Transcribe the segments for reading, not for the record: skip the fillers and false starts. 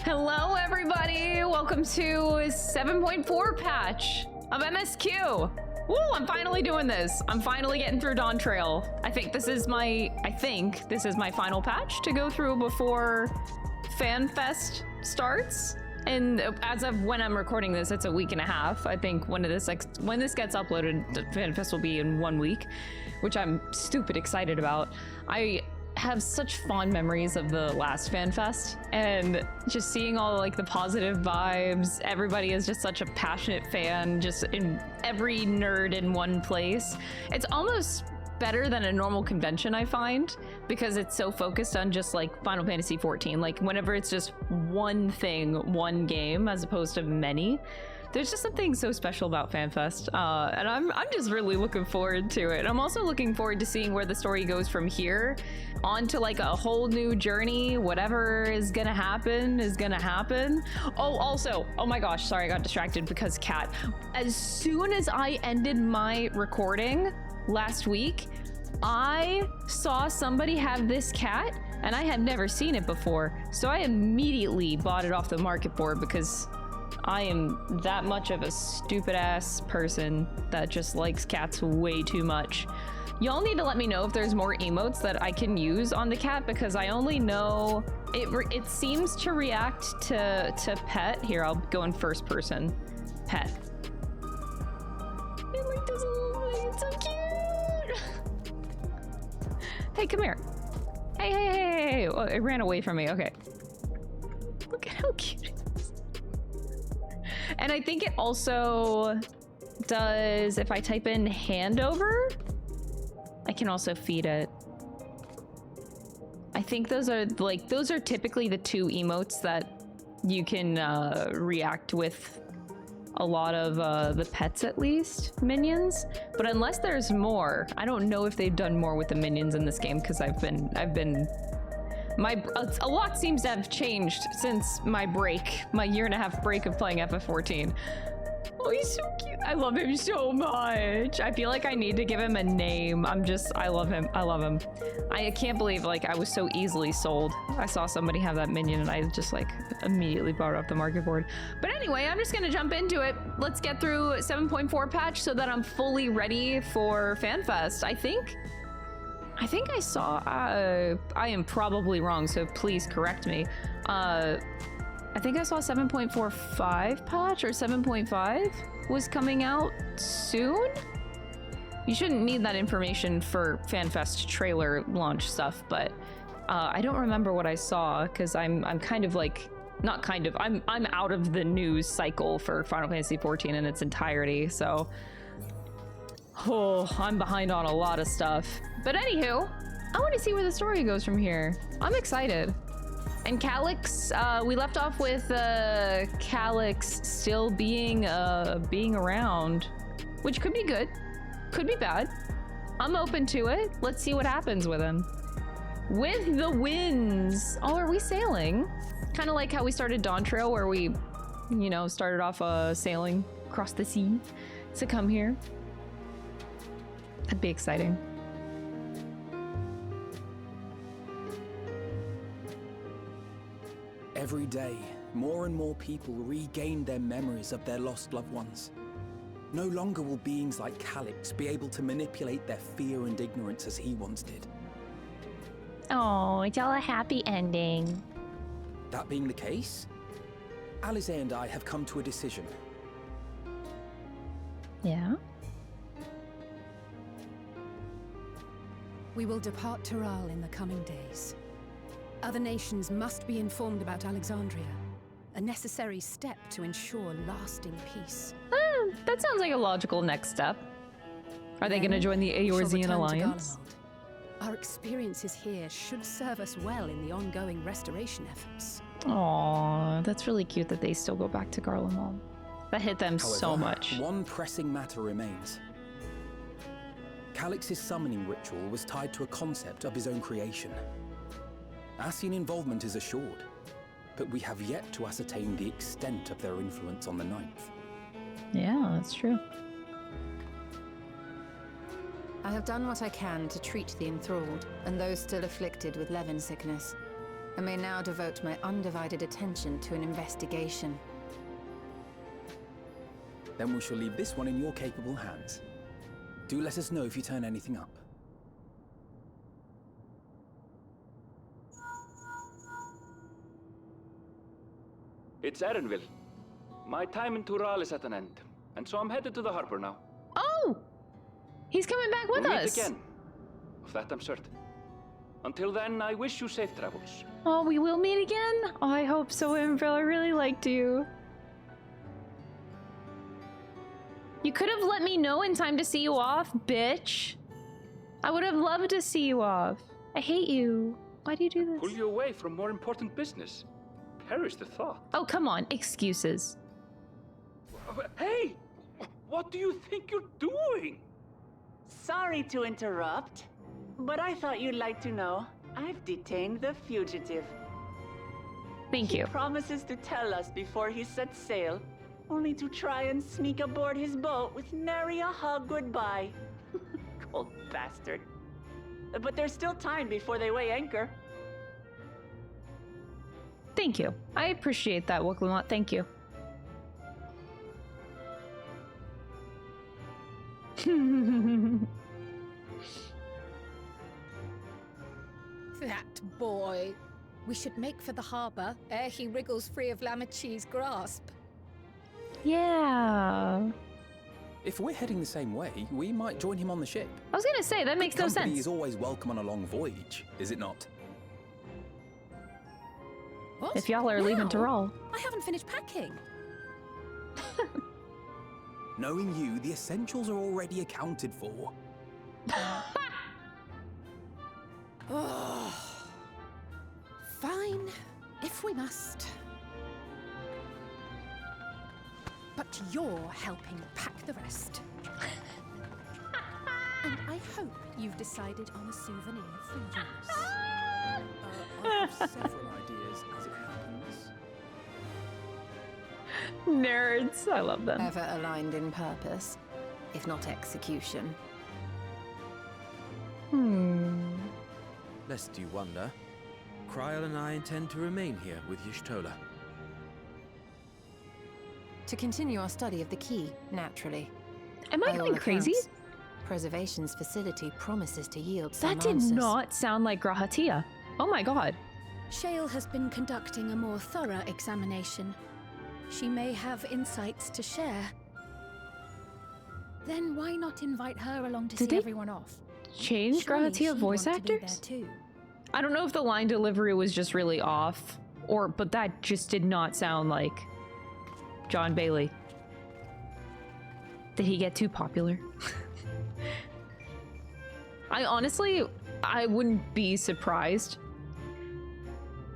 Hello, everybody. Welcome to 7.4 patch of MSQ. Woo, I'm finally doing this. I'm finally getting through Dawntrail. I think this is my final patch to go through before FanFest starts. And as of when I'm recording this, it's a week and a half. I think when this gets uploaded, FanFest will be in 1 week, which I'm stupid excited about. I have such fond memories of the last FanFest and just seeing all like the positive vibes. Everybody is just such a passionate fan, just in every nerd in one place. It's almost better than a normal convention, I find, because it's so focused on just like Final Fantasy XIV. Like whenever it's just one thing, one game, as opposed to many, there's just something so special about FanFest, and I'm just really looking forward to it. I'm also looking forward to seeing where the story goes from here on to like a whole new journey. Whatever is gonna happen is gonna happen. Oh, also, oh my gosh, sorry, I got distracted because cat. As soon as I ended my recording last week, I saw somebody have this cat and I had never seen it before. So I immediately bought it off the market board because I am that much of a stupid ass person that just likes cats way too much. Y'all need to let me know if there's more emotes that I can use on the cat, because I only know it seems to react to pet. Here, I'll go in first person. Pet. It like this little thing, it's so cute. Hey, come here. Hey. Oh, it ran away from me. Okay. Look at how cute it is. And I think it also does, if I type in handover, I can also feed it. I think those are typically the two emotes that you can react with a lot of the pets, at least minions. But unless there's more, I don't know if they've done more with the minions in this game, because a lot seems to have changed since my year-and-a-half break of playing FF14. Oh, he's so cute. I love him so much. I feel like I need to give him a name. I love him. I can't believe like I was so easily sold. I saw somebody have that minion and I just like immediately bought it off the market board. But anyway, I'm just gonna jump into it. Let's get through 7.4 patch so that I'm fully ready for FanFest. I think I saw, I am probably wrong, so please correct me. I think I saw 7.45 patch or 7.5 was coming out soon. You shouldn't need that information for FanFest trailer launch stuff, but I don't remember what I saw, because I'm kind of like, not kind of, I'm out of the news cycle for Final Fantasy XIV in its entirety, so I'm behind on a lot of stuff. But anywho, I want to see where the story goes from here. I'm excited. And Calyx, we left off with Calyx still being around, which could be good, could be bad. I'm open to it. Let's see what happens with him. With the winds. Oh, are we sailing? Kind of like how we started Dawntrail, where we, started off sailing across the sea to come here. That'd be exciting. Every day, more and more people regain their memories of their lost loved ones. No longer will beings like Calyx be able to manipulate their fear and ignorance as he once did. Oh, it's all a happy ending. That being the case, Alize and I have come to a decision. Yeah? We will depart Teral in the coming days. Other nations must be informed about Alexandria, a necessary step to ensure lasting peace. That sounds like a logical next step. Are they going to join the Eorzean Alliance? Our experiences here should serve us well in the ongoing restoration efforts. Aww, that's really cute that they still go back to Garlemald. That hit them However, so much. One pressing matter remains. Calyx's summoning ritual was tied to a concept of his own creation. Ascian involvement is assured, but we have yet to ascertain the extent of their influence on the Ninth. Yeah, that's true. I have done what I can to treat the enthralled and those still afflicted with Levin sickness. I may now devote my undivided attention to an investigation. Then we shall leave this one in your capable hands. Do let us know if you turn anything up. It's Erenville. My time in Tural is at an end, and so I'm headed to the harbor now. Oh! He's coming back with We'll us! meet again. Of that I'm certain. Until then, I wish you safe travels. Oh, we will meet again? Oh, I hope so, Imbril. I really liked you. You could have let me know in time to see you off, bitch. I would have loved to see you off. I hate you. Why do you do this? Pull you away from more important business. Perish the thought. Oh, come on. Excuses. Hey! What do you think you're doing? Sorry to interrupt, but I thought you'd like to know. I've detained the fugitive. Thank you. He promises to tell us before he sets sail, only to try and sneak aboard his boat with nary a hug goodbye. Cold bastard. But there's still time before they weigh anchor. Thank you. I appreciate that, Wooklamot. Thank you. That boy. We should make for the harbor ere he wriggles free of Lamachi's grasp. Yeah. If we're heading the same way, we might join him on the ship. I was gonna say, that makes no Company sense. is always welcome on a long voyage, is it not? What? If y'all are leaving Now? Tyrol. I haven't finished packing. Knowing you, the essentials are already accounted for. Oh. Fine, if we must. But you're helping pack the rest. And I hope you've decided on a souvenir for use. I have several ideas as it happens. Nerds. I love them. Ever aligned in purpose, if not execution. Lest you wonder, Krile and I intend to remain here with Y'shtola. To continue our study of the key, naturally. Am I By all going crazy? accounts, Preservation's facility promises to yield some That did answers. not sound like Grahatia. Oh my god. Shale has been conducting a more thorough examination. She may have insights to share. Then why not invite her along to Did see they everyone off? Change Surely Grahatia she'd voice want to be actors? there too. I don't know if the line delivery was just really off, but that just did not sound like John Bailey. Did he get too popular? I wouldn't be surprised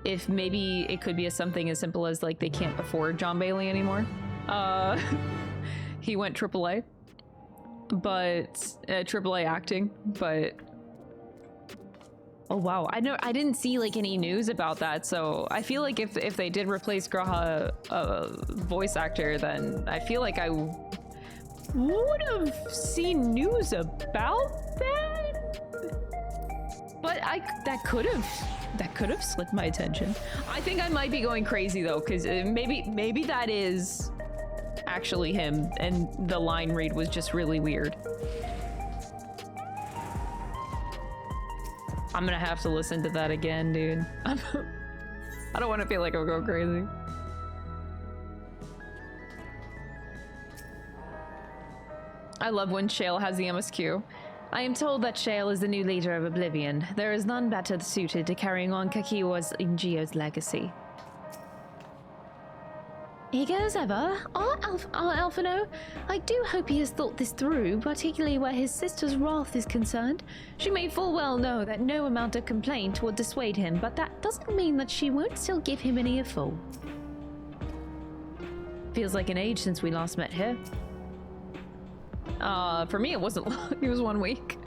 if maybe it could be something as simple as like they can't afford John Bailey anymore. He went AAA, but AAA acting, but oh wow, I didn't see like any news about that, so I feel like if they did replace Graha voice actor, then I feel like I would have seen news about that. But that could have slipped my attention. I think I might be going crazy though, because maybe that is actually him, and the line read was just really weird. I'm gonna have to listen to that again, dude. I don't want to feel like I'm going crazy. I love when Shale has the MSQ. I am told that Shale is the new leader of Oblivion. There is none better suited to carrying on Kakiwa's Ingio's legacy. Eager as ever. Alphino, I do hope he has thought this through, particularly where his sister's wrath is concerned. She may full well know that no amount of complaint will dissuade him, but that doesn't mean that she won't still give him an earful. Feels like an age since we last met here. For me it wasn't long. It was 1 week.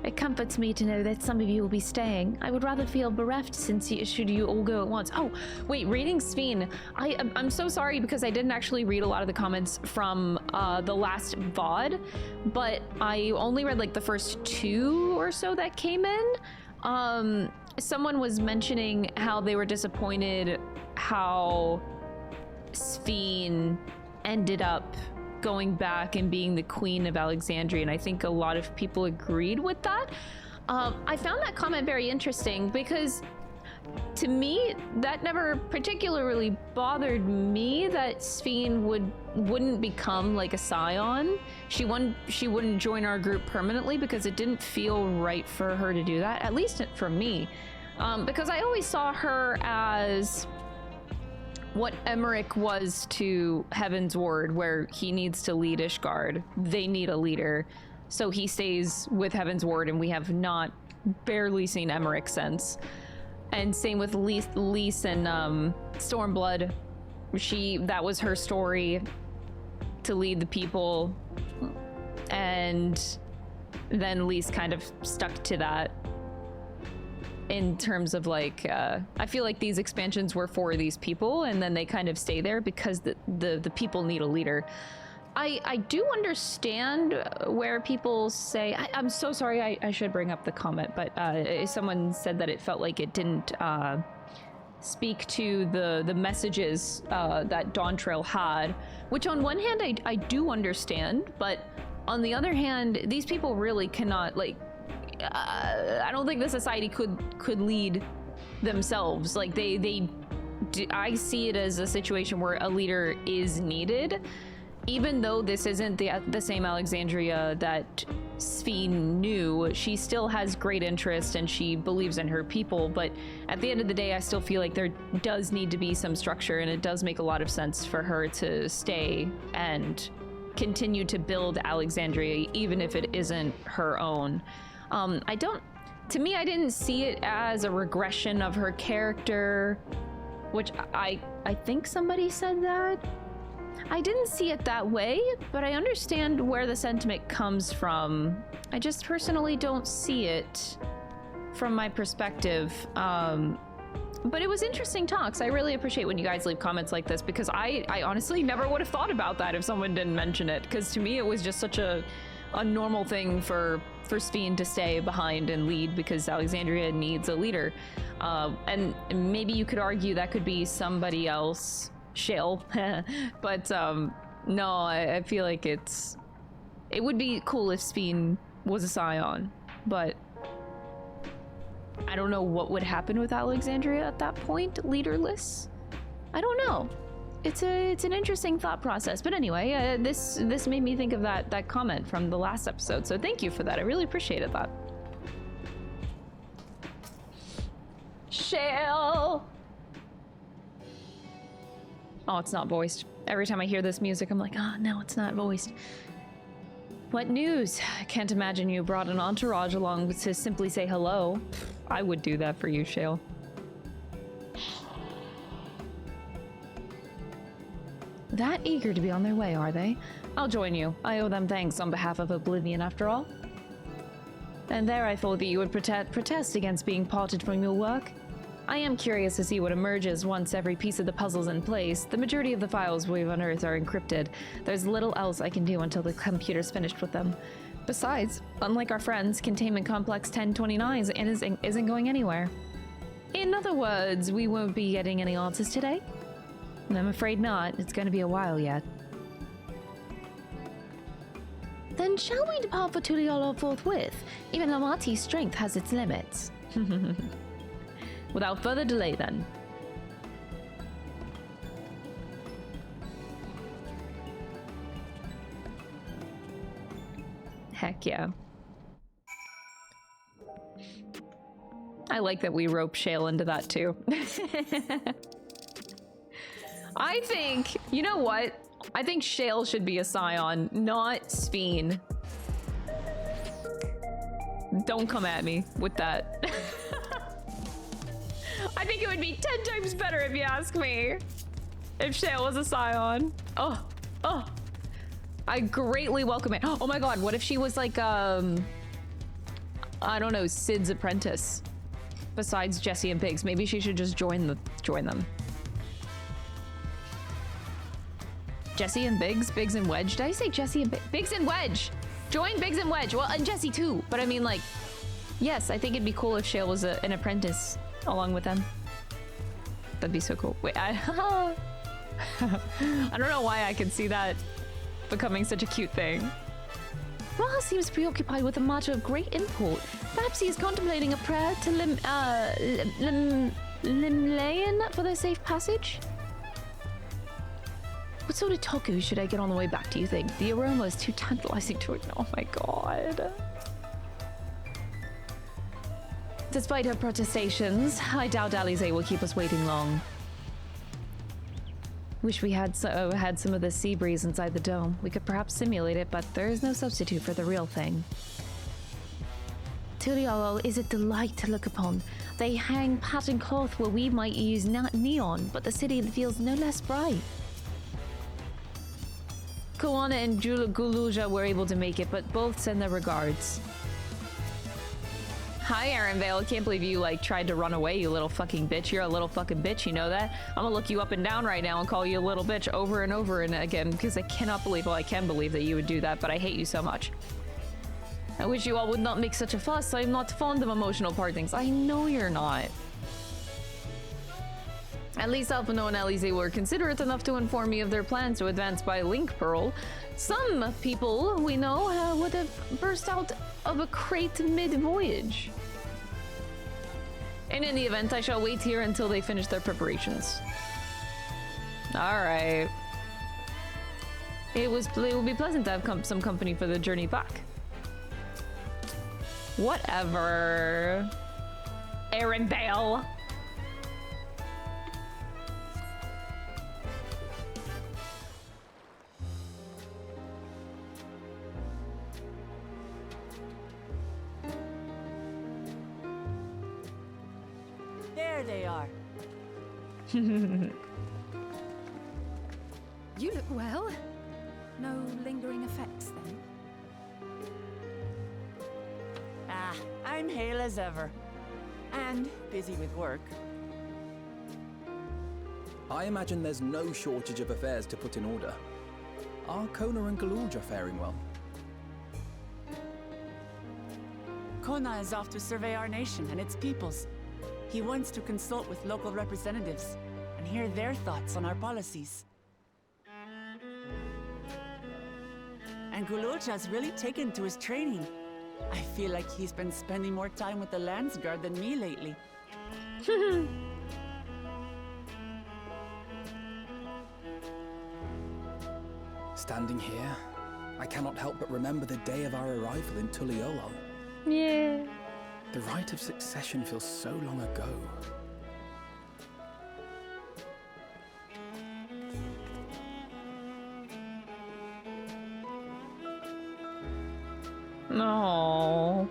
It comforts me to know that some of you will be staying. I would rather feel bereft should you all go at once. Oh, wait, reading Sveen. I'm so sorry because I didn't actually read a lot of the comments from the last VOD, but I only read like the first 2 or so that came in. Someone was mentioning how they were disappointed how Sphene ended up going back and being the Queen of Alexandria, and I think a lot of people agreed with that. I found that comment very interesting because to me, that never particularly bothered me that Sphene wouldn't become like a scion. She wouldn't join our group permanently because it didn't feel right for her to do that, at least for me. Because I always saw her as what Emmerich was to Heaven's Ward, where he needs to lead Ishgard. They need a leader. So he stays with Heaven's Ward, and we have barely seen Emmerich since. And same with Lise and Stormblood. That was her story, to lead the people. And then Lise kind of stuck to that in terms of like, I feel like these expansions were for these people, and then they kind of stay there because the people need a leader. I do understand where people say, I'm so sorry, I should bring up the comment, but someone said that it felt like it didn't speak to the messages that Dawntrail had, which on one hand I do understand, but on the other hand, these people really cannot, like, I don't think the society could lead themselves. Like I see it as a situation where a leader is needed. Even though this isn't the same Alexandria that Sphene knew, she still has great interest and she believes in her people. But at the end of the day, I still feel like there does need to be some structure, and it does make a lot of sense for her to stay and continue to build Alexandria, even if it isn't her own. To me, I didn't see it as a regression of her character, which I think somebody said that. I didn't see it that way, but I understand where the sentiment comes from. I just personally don't see it from my perspective. But it was interesting talks. I really appreciate when you guys leave comments like this, because I honestly never would have thought about that if someone didn't mention it, because to me it was just such a normal thing for Sphene to stay behind and lead, because Alexandria needs a leader. And maybe you could argue that could be somebody else, Shale. But no, I feel like it would be cool if Sphene was a scion, but I don't know what would happen with Alexandria at that point, leaderless. I don't know. It's an interesting thought process. But anyway, this made me think of that comment from the last episode. So thank you for that. I really appreciated that. Shale. Oh, it's not voiced. Every time I hear this music, I'm like, oh no, it's not voiced. What news? I can't imagine you brought an entourage along to simply say hello. I would do that for you, Shale. That eager to be on their way, are they? I'll join you. I owe them thanks on behalf of Oblivion, after all. And there I thought that you would protest against being parted from your work. I am curious to see what emerges once every piece of the puzzle's in place. The majority of the files we've unearthed are encrypted. There's little else I can do until the computer's finished with them. Besides, unlike our friends, Containment Complex 1029 isn't going anywhere. In other words, we won't be getting any answers today? I'm afraid not. It's going to be a while yet. Then shall we depart for Tuliolo forthwith? Even Lamati's strength has its limits. Without further delay, then. Heck yeah. I like that we rope Shale into that too. I think, you know what? I think Shale should be a scion, not Sphene. Don't come at me with that. I think it would be 10 times better if you ask me. If Shale was a scion. Oh. I greatly welcome it. Oh my god, what if she was like, I don't know, Sid's apprentice? Besides Jesse and Biggs, maybe she should just join them. Jesse and Biggs? Biggs and Wedge? Did I say Jesse and Biggs and Wedge? Join Biggs and Wedge. Well, and Jesse too. But I mean, like, Yes, I think it'd be cool if Shale was an apprentice along with them. That'd be so cool. Wait, I don't know why I could see that becoming such a cute thing. Raha seems preoccupied with a matter of great import. Perhaps he is contemplating a prayer to Limlayan for their safe passage? What sort of taco should I get on the way back, do you think? The aroma is too tantalizing to ignore. Oh my god. Despite her protestations, I doubt Alize will keep us waiting long. Wish we had some of the sea breeze inside the dome. We could perhaps simulate it, but there is no substitute for the real thing. Turiolo is a delight to look upon. They hang patterned cloth where we might use neon, but the city feels no less bright. Koana and Guluja were able to make it, but both send their regards. Hi, Aaron Vale. Can't believe you, like, tried to run away, you little fucking bitch. You're a little fucking bitch, you know that? I'm gonna look you up and down right now and call you a little bitch over and over and again, because I cannot believe, well, I can believe that you would do that, but I hate you so much. I wish you all would not make such a fuss. I'm not fond of emotional partings. I know you're not. At least Alphino and Alize were considerate enough to inform me of their plans to advance by Link Pearl. Some people we know would have burst out of a crate mid-voyage. In any event, I shall wait here until they finish their preparations. Alright. It will be pleasant to have some company for the journey back. Whatever. Aaron Bale. There they are. You look well. No lingering effects, then? Ah, I'm hale as ever. And busy with work. I imagine there's no shortage of affairs to put in order. Are Kona and Galulja faring well? Kona is off to survey our nation and its peoples. He wants to consult with local representatives and hear their thoughts on our policies. And Gululja's really taken to his training. I feel like he's been spending more time with the Landsguard than me lately. Standing here, I cannot help but remember the day of our arrival in Tuliolo. Yeah. The rite of succession feels so long ago. No.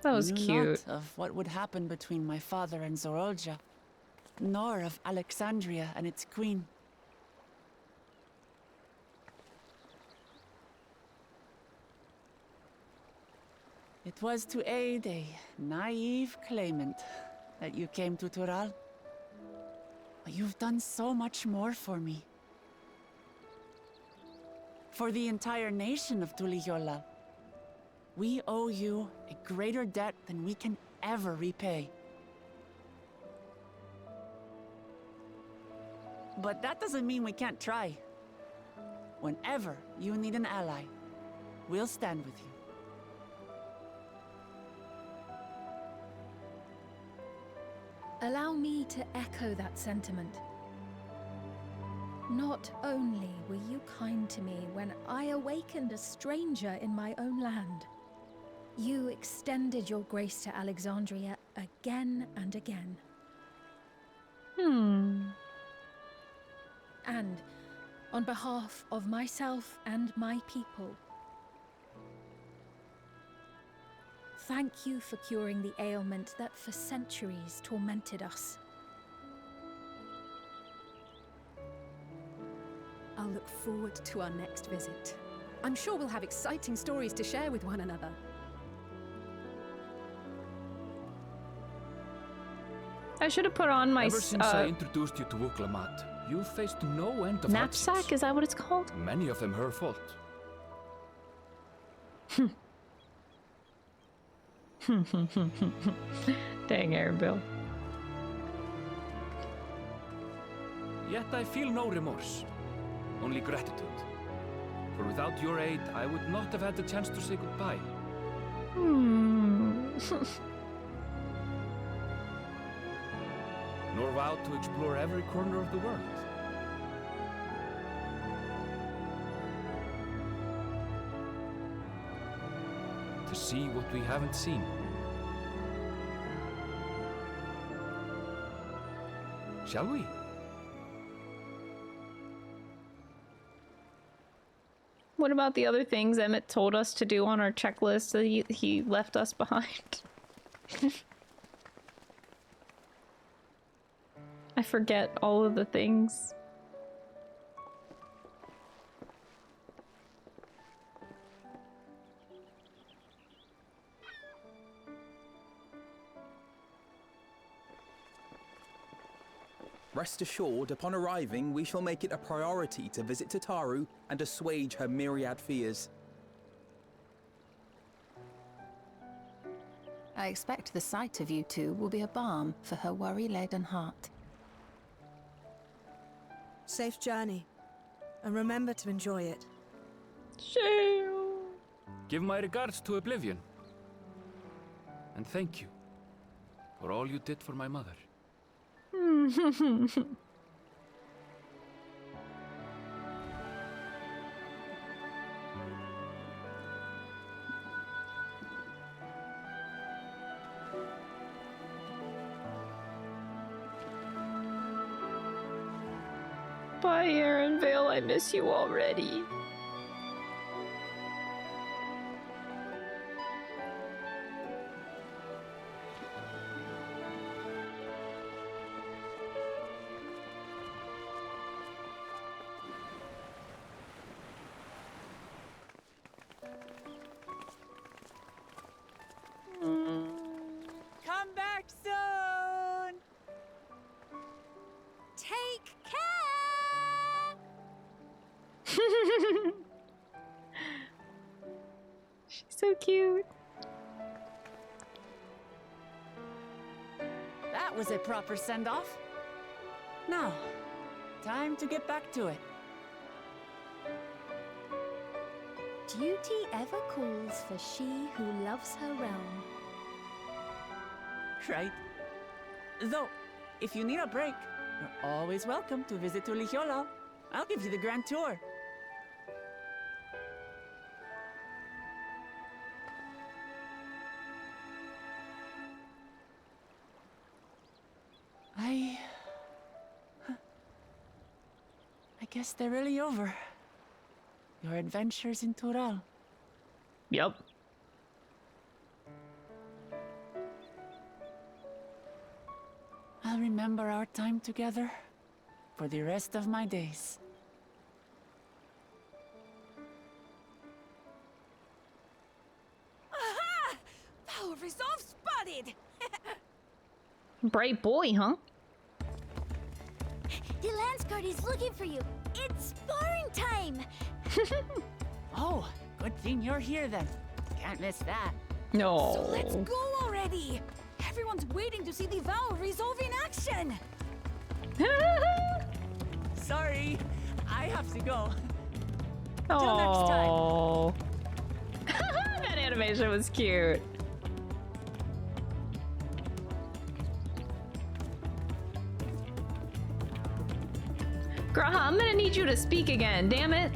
That was cute. Not of what would happen between my father and Zorolja, nor of Alexandria and its queen. It was to aid a naive claimant that you came to Tural. But you've done so much more for me. For the entire nation of Tuliyollal. We owe you a greater debt than we can ever repay. But that doesn't mean we can't try. Whenever you need an ally, we'll stand with you. Allow me to echo that sentiment. Not only were you kind to me when I awakened a stranger in my own land, you extended your grace to Alexandria again and again. And on behalf of myself and my people, thank you for curing the ailment that for centuries tormented us. I'll look forward to our next visit. I'm sure we'll have exciting stories to share with one another. I should have put on my Ever since I introduced you to Wuklamat, you've faced no end of knapsack. hardships. Is that what it's called? Many of them her fault. Dang, Airbill. Yet I feel no remorse, only gratitude. For without your aid, I would not have had the chance to say goodbye. Nor vowed to explore every corner of the world. To see what we haven't seen. Shall we? What about the other things Emmett told us to do on our checklist that he left us behind? I forget all of the things. Rest assured, upon arriving, we shall make it a priority to visit Tataru and assuage her myriad fears. I expect the sight of you two will be a balm for her worry-laden heart. Safe journey, and remember to enjoy it. Shale. Give my regards to Oblivion. And thank you for all you did for my mother. Bye, Aaron Vale. I miss you already. Come back soon! Take care! She's so cute. That was a proper send-off. Now, time to get back to it. Duty ever calls for she who loves her realm. Right. Though, if you need a break, you're always welcome to visit Ulijiola. I'll give you the grand tour. I guess they're really over. Your adventures in Tural. Yep. I'll remember our time together for the rest of my days. Aha! Power resolve spotted! Bright boy, huh? The Landsguard is looking for you. It's sparring time. Oh, good thing you're here then. Can't miss that. No. So let's go already. Everyone's waiting to see the Vow resolve in action. Sorry, I have to go. Oh. That animation was cute. Graha, I'm gonna need you to speak again, damn it.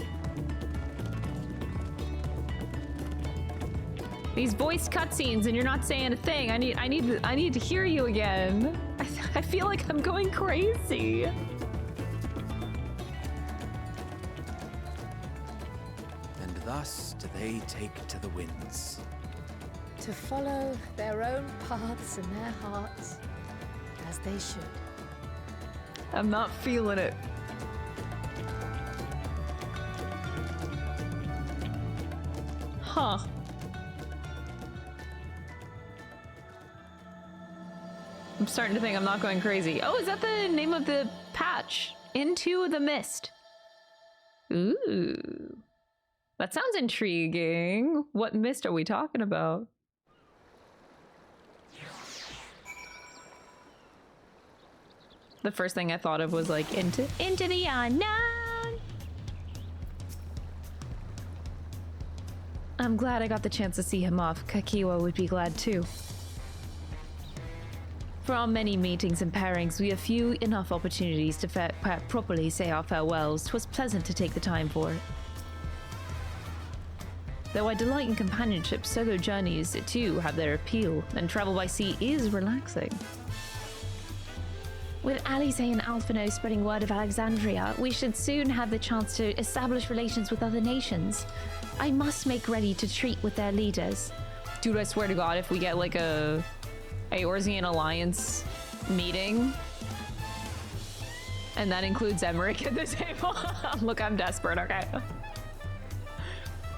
These voice cutscenes and you're not saying a thing. I need to hear you again. I feel like I'm going crazy. And thus do they take to the winds. To follow their own paths in their hearts, as they should. I'm not feeling it. Huh. I'm starting to think I'm not going crazy. Oh, is that the name of the patch? Into the Mist. Ooh. That sounds intriguing. What mist are we talking about? The first thing I thought of was like into the unknown. I'm glad I got the chance to see him off. Kakiwa would be glad too. For our many meetings and pairings, we have few enough opportunities to properly say our farewells. 'Twas pleasant to take the time for it. Though I delight in companionship, solo journeys too have their appeal, and travel by sea is relaxing. With Alice and Alphino spreading word of Alexandria, we should soon have the chance to establish relations with other nations. I must make ready to treat with their leaders. Dude, I swear to God, if we get like a Eorzean Alliance meeting, and that includes Emmerich at the table. Look, I'm desperate, okay?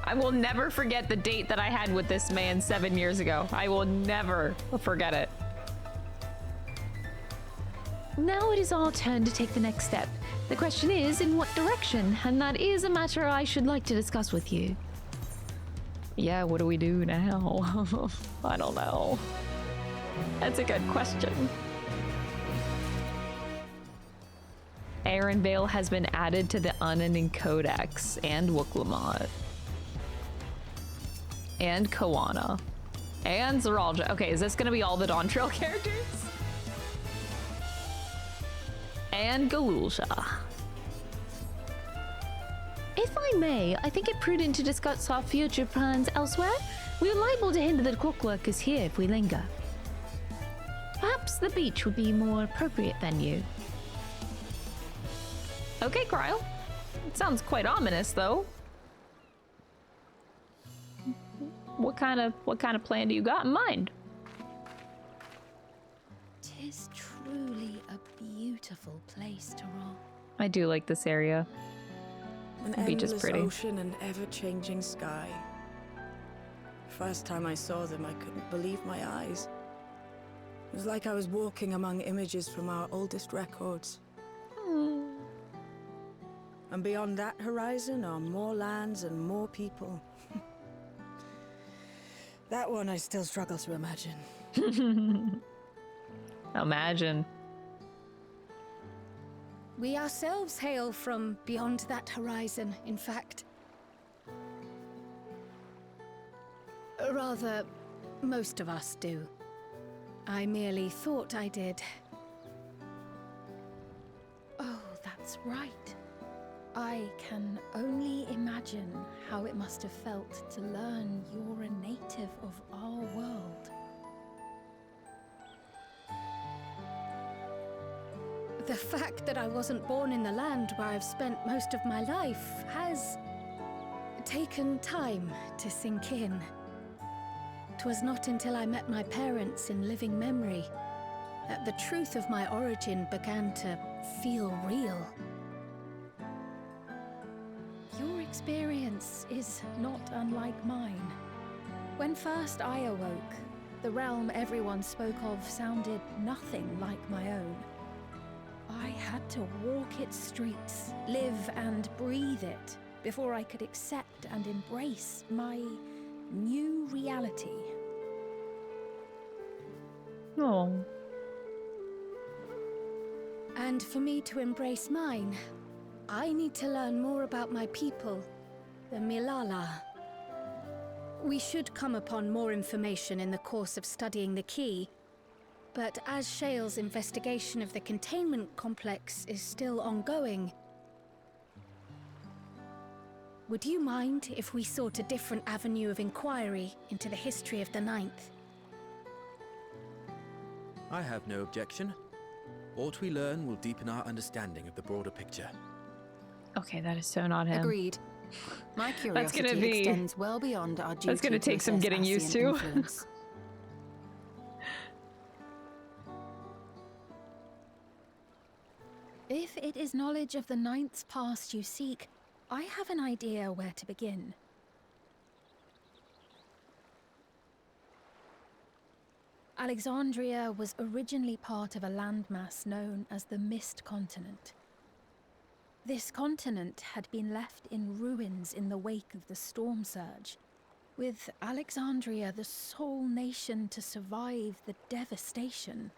I will never forget the date that I had with this man 7 years ago. I will never forget it. Now it is our turn to take the next step. The question is, in what direction? And that is a matter I should like to discuss with you. Yeah, what do we do now? I don't know. That's a good question. Arenvale has been added to the Unending Codex, and Wuklamot. And Koana. And Zeralja. Okay, is this gonna be all the Dawntrail characters? And Galulsha. If I may, I think it prudent to discuss our future plans elsewhere. We are liable to hinder the clockworkers here if we linger. Perhaps the beach would be a more appropriate venue. Okay, Krile. It sounds quite ominous, though. What kind of plan do you got in mind? 'Tis truly a beautiful place to roam. I do like this area. An The beach is endless pretty. ocean and ever-changing sky. First time I saw them, I couldn't believe my eyes. It was like I was walking among images from our oldest records. And beyond that horizon are more lands and more people. That one I still struggle to imagine. Imagine. We ourselves hail from beyond that horizon, in fact. Rather, most of us do. I merely thought I did. Oh, that's right. I can only imagine how it must have felt to learn you're a native of our world. The fact that I wasn't born in the land where I've spent most of my life has taken time to sink in. 'Twas not until I met my parents in living memory that the truth of my origin began to feel real. Your experience is not unlike mine. When first I awoke, the realm everyone spoke of sounded nothing like my own. I had to walk its streets, live and breathe it, before I could accept and embrace my new reality. Oh. And for me to embrace mine, I need to learn more about my people, the Milala. We should come upon more information in the course of studying the key, but as Shale's investigation of the containment complex is still ongoing, would you mind if we sought a different avenue of inquiry into the history of the Ninth? I have no objection. What we learn will deepen our understanding of the broader picture. Okay, that is so not him. Agreed. My That's curiosity gonna be- extends well beyond our duty. That's gonna to take some assess getting used Ascian to. influence. If it is knowledge of the Ninth's past you seek, I have an idea where to begin. Alexandria was originally part of a landmass known as the Mist Continent. This continent had been left in ruins in the wake of the storm surge, with Alexandria the sole nation to survive the devastation.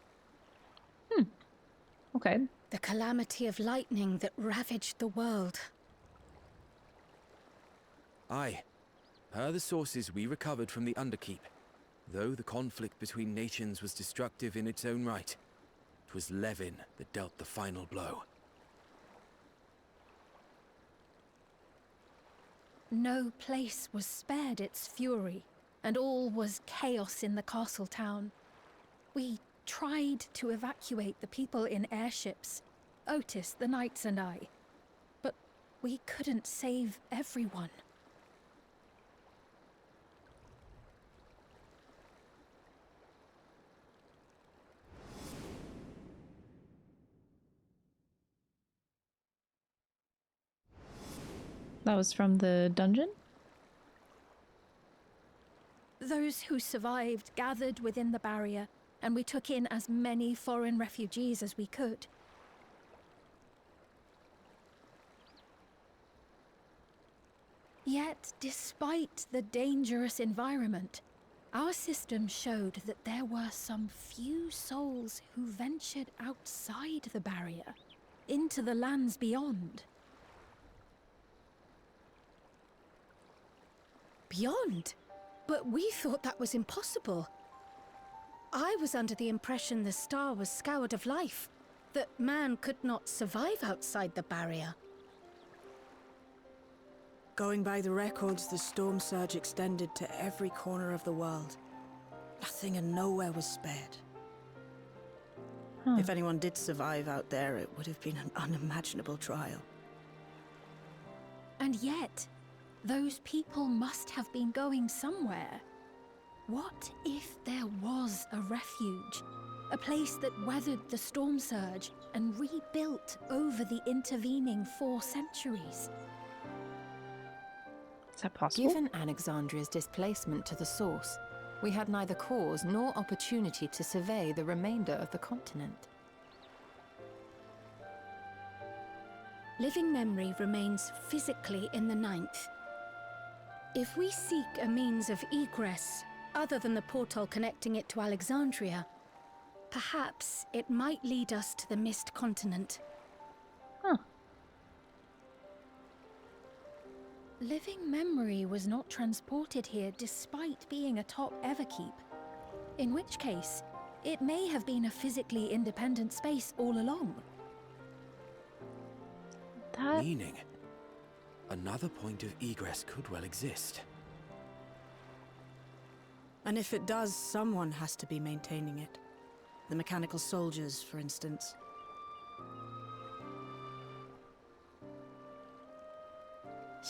Okay. The calamity of lightning that ravaged the world. Aye. Per the sources we recovered from the Underkeep, though the conflict between nations was destructive in its own right, it was Levin that dealt the final blow. No place was spared its fury, and all was chaos in the castle town. We tried to evacuate the people in airships, Otis, the knights and I, but we couldn't save everyone. That was from the dungeon? Those who survived gathered within the barrier, and we took in as many foreign refugees as we could. Yet, despite the dangerous environment, our system showed that there were some few souls who ventured outside the barrier, into the lands beyond. Beyond? But we thought that was impossible. I was under the impression the star was scoured of life, that man could not survive outside the barrier. Going by the records, the storm surge extended to every corner of the world. Nothing and nowhere was spared. If anyone did survive out there, it would have been an unimaginable trial. And yet, those people must have been going somewhere. What if there was a refuge? A place that weathered the storm surge and rebuilt over the intervening 4 centuries? Is that possible? Given Alexandria's displacement to the source, we had neither cause nor opportunity to survey the remainder of the continent. Living memory remains physically in the 9th. If we seek a means of egress, other than the portal connecting it to Alexandria, perhaps it might lead us to the Mist Continent. Huh. Living memory was not transported here despite being atop Everkeep, in which case, it may have been a physically independent space all along. Meaning, another point of egress could well exist. And if it does, someone has to be maintaining it. The mechanical soldiers, for instance.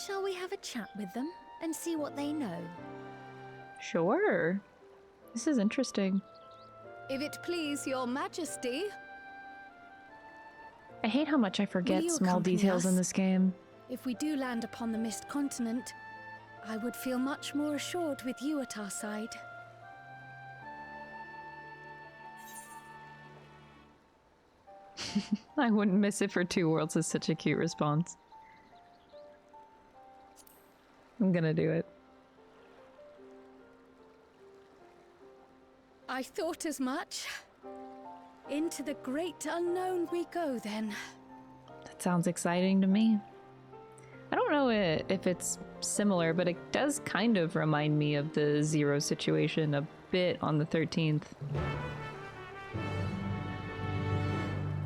Shall we have a chat with them and see what they know? Sure. This is interesting. If it please your majesty. I hate how much I forget Will you small accompany details in us? this game. If we do land upon the Mist Continent, I would feel much more assured with you at our side. I wouldn't miss it for 2 worlds is such a cute response. I'm gonna do it. I thought as much. Into the great unknown we go then. That sounds exciting to me. I don't know if it's similar, but it does kind of remind me of the Zero situation a bit on the 13th.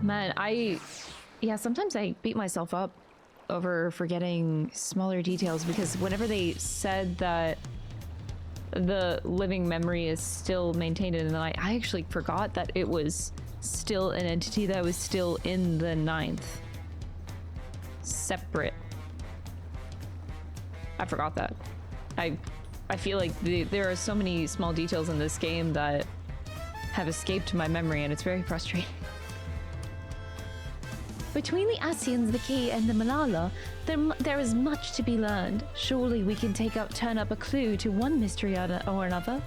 Man, yeah, sometimes I beat myself up over forgetting smaller details because whenever they said that the living memory is still maintained in the night, I actually forgot that it was still an entity that was still in the 9th. Separate. I forgot that. I feel like there are so many small details in this game that have escaped my memory, and it's very frustrating. Between the Asians, the Key, and the Malala, there is much to be learned. Surely we can turn up a clue to one mystery or another.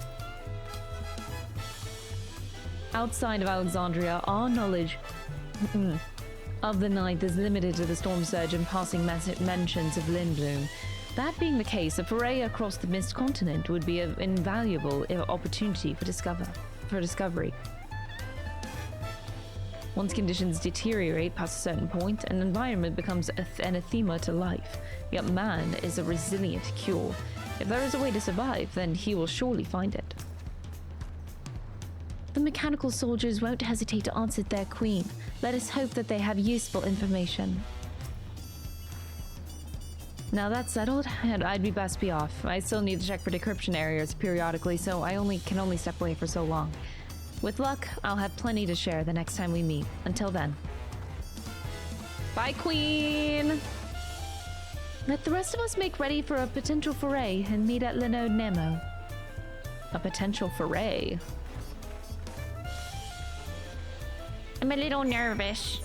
Outside of Alexandria, our knowledge of the 9th is limited to the storm surge and passing mentions of Lindblom. That being the case, a foray across the Mist Continent would be an invaluable opportunity for discovery. Once conditions deteriorate past a certain point, an environment becomes an anathema to life. Yet man is a resilient cure. If there is a way to survive, then he will surely find it. The mechanical soldiers won't hesitate to answer their queen. Let us hope that they have useful information. Now that's settled, and I'd be best be off. I still need to check for decryption areas periodically, so I can only step away for so long. With luck, I'll have plenty to share the next time we meet. Until then. Bye, Queen! Let the rest of us make ready for a potential foray and meet at Linode Nemo. A potential foray? I'm a little nervous.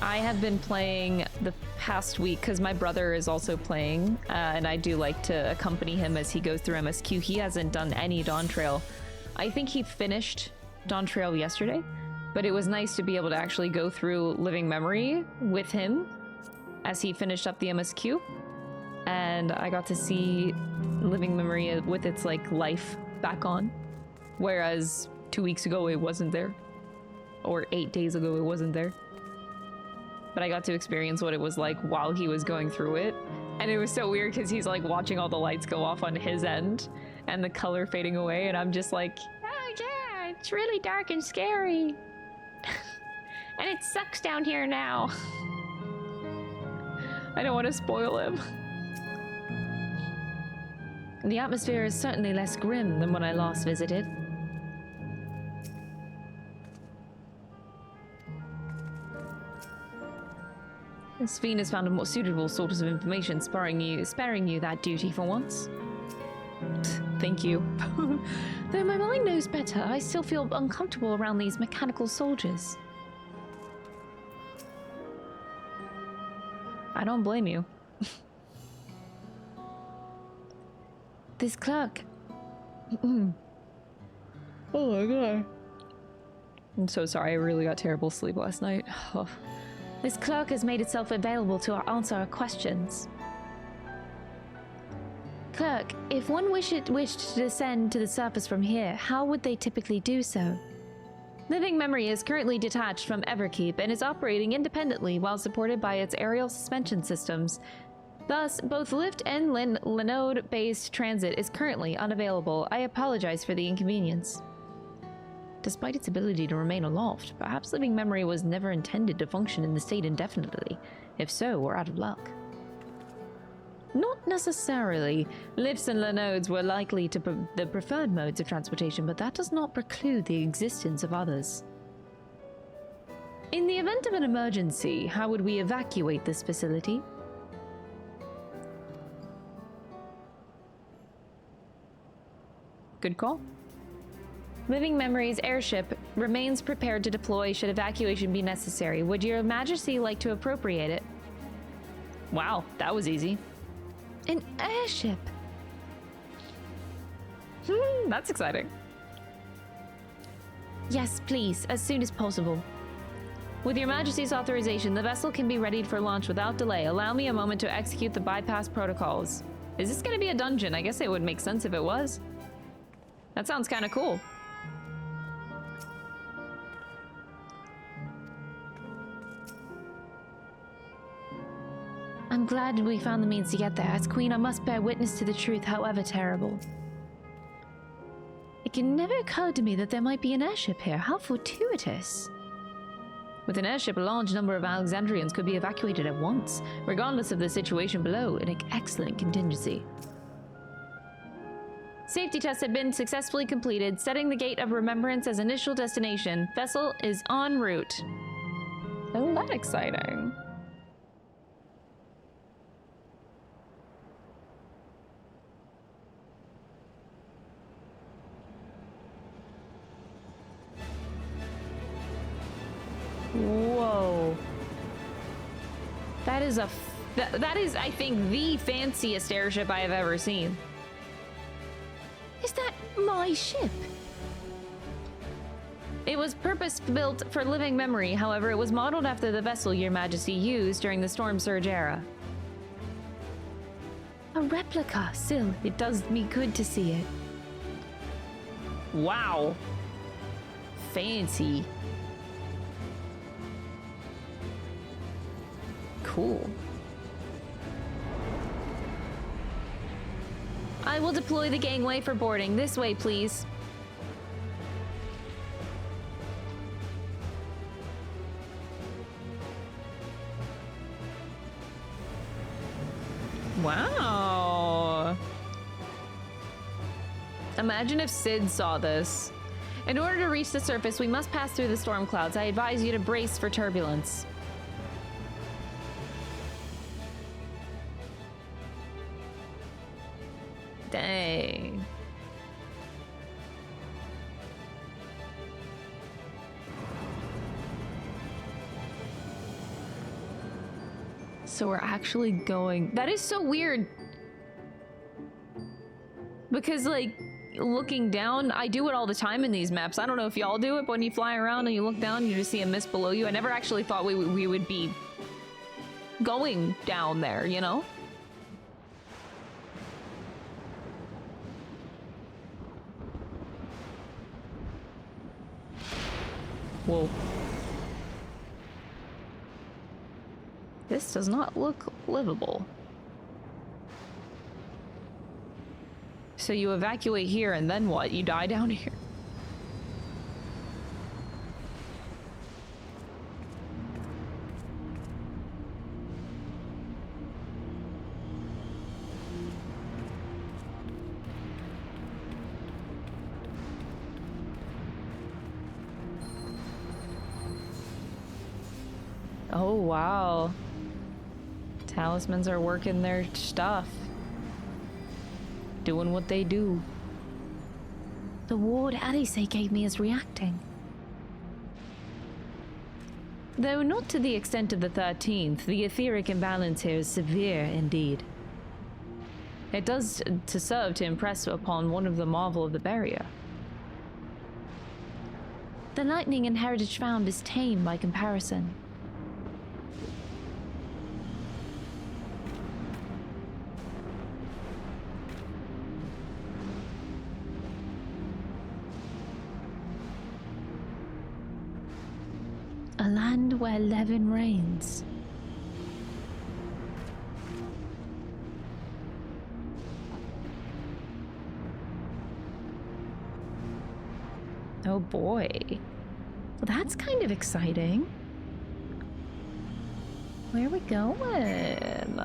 I have been playing the past week because my brother is also playing, and I do like to accompany him as he goes through MSQ. He hasn't done any Dawntrail. I think he finished Dawntrail yesterday, but it was nice to be able to actually go through Living Memory with him as he finished up the MSQ, and I got to see Living Memory with its like life back on, whereas 2 weeks ago it wasn't there, or 8 days ago it wasn't there. But I got to experience what it was like while he was going through it. And it was so weird because he's like watching all the lights go off on his end and the color fading away. And I'm just like, oh yeah, it's really dark and scary. And it sucks down here now. I don't want to spoil him. The atmosphere is certainly less grim than when I last visited. Sphene has found a more suitable source of information, sparing you that duty for once. Thank you. Though my mind knows better, I still feel uncomfortable around these mechanical soldiers. I don't blame you. This clerk. Oh my god. I'm so sorry, I really got terrible sleep last night. Oh. This clerk has made itself available to answer our questions. Clerk, if one wished to descend to the surface from here, how would they typically do so? Living Memory is currently detached from Everkeep and is operating independently while supported by its aerial suspension systems. Thus, both lift and Linode-based transit is currently unavailable. I apologize for the inconvenience. Despite its ability to remain aloft, perhaps Living Memory was never intended to function in the state indefinitely. If so, we're out of luck. Not necessarily. Lifts and Linodes were likely to the preferred modes of transportation, but that does not preclude the existence of others. In the event of an emergency, how would we evacuate this facility? Good call. Living Memory's airship remains prepared to deploy should evacuation be necessary. Would Your Majesty like to appropriate it? Wow, that was easy. An airship? That's exciting. Yes, please, as soon as possible. With Your Majesty's authorization, the vessel can be readied for launch without delay. Allow me a moment to execute the bypass protocols. Is this going to be a dungeon? I guess it would make sense if it was. That sounds kind of cool. I'm glad we found the means to get there. As Queen, I must bear witness to the truth, however terrible. It can never occur to me that there might be an airship here. How fortuitous. With an airship, a large number of Alexandrians could be evacuated at once, regardless of the situation below. An excellent contingency. Safety tests have been successfully completed, setting the Gate of Remembrance as initial destination. Vessel is en route. Isn't that exciting? Whoa. That is that is, I think, the fanciest airship I have ever seen. Is that my ship? It was purpose-built for Living Memory, however, it was modeled after the vessel Your Majesty used during the Storm Surge era. A replica, still, It does me good to see it. Wow. Fancy. Cool. I will deploy the gangway for boarding. This way, please. Wow. Imagine if Sid saw this. In order to reach the surface, we must pass through the storm clouds. I advise you to brace for turbulence. Dang. So we're actually going... That is so weird. Because, like, looking down, I do it all the time in these maps. I don't know if y'all do it, but when you fly around and you look down, you just see a mist below you. I never actually thought we would be going down there, you know? Whoa. This does not look livable. So you evacuate here and then what? You die down here? Oh, wow. Talismans are working their stuff. Doing what they do. The ward Alice gave me is reacting. Though not to the extent of the 13th, the etheric imbalance here is severe indeed. It does to serve to impress upon one of the marvel of the barrier. The lightning in Heritage found is tame by comparison. A land where Levin reigns. Oh boy. That's kind of exciting. Where are we going?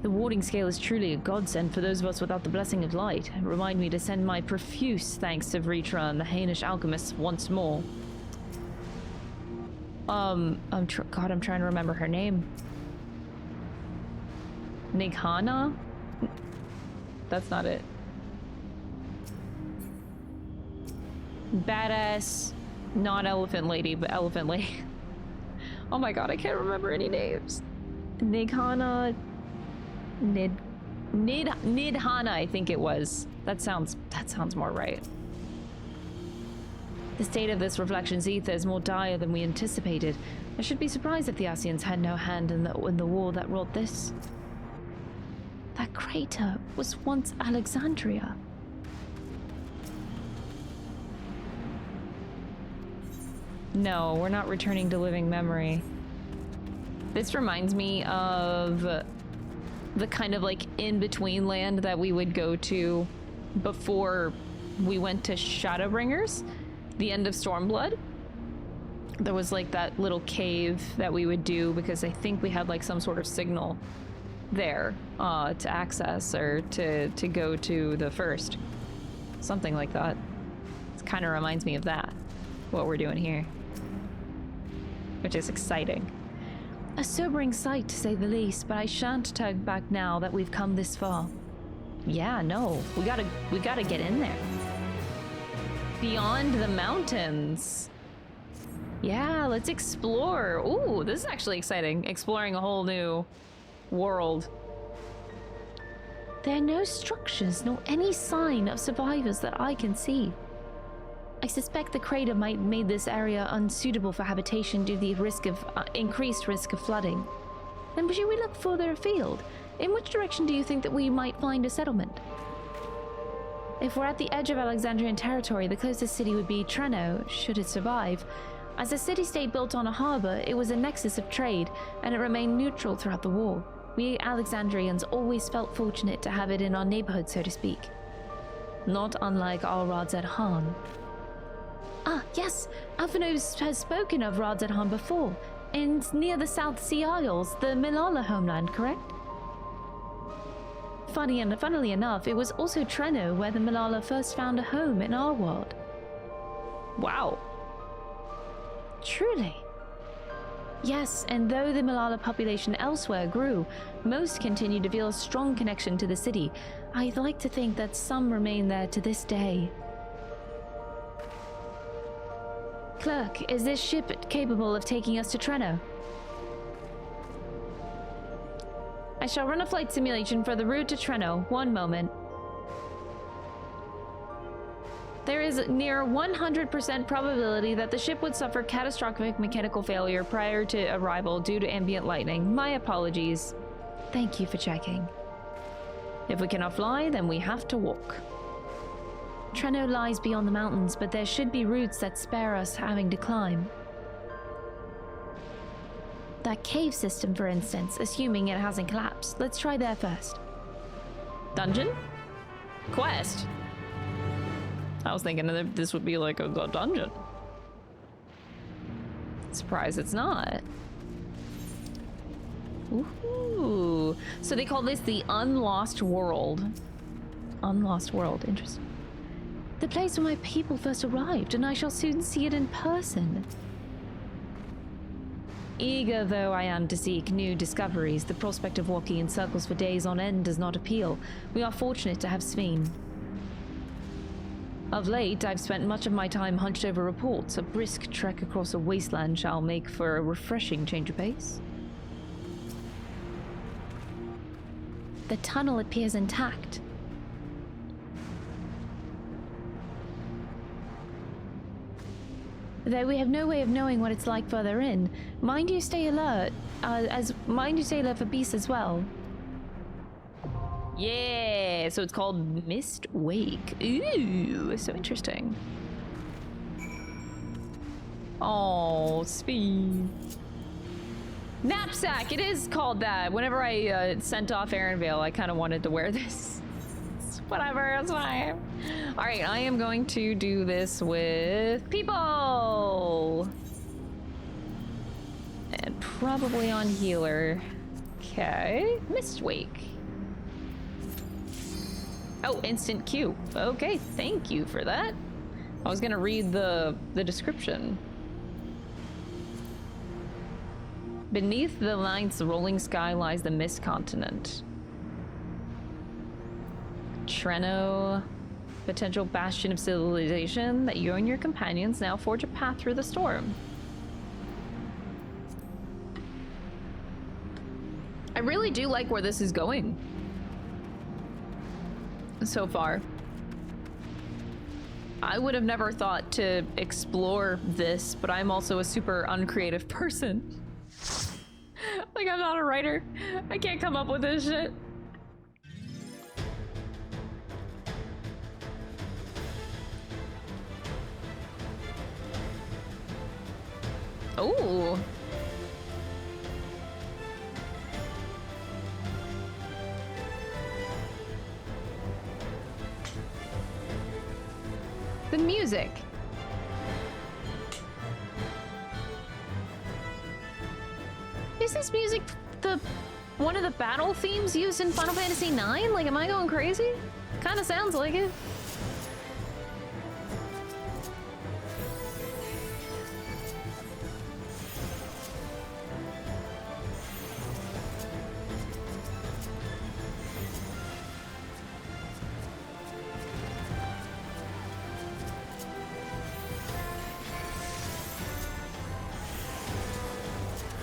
The warding scale is truly a godsend for those of us without the blessing of light. Remind me to send my profuse thanks to Vritra and the Hainish alchemists once more. God, I'm trying to remember her name. Nighana? That's not it. Badass, not elephant lady, but elephant lady. Oh my god, I can't remember any names. Nighana... Nidhana, I think it was. That sounds more right. The state of this reflection's ether is more dire than we anticipated. I should be surprised if the Asians had no hand in the war that wrought this. That crater was once Alexandria. No, we're not returning to living memory. This reminds me of the kind of like in-between land that we would go to before we went to Shadowbringers, the end of Stormblood. There was like that little cave that we would do because I think we had like some sort of signal there to access or to go to the first. Something like that. It kind of reminds me of that, what we're doing here. Which is exciting. A sobering sight, to say the least, but I shan't turn back now that we've come this far. Yeah, no, we gotta get in there. Beyond the mountains. Yeah, let's explore. Ooh, this is actually exciting. Exploring a whole new world. There are no structures, nor any sign of survivors that I can see. I suspect the crater might have made this area unsuitable for habitation due to the increased risk of flooding. Then should we look further afield? In which direction do you think that we might find a settlement? If we're at the edge of Alexandrian territory, the closest city would be Treno, should it survive. As a city-state built on a harbor, it was a nexus of trade, and it remained neutral throughout the war. We Alexandrians always felt fortunate to have it in our neighborhood, so to speak. Not unlike Al-Radz-at-Han. Ah, yes, Alphanos has spoken of Radz-at-Han before, and near the South Sea Isles, the Milala homeland, correct? Funnily enough, it was also Treno where the Milala first found a home in our world. Wow. Truly. Yes, and though the Milala population elsewhere grew, most continued to feel a strong connection to the city. I'd like to think that some remain there to this day. Clerk, is this ship capable of taking us to Treno? I shall run a flight simulation for the route to Treno. One moment. There is near 100% probability that the ship would suffer catastrophic mechanical failure prior to arrival due to ambient lightning. My apologies. Thank you for checking. If we cannot fly, then we have to walk. Treno lies beyond the mountains, but there should be routes that spare us having to climb. That cave system, for instance, assuming it hasn't collapsed. Let's try there first. Dungeon? Quest? I was thinking that this would be like a dungeon. Surprised it's not. Ooh. So they call this the Unlost World. Unlost World, interesting. The place where my people first arrived, and I shall soon see it in person. Eager though I am to seek new discoveries, the prospect of walking in circles for days on end does not appeal. We are fortunate to have Sveen. Of late, I've spent much of my time hunched over reports. A brisk trek across a wasteland shall make for a refreshing change of pace. The tunnel appears intact. Though we have no way of knowing what it's like further in, mind you stay alert for beasts as well. Yeah, so it's called Mistwake. Ooh, so interesting. Oh, speed. Knapsack, it is called that. Whenever I sent off Aaronvale, I kind of wanted to wear this. Whatever, it's fine. All right, I am going to do this with people. And probably on healer. Okay, Mistwake. Oh, instant Q. Okay, thank you for that. I was gonna read the description. Beneath the ninth's rolling sky lies the Mist Continent. Treno, potential bastion of civilization that you and your companions now forge a path through the storm. I really do like where this is going so far. I would have never thought to explore this, but I'm also a super uncreative person. Like, I'm not a writer. I can't come up with this shit. Oh. The music. Is this music one of the battle themes used in Final Fantasy IX? Like, am I going crazy? Kind of sounds like it.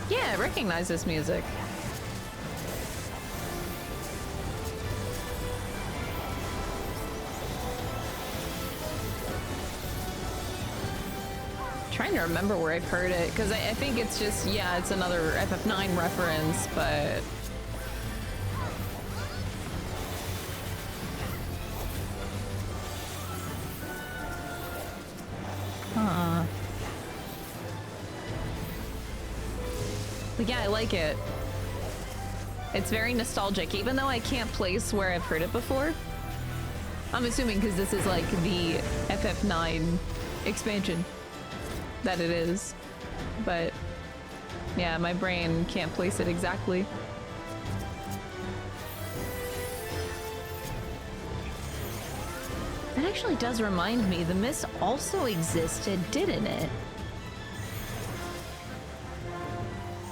Yeah, I recognize this music. Trying to remember where I've heard it, because I think it's just, yeah, it's another FF9 reference, but But yeah, I like it. It's very nostalgic, even though I can't place where I've heard it before. I'm assuming because this is like the FF9 expansion that it is. But yeah, my brain can't place it exactly. That actually does remind me, the mist also existed, didn't it?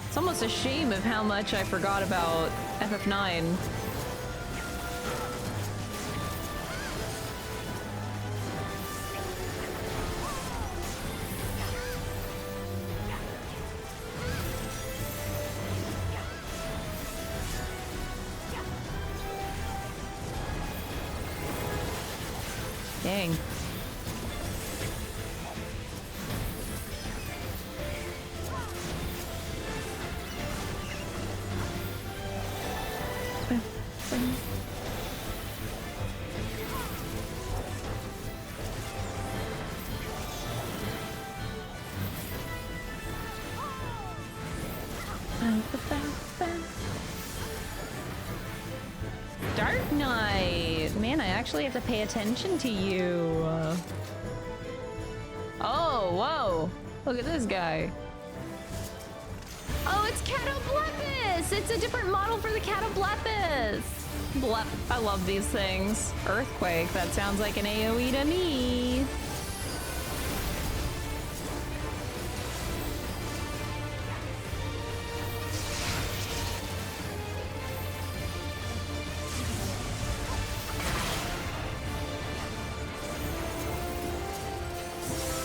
It's almost a shame of how much I forgot about FF9. Dang. Dark Knight! Man, I actually have to pay attention to you. Oh, whoa! Look at this guy. Oh, it's Catoblepas! It's a different model for the Catoblepas! Blep. I love these things. Earthquake, that sounds like an AoE to me.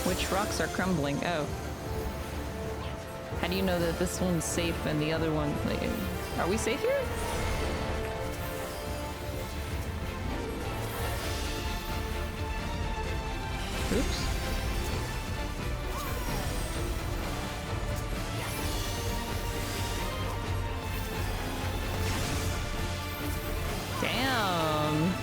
Which rocks are crumbling? Oh. How do you know that this one's safe and the other one... Like, are we safe here? Oops. Damn.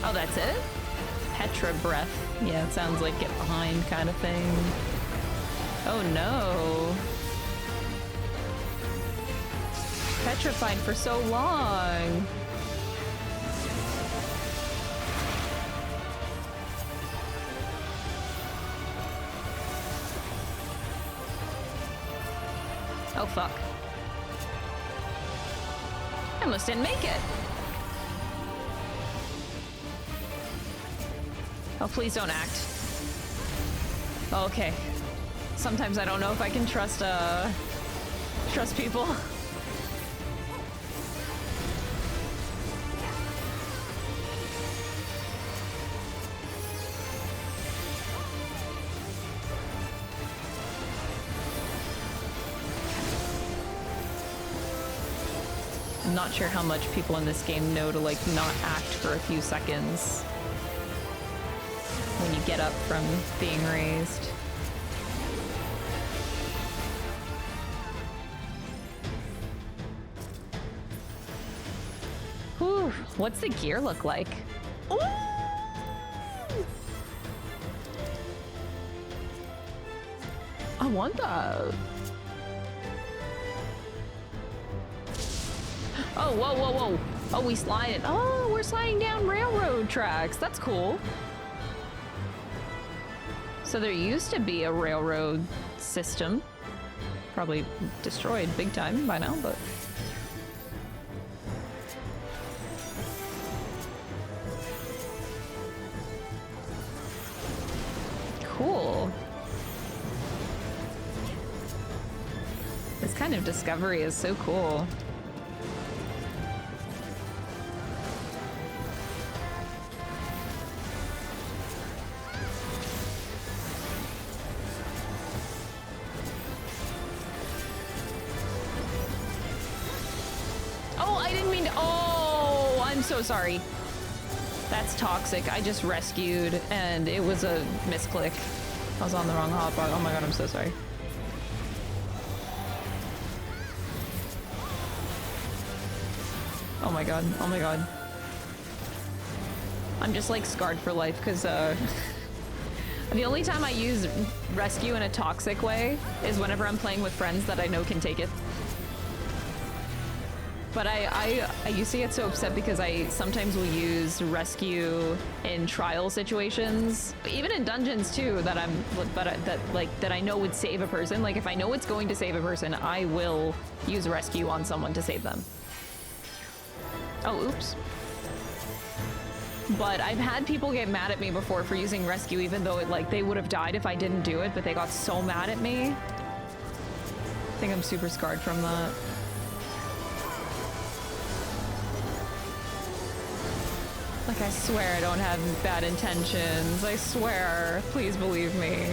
Oh, that's it? Petra breath. Yeah, it sounds like get behind kind of thing. Oh no. Petrified for so long. Oh fuck. I almost didn't make it. Oh, please don't act. Okay. Sometimes I don't know if I can trust people. I'm not sure how much people in this game know to, like, not act for a few seconds when you get up from being raised. Whew, what's the gear look like? Ooh! I want that. Oh, whoa, whoa, whoa. Oh, we slide it. Oh, we're sliding down railroad tracks. That's cool. So there used to be a railroad system. Probably destroyed big time by now, but... Cool. This kind of discovery is so cool. so sorry. That's toxic. I just rescued and it was a misclick. I was on the wrong hotbar. Oh my god, I'm so sorry. Oh my god. Oh my god. I'm just like scarred for life because the only time I use rescue in a toxic way is whenever I'm playing with friends that I know can take it. But I used to get so upset because I sometimes will use rescue in trial situations, even in dungeons too, that I know would save a person. Like if I know it's going to save a person, I will use rescue on someone to save them. Oh, oops. But I've had people get mad at me before for using rescue, even though they would have died if I didn't do it, but they got so mad at me. I think I'm super scarred from that. Like, I swear I don't have bad intentions. I swear. Please believe me.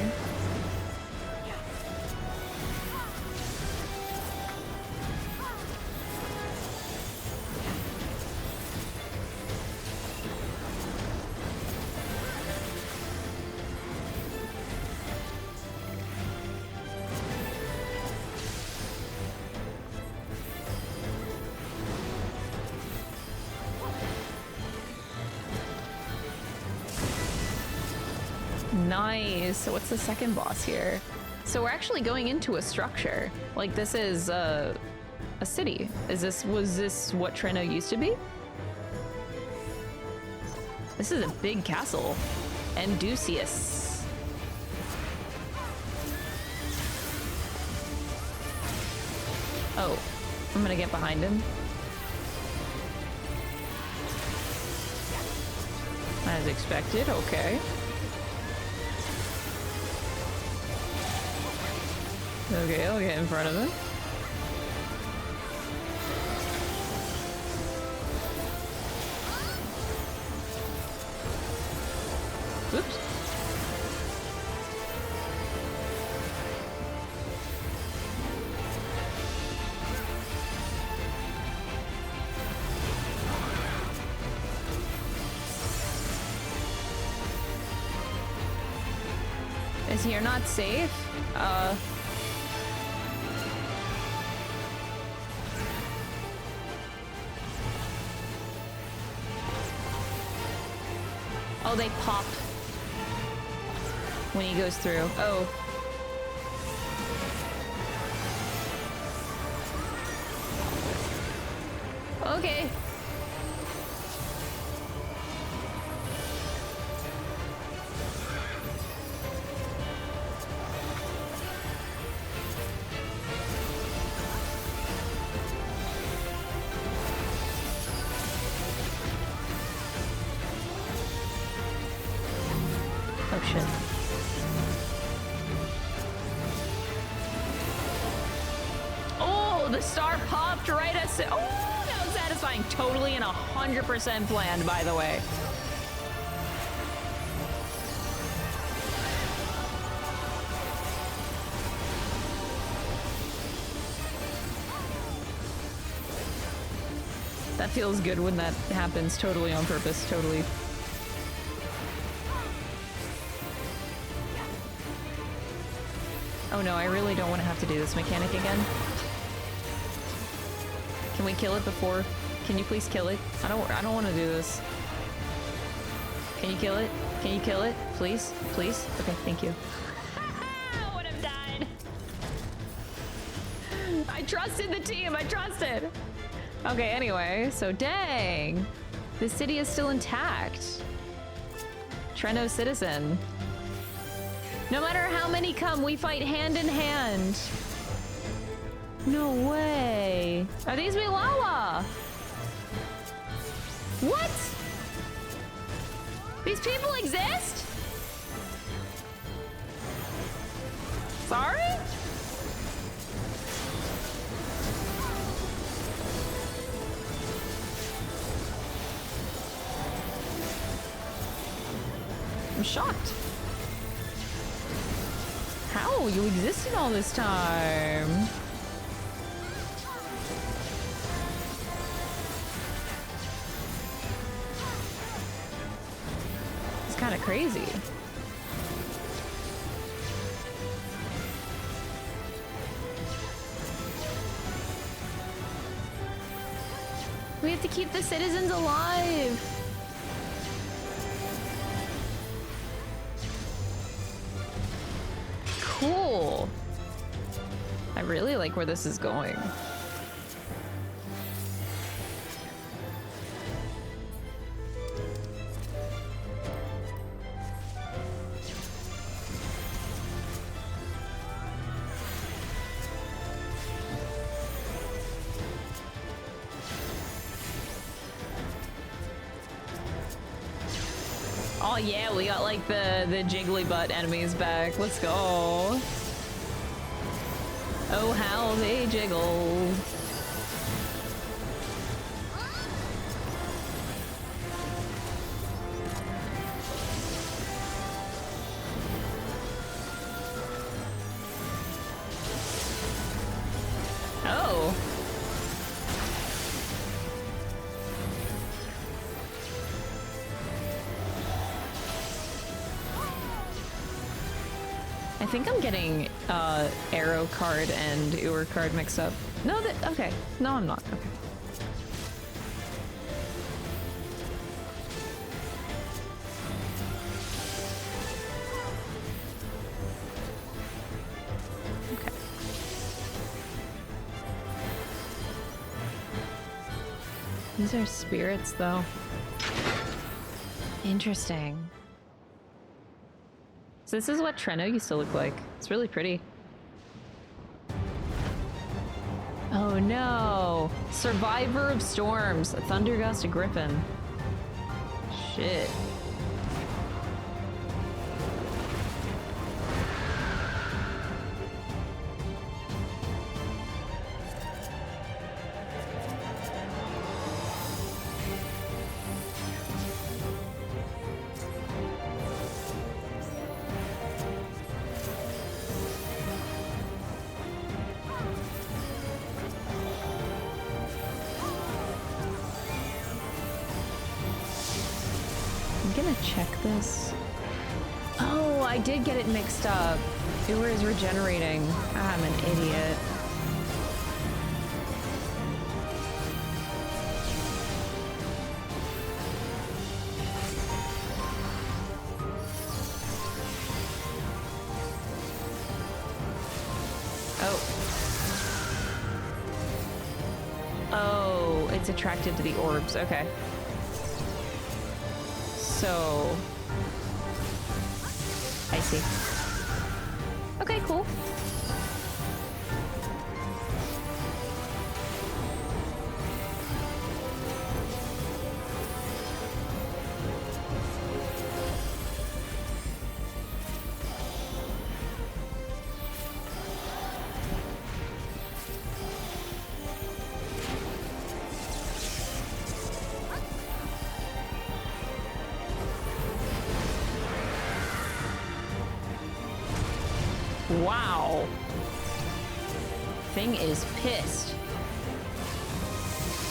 Nice. So what's the second boss here? So we're actually going into a structure. Like this is a city. Was this what Treno used to be? This is a big castle. Endusius. Oh, I'm gonna get behind him. As expected, okay. Okay, I'll get in front of him. Oops. Is here not safe? Oh, they pop when he goes through. Oh. Okay. Oh, that was satisfying. Totally and 100% planned, by the way. That feels good when that happens. Totally on purpose. Totally. Oh no, I really don't want to have to do this mechanic again. Can we kill it before? Can you please kill it? I don't want to do this. Can you kill it? Can you kill it? Please? Please? Okay, thank you. I would have died. I trusted the team. I trusted. Okay, anyway, so dang. The city is still intact. Treno citizen. No matter how many come, we fight hand in hand. No way. Are these WOAH? What? These people exist? Sorry? I'm shocked. How? You existed all this time. It's kind of crazy. We have to keep the citizens alive. Cool. I really like where this is going. Oh yeah, we got like the jiggly butt enemies back. Let's go. Oh, how they jiggle. Oh. I think I'm getting arrow card and WOAH card mixed up. No, okay. No, I'm not. Okay. Okay. These are spirits, though. Interesting. So this is what Treno used to look like. It's really pretty. Oh no! Survivor of Storms, a Thundergust, a Griffin. Shit. Check this. Oh, I did get it mixed up. WOAH is regenerating. I'm an idiot. Oh. Oh, it's attracted to the orbs. Okay. So, I see. Okay, cool. Wow. Thing is pissed.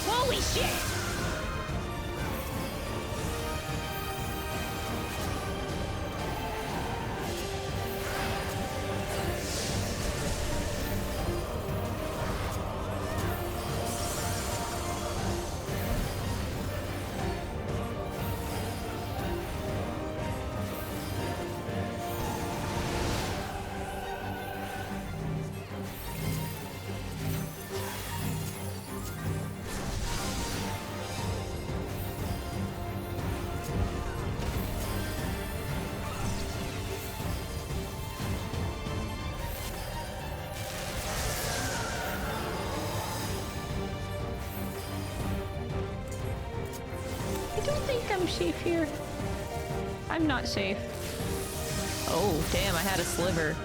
Holy shit! I'm safe here. I'm not safe. Oh, damn, I had a sliver.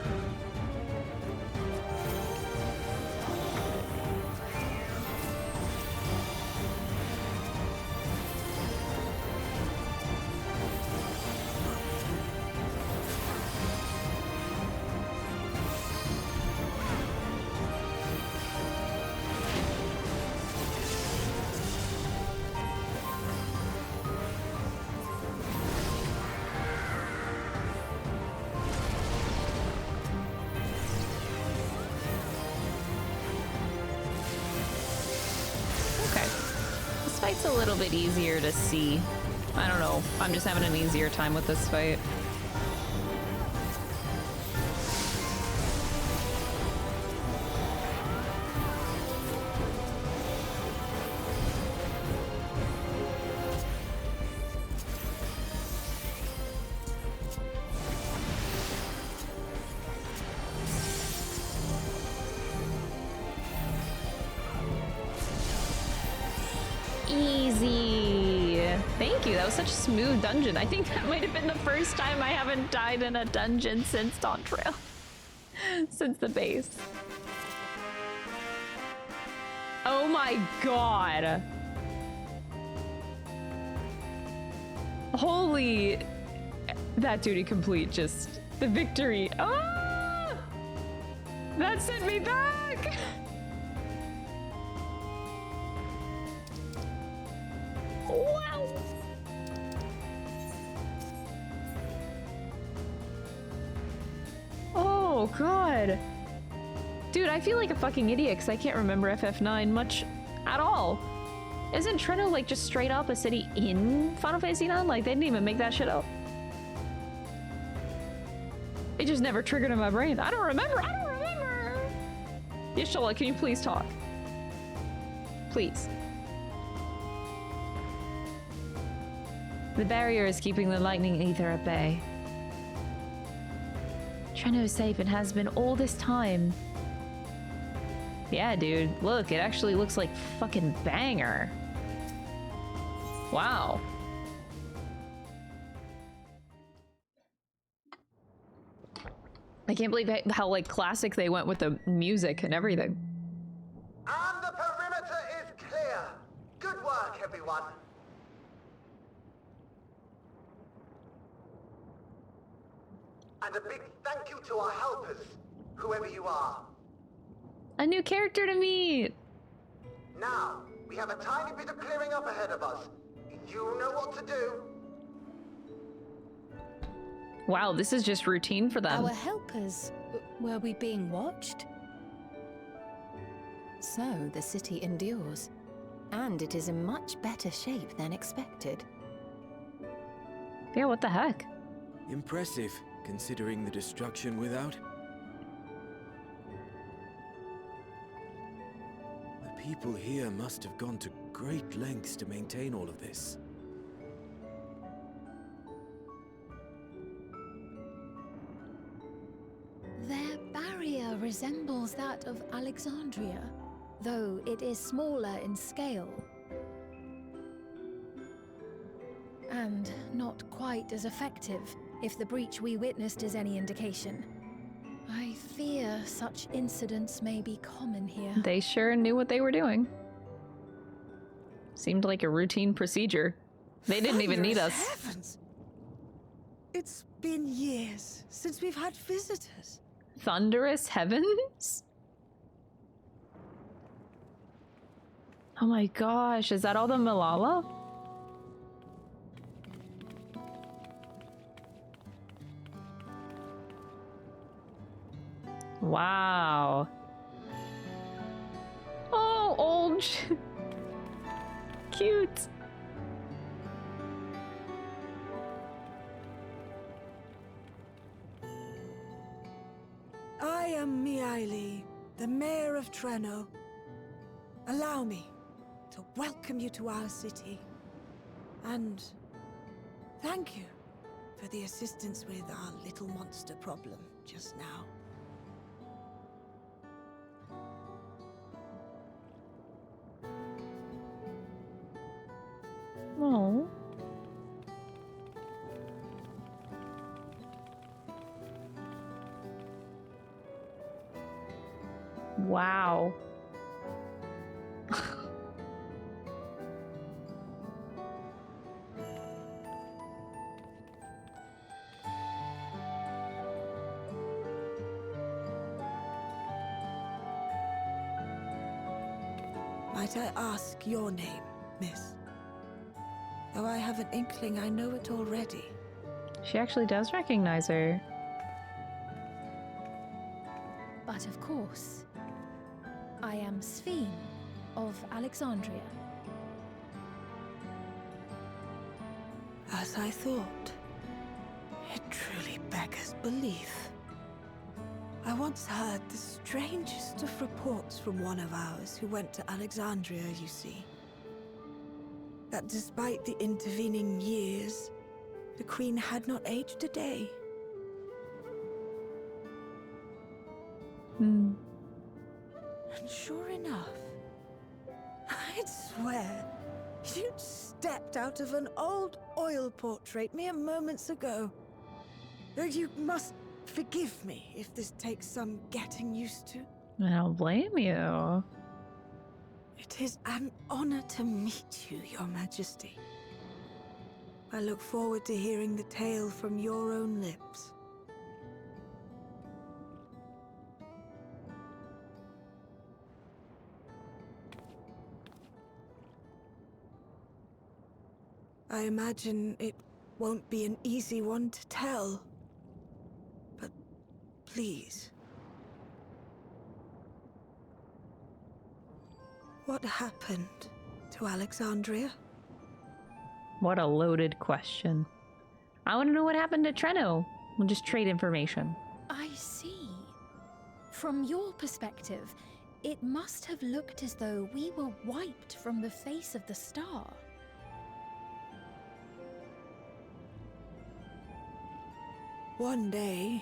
it's a little bit easier to see. I don't know. I'm just having an easier time with this fight. Easy. Thank you. That was such a smooth dungeon. I think that might have been the first time I haven't died in a dungeon since Dawntrail. Since the base. Oh my god. Holy. That duty complete, just the victory. Ah! That sent me back. Wow. Oh god. Dude, I feel like a fucking idiot because I can't remember FF9 much at all. Isn't Treno like just straight up a city in Final Fantasy IX? Like they didn't even make that shit up. It just never triggered in my brain. I don't remember. I don't remember. Yashola, can you please talk? Please. The barrier is keeping the lightning ether at bay. Treno is safe and has been all this time. Yeah, dude. Look, it actually looks like fucking banger. Wow. I can't believe how like classic they went with the music and everything. And the perimeter is clear. Good work, everyone. And a big thank you to our helpers, whoever you are. A new character to meet. Now, we have a tiny bit of clearing up ahead of us. You know what to do. Wow, this is just routine for them. Our helpers, were we being watched? So the city endures, and it is in much better shape than expected. Yeah, what the heck? Impressive, considering the destruction without. The people here must have gone to great lengths to maintain all of this. Their barrier resembles that of Alexandria, though it is smaller in scale. And not quite as effective, if the breach we witnessed is any indication. I fear such incidents may be common here. They sure knew what they were doing. Seemed like a routine procedure. They didn't even need us. Heavens! It's been years since we've had visitors. Thunderous heavens? Oh my gosh, is that all the Malala? Wow. Oh, old. Cute. I am Krile, the mayor of Treno. Allow me to welcome you to our city. And thank you for the assistance with our little monster problem just now. Oh. Wow. Might I ask your name, miss? Though I have an inkling I know it already. She actually does recognize her. But of course, I am Sphene of Alexandria. what I thought. It truly beggars belief. I once heard the strangest of reports from one of ours who went to Alexandria, you see. That despite the intervening years, the Queen had not aged a day. Hmm. And sure enough, I'd swear you'd stepped out of an old oil portrait mere moments ago. Though you must forgive me if this takes some getting used to. I don't blame you. It is an honor to meet you, Your Majesty. I look forward to hearing the tale from your own lips. I imagine it won't be an easy one to tell. But please. What happened to Alexandria? What a loaded question. I want to know what happened to Treno. We'll just trade information. I see. From your perspective, it must have looked as though we were wiped from the face of the star. One day,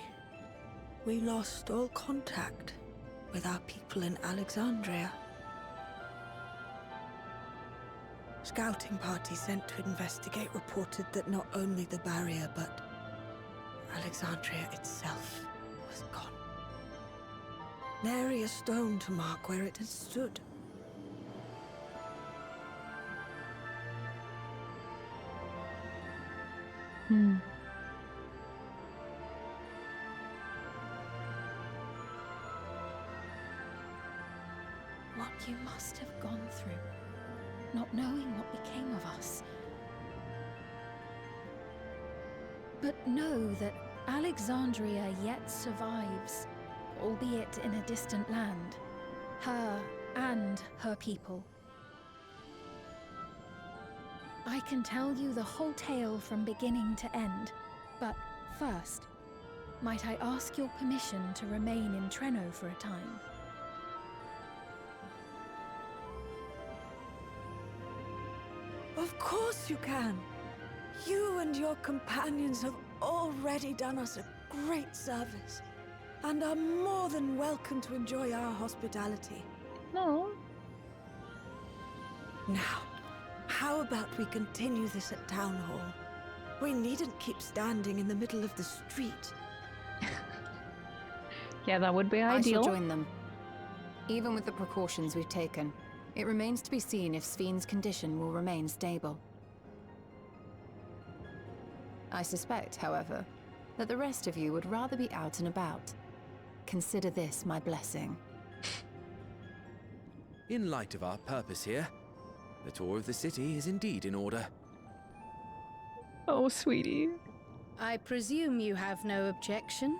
we lost all contact with our people in Alexandria. Scouting party sent to investigate reported that not only the barrier, but Alexandria itself was gone. Nary a stone to mark where it had stood. What you must have gone through, not knowing what became of us. But know that Alexandria yet survives, albeit in a distant land. Her and her people. I can tell you the whole tale from beginning to end, but first, might I ask your permission to remain in Treno for a time? Of course you can. You and your companions have already done us a great service, and are more than welcome to enjoy our hospitality. No. Now, how about we continue this at Town Hall? We needn't keep standing in the middle of the street. Yeah, that would be I ideal. shall join them. Even with the precautions we've taken, it remains to be seen if Sven's condition will remain stable. I suspect, however, that the rest of you would rather be out and about. Consider this my blessing. In light of our purpose here, the tour of the city is indeed in order. Oh, sweetie. I presume you have no objection?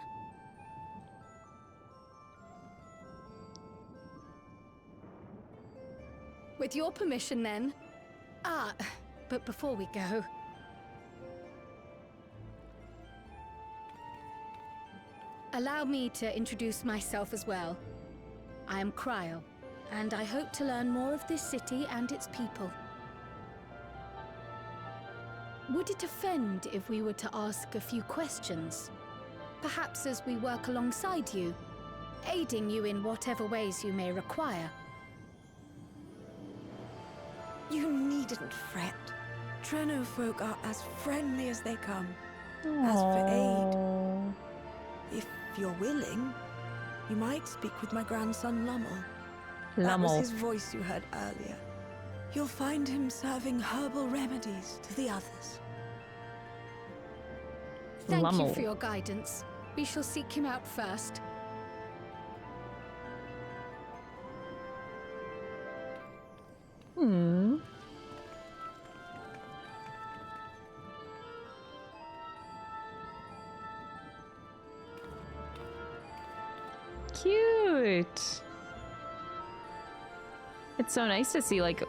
With your permission, then. But before we go... Allow me to introduce myself as well. I am Krile, and I hope to learn more of this city and its people. Would it offend if we were to ask a few questions? Perhaps as we work alongside you, aiding you in whatever ways you may require. You needn't fret. Treno folk are as friendly as they come. As for aid, if you're willing, you might speak with my grandson Lummel. That was his voice you heard earlier. You'll find him serving herbal remedies to the others. Thank you for your guidance. We shall seek him out first. Cute. It's so nice to see like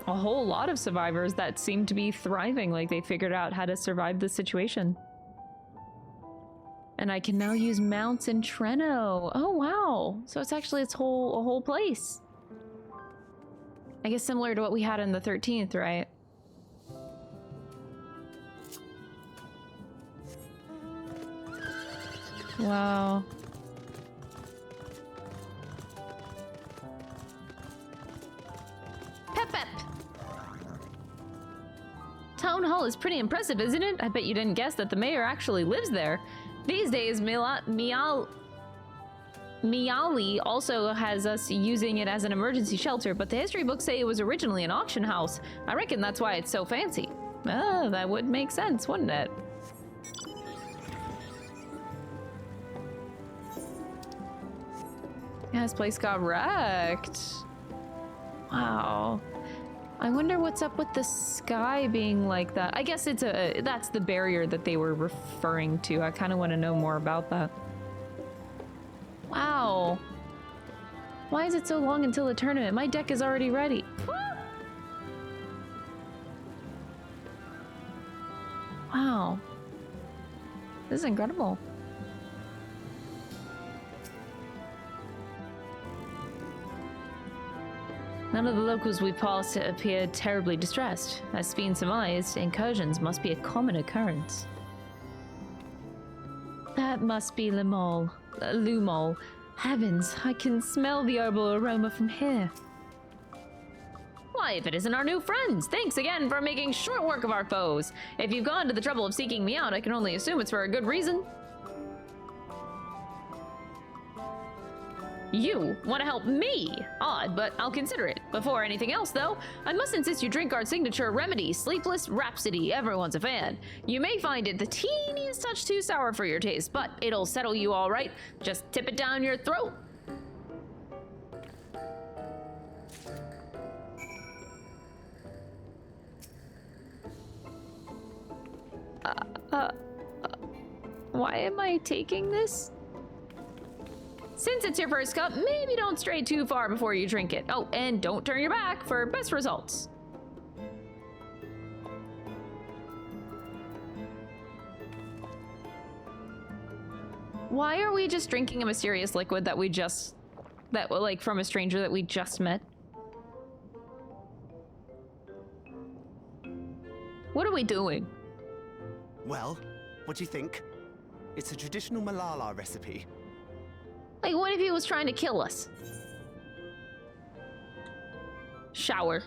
a whole lot of survivors that seem to be thriving, like they figured out how to survive the situation. And I can now use mounts in Treno. Oh wow! So it's actually a whole place. I guess similar to what we had in the 13th, right? Wow. Pep pep! Town Hall is pretty impressive, isn't it? I bet you didn't guess that the mayor actually lives there. These days, Miali also has us using it as an emergency shelter, but the history books say it was originally an auction house. I reckon that's why it's so fancy. Oh, that would make sense, wouldn't it? Yeah, this place got wrecked. Wow. I wonder what's up with the sky being like that. I guess it's that's the barrier that they were referring to. I kind of want to know more about that. Wow. Why is it so long until the tournament? My deck is already ready. Wow. This is incredible. None of the locals we passed appeared terribly distressed. As Speen surmised, incursions must be a common occurrence. That must be Lumol. Heavens, I can smell the herbal aroma from here. Why, if it isn't our new friends! Thanks again for making short work of our foes. If you've gone to the trouble of seeking me out, I can only assume it's for a good reason. You want to help me? Odd, but I'll consider it. Before anything else, though, I must insist you drink our signature remedy, Sleepless Rhapsody. Everyone's a fan. You may find it the teeniest touch too sour for your taste, but it'll settle you all right. Just tip it down your throat. Why am I taking this? Since it's your first cup, maybe don't stray too far before you drink it. Oh, and don't turn your back for best results. Why are we just drinking a mysterious liquid that like from a stranger that we just met? What are we doing? Well, what do you think? It's a traditional Malala recipe. Like, what if he was trying to kill us? Shower.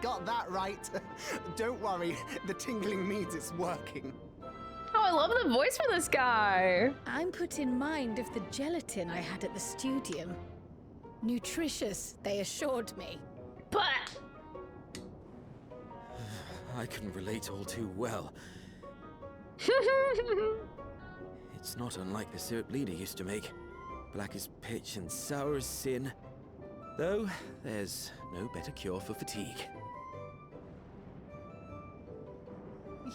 Got that right. Don't worry, the tingling means it's working. Oh, I love the voice for this guy. I'm put in mind of the gelatin I had at the studium. Nutritious, they assured me. But I can relate all too well. It's not unlike the syrup leader used to make. Black as pitch and sour as sin. Though, there's no better cure for fatigue.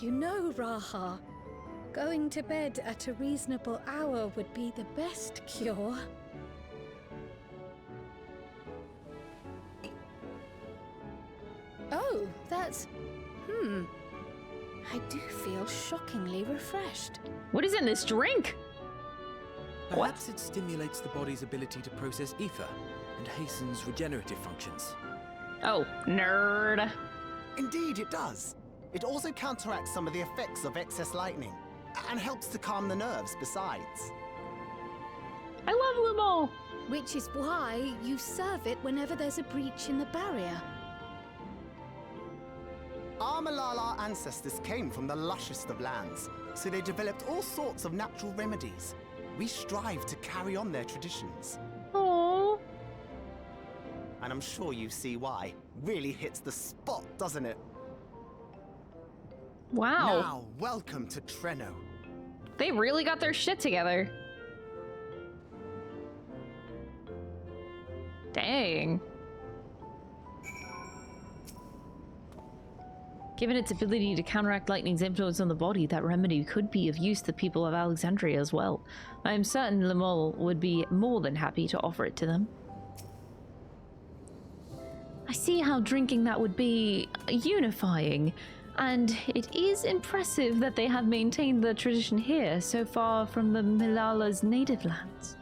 You know, Raha, going to bed at a reasonable hour would be the best cure. Oh, that's... I do feel shockingly refreshed. What is in this drink? Perhaps it stimulates the body's ability to process ether and hastens regenerative functions. Oh, nerd. Indeed, it does. It also counteracts some of the effects of excess lightning and helps to calm the nerves besides. I love them all. Which is why you serve it whenever there's a breach in the barrier. Our Malala ancestors came from the lushest of lands, so they developed all sorts of natural remedies. We strive to carry on their traditions. Aww. And I'm sure you see why. Really hits the spot, doesn't it? Wow. Now, welcome to Treno. They really got their shit together. Dang. Given its ability to counteract lightning's influence on the body, that remedy could be of use to the people of Alexandria as well. I am certain Lemol would be more than happy to offer it to them. I see how drinking that would be unifying, and it is impressive that they have maintained the tradition here, so far from the Milala's native lands.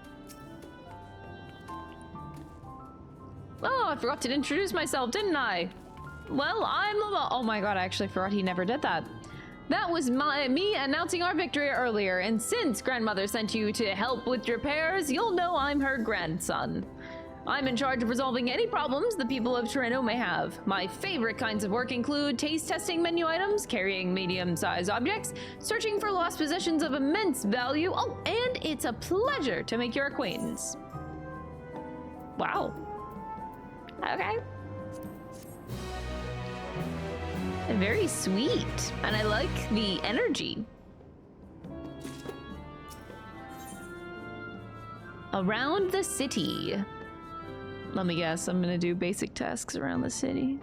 Oh, I forgot to introduce myself, didn't I? Well, I'm Lemol. Oh my god, I actually forgot he never did that. That was me announcing our victory earlier, and since Grandmother sent you to help with repairs, you'll know I'm her grandson. I'm in charge of resolving any problems the people of Treno may have. My favorite kinds of work include taste testing menu items, carrying medium-sized objects, searching for lost possessions of immense value. Oh, and it's a pleasure to make your acquaintance. Wow. Okay. Very sweet, and I like the energy. Around the city. Let me guess, I'm gonna do basic tasks around the city.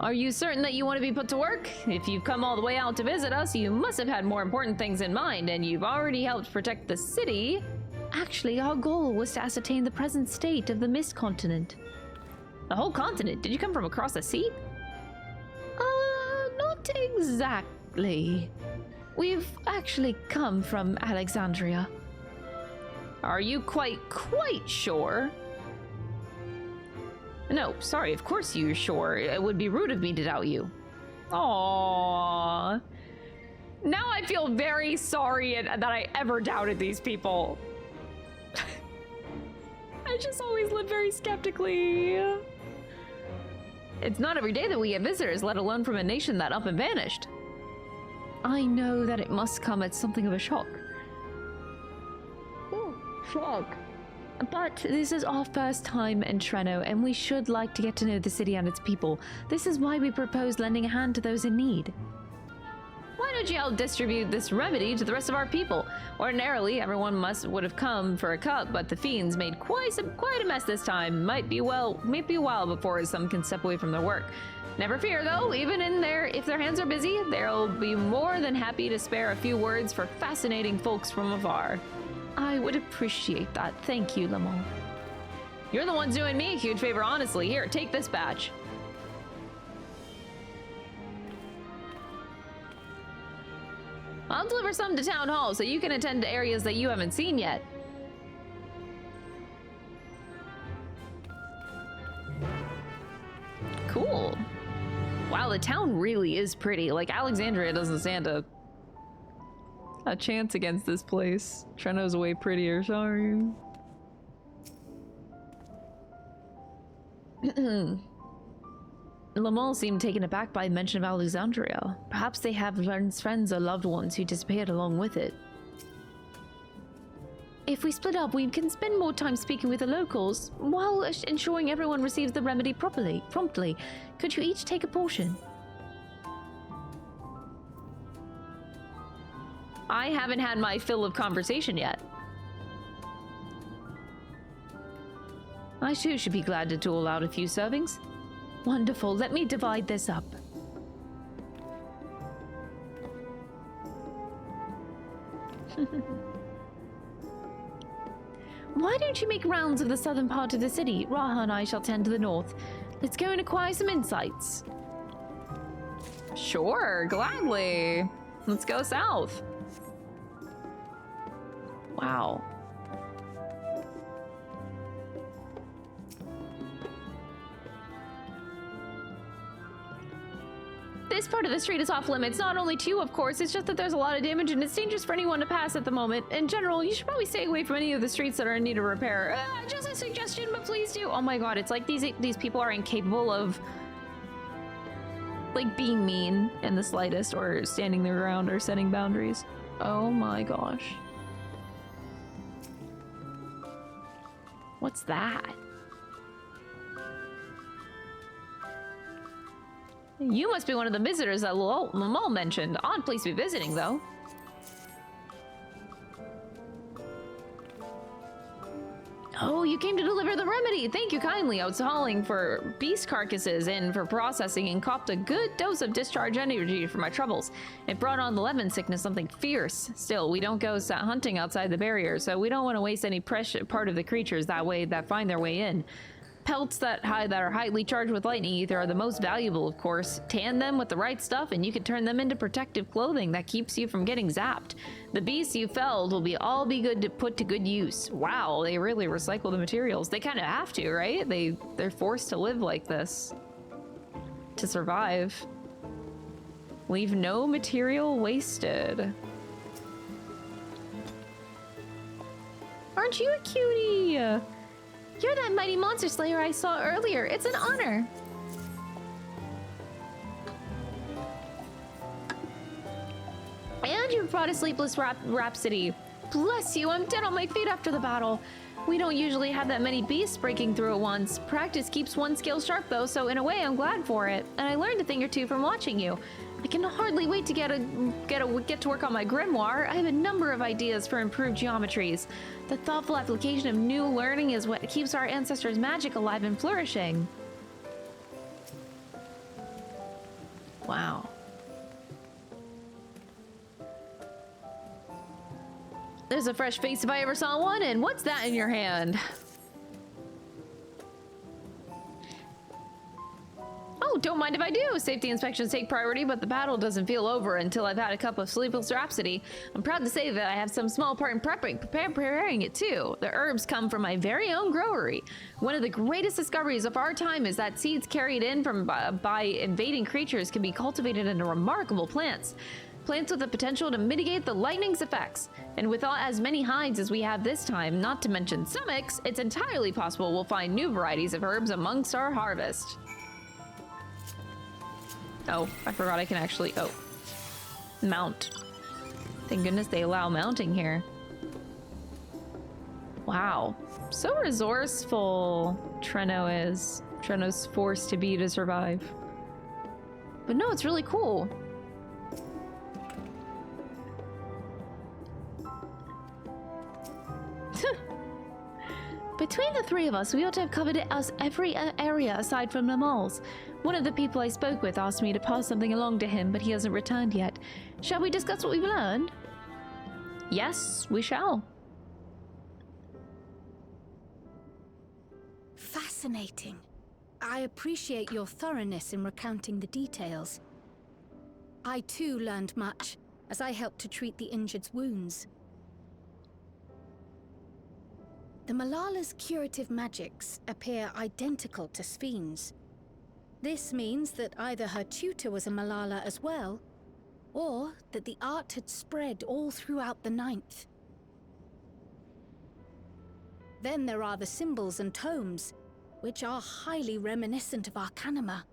Are you certain that you want to be put to work? If you've come all the way out to visit us, you must have had more important things in mind, and you've already helped protect the city. Actually, our goal was to ascertain the present state of the Mist Continent. The whole continent? Did you come from across the sea? Not exactly. We've actually come from Alexandria. Are you quite sure? No, sorry, of course you're sure. It would be rude of me to doubt you. Aww. Now I feel very sorry that I ever doubted these people. I just always live very skeptically. It's not every day that we get visitors, let alone from a nation that up and vanished. I know that it must come as something of a shock. Ooh, shock. But this is our first time in Treno, and we should like to get to know the city and its people. This is why we propose lending a hand to those in need. Why don't you help distribute this remedy to the rest of our people? Ordinarily, everyone would have come for a cup, but the fiends made quite a mess this time. Might be a while before some can step away from their work. Never fear, though. Even if their hands are busy, they'll be more than happy to spare a few words for fascinating folks from afar. I would appreciate that. Thank you, Lemol. You're the ones doing me a huge favor, honestly. Here, take this badge. I'll deliver some to Town Hall so you can attend to areas that you haven't seen yet. Cool. Wow, the town really is pretty. Like, Alexandria doesn't stand a chance against this place. Treno's way prettier, sorry. Lemol seemed taken aback by the mention of Alexandria. Perhaps they have friends or loved ones who disappeared along with it. If we split up, we can spend more time speaking with the locals, while ensuring everyone receives the remedy promptly. Could you each take a portion? I haven't had my fill of conversation yet. I too should be glad to dole out a few servings. Wonderful, let me divide this up. Why don't you make rounds of the southern part of the city? Raha and I shall tend to the north. Let's go and acquire some insights. Sure, gladly. Let's go south. Wow. This part of the street is off limits, not only to you, of course, it's just that there's a lot of damage and it's dangerous for anyone to pass at the moment. In general, you should probably stay away from any of the streets that are in need of repair. Just a suggestion, but please do. Oh my god, it's like these people are incapable of, like, being mean in the slightest, or standing their ground, or setting boundaries. Oh my gosh. What's that? You must be one of the visitors that Lemol mentioned. Odd place to be visiting, though. Oh, you you came to deliver the remedy. Thank you kindly. I was hauling for beast carcasses in for processing and copped a good dose of discharge energy for my troubles. It brought on the Levin sickness, something fierce. Still, we don't go hunting outside the barrier, so we don't want to waste any precious part of the creatures that find their way in. Pelts that are highly charged with lightning ether are the most valuable, of course. Tan them with the right stuff and you can turn them into protective clothing that keeps you from getting zapped. The beasts you felled will be good to put to good use. Wow, they really recycle the materials. They kind of have to, right? They're forced to live like this to survive. Leave no material wasted. Aren't you a cutie? You're that mighty monster slayer I saw earlier. It's an honor. And you brought a sleepless rhapsody. Bless you, I'm dead on my feet after the battle. We don't usually have that many beasts breaking through at once. Practice keeps one skill sharp though, so in a way I'm glad for it. And I learned a thing or two from watching you. I can hardly wait to get to work on my grimoire. I have a number of ideas for improved geometries. The thoughtful application of new learning is what keeps our ancestors' magic alive and flourishing. Wow. There's a fresh face if I ever saw one, and what's that in your hand? Oh, don't mind if I do. Safety inspections take priority, but the battle doesn't feel over until I've had a cup of sleepless rhapsody. I'm proud to say that I have some small part in preparing it too. The herbs come from my very own growery. One of the greatest discoveries of our time is that seeds carried in by invading creatures can be cultivated into remarkable plants. Plants with the potential to mitigate the lightning's effects. And with as many hides as we have this time, not to mention stomachs, it's entirely possible we'll find new varieties of herbs amongst our harvest. Oh, I forgot I can actually, mount. Thank goodness they allow mounting here. Wow, so resourceful Treno is. Treno's forced to be to survive. But no, it's really cool. Between the three of us, we ought to have covered every area aside from the moles. One of the people I spoke with asked me to pass something along to him, but he hasn't returned yet. Shall we discuss what we've learned? Yes, we shall. Fascinating. I appreciate your thoroughness in recounting the details. I too learned much, as I helped to treat the injured's wounds. The Malala's curative magics appear identical to Sphne's. This means that either her tutor was a Malala as well, or that the art had spread all throughout the Ninth. Then there are the symbols and tomes, which are highly reminiscent of Arcanima.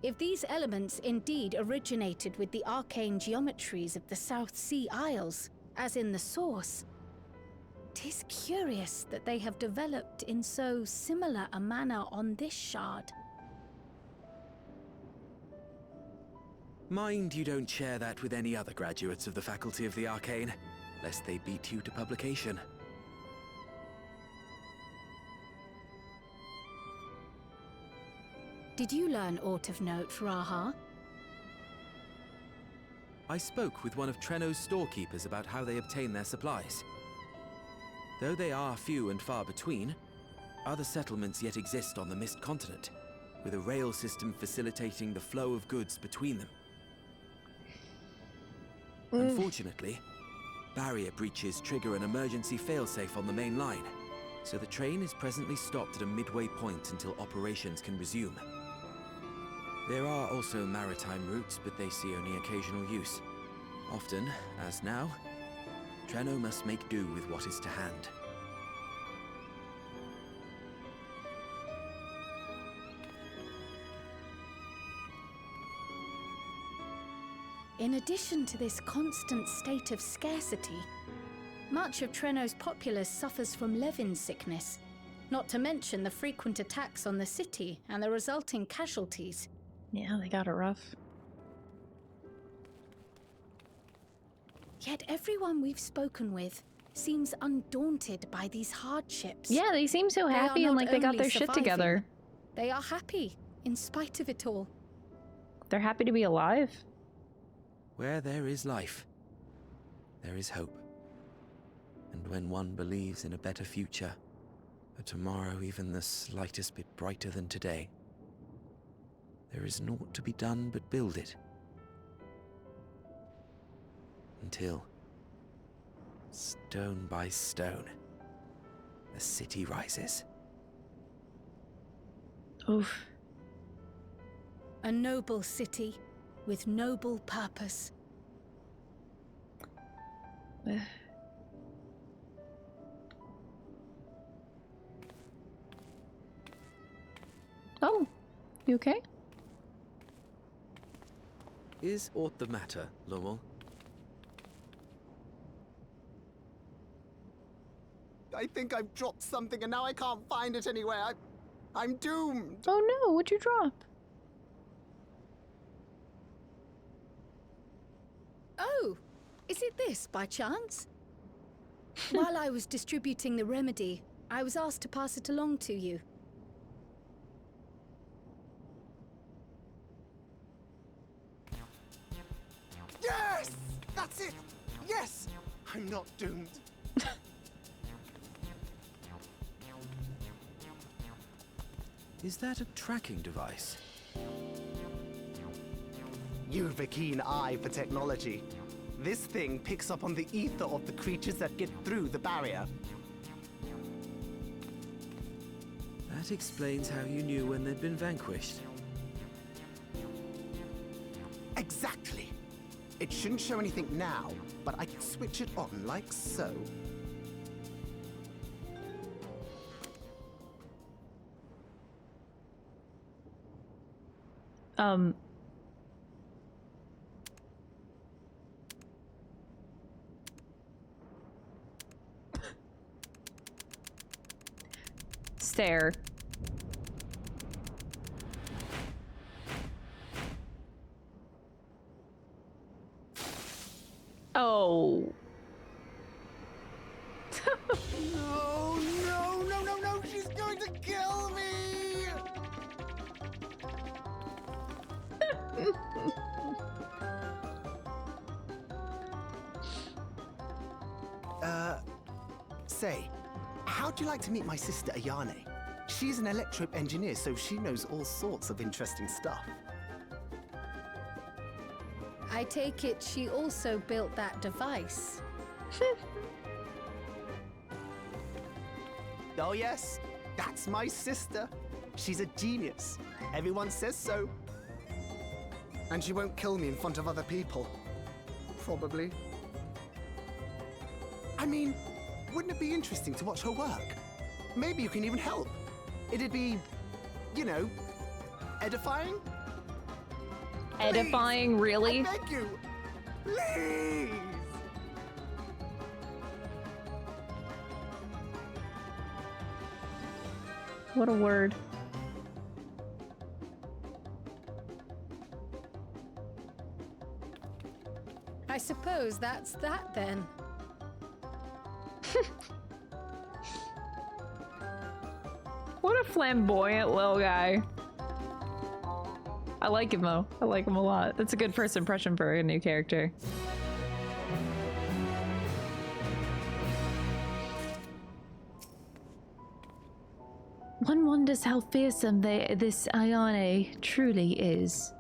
If these elements indeed originated with the arcane geometries of the South Sea Isles, as in the source, 'tis curious that they have developed in so similar a manner on this shard. Mind you don't share that with any other graduates of the Faculty of the Arcane, lest they beat you to publication. Did you learn aught of note, Raha? I spoke with one of Treno's storekeepers about how they obtain their supplies. Though they are few and far between, other settlements yet exist on the Mist Continent, with a rail system facilitating the flow of goods between them. Unfortunately, barrier breaches trigger an emergency failsafe on the main line, so the train is presently stopped at a midway point until operations can resume. There are also maritime routes, but they see only occasional use. Often, as now, Treno must make do with what is to hand. In addition to this constant state of scarcity, much of Treno's populace suffers from Levin sickness, not to mention the frequent attacks on the city and the resulting casualties. Yeah, they got it rough. Yet everyone we've spoken with seems undaunted by these hardships. Yeah, they seem so They are happy and not like they got only their shit surviving, together. They are happy, in spite of it all. They're happy to be alive. Where there is life, there is hope. And when one believes in a better future, a tomorrow even the slightest bit brighter than today, there is naught to be done but build it. Until, stone by stone, the city rises. Oof. A noble city with noble purpose. Oh, you okay? Is aught the matter, Lowell? I think I've dropped something and now I can't find it anywhere. I'm doomed. Oh no, what'd you drop? Oh, is it this by chance? While I was distributing the remedy, I was asked to pass it along to you. Yes! That's it! Yes! I'm not doomed. Is that a tracking device? You've a keen eye for technology. This thing picks up on the ether of the creatures that get through the barrier. That explains how you knew when they'd been vanquished. Exactly. It shouldn't show anything now, but I can switch it on like so. Stare. Oh. No, no, no, no, no! She's going to kill me! Say, how'd you like to meet my sister Ayane? She's an electro engineer, so she knows all sorts of interesting stuff. I take it she also built that device. Oh yes, that's my sister. She's a genius. Everyone says so. And she won't kill me in front of other people. Probably. I mean, wouldn't it be interesting to watch her work? Maybe you can even help. It'd be, you know, edifying? Edifying, Please, really? I beg you! Please! What a word. I suppose that's that then. What a flamboyant little guy. I like him though. I like him a lot. That's a good first impression for a new character. One wonders how fearsome this Ayane truly is.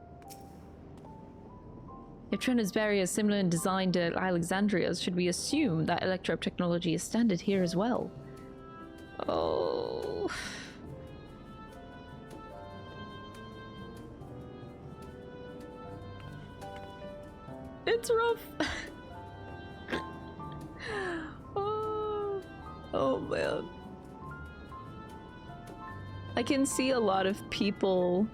If Treno's barrier is similar in design to Alexandria's, should we assume that electro technology is standard here as well? Oh. It's rough. Oh man. I can see a lot of people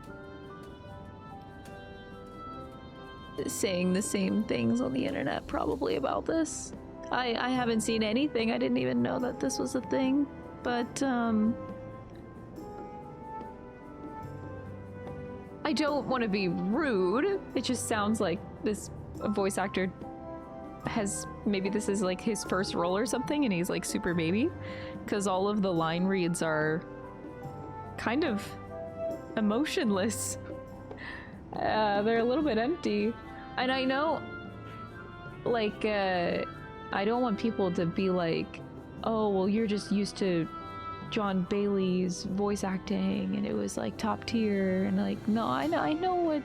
saying the same things on the internet probably about this. I haven't seen anything. I didn't even know that this was a thing. But I don't want to be rude. It just sounds like this voice actor maybe this is like his first role or something and he's like super baby, because all of the line reads are kind of emotionless. They're a little bit empty. And I know, like, I don't want people to be like, oh, well, you're just used to John Bailey's voice acting and it was like top tier, and like, no, I know what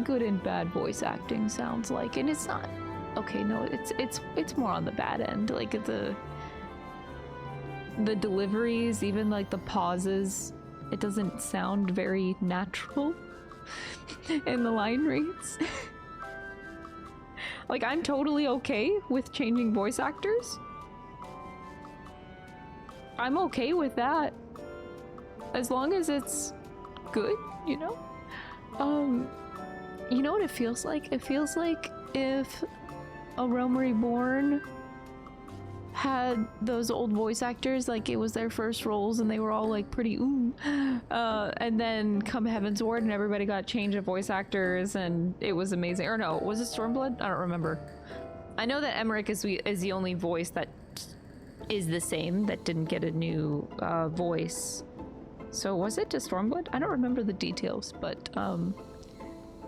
good and bad voice acting sounds like, and it's not okay. No, it's more on the bad end. Like the deliveries, even like the pauses, it doesn't sound very natural in the line reads. Like, I'm totally okay with changing voice actors. I'm okay with that. As long as it's good, you know? You know what it feels like? It feels like if A Realm Reborn had those old voice actors, like it was their first roles and they were all like pretty ooh. And then come Heaven's Ward and everybody got change of voice actors and it was amazing. Or no, was it Stormblood? I don't remember. I know that Emmerich is the only voice that is the same, that didn't get a new voice. So was it to Stormblood? I don't remember the details, but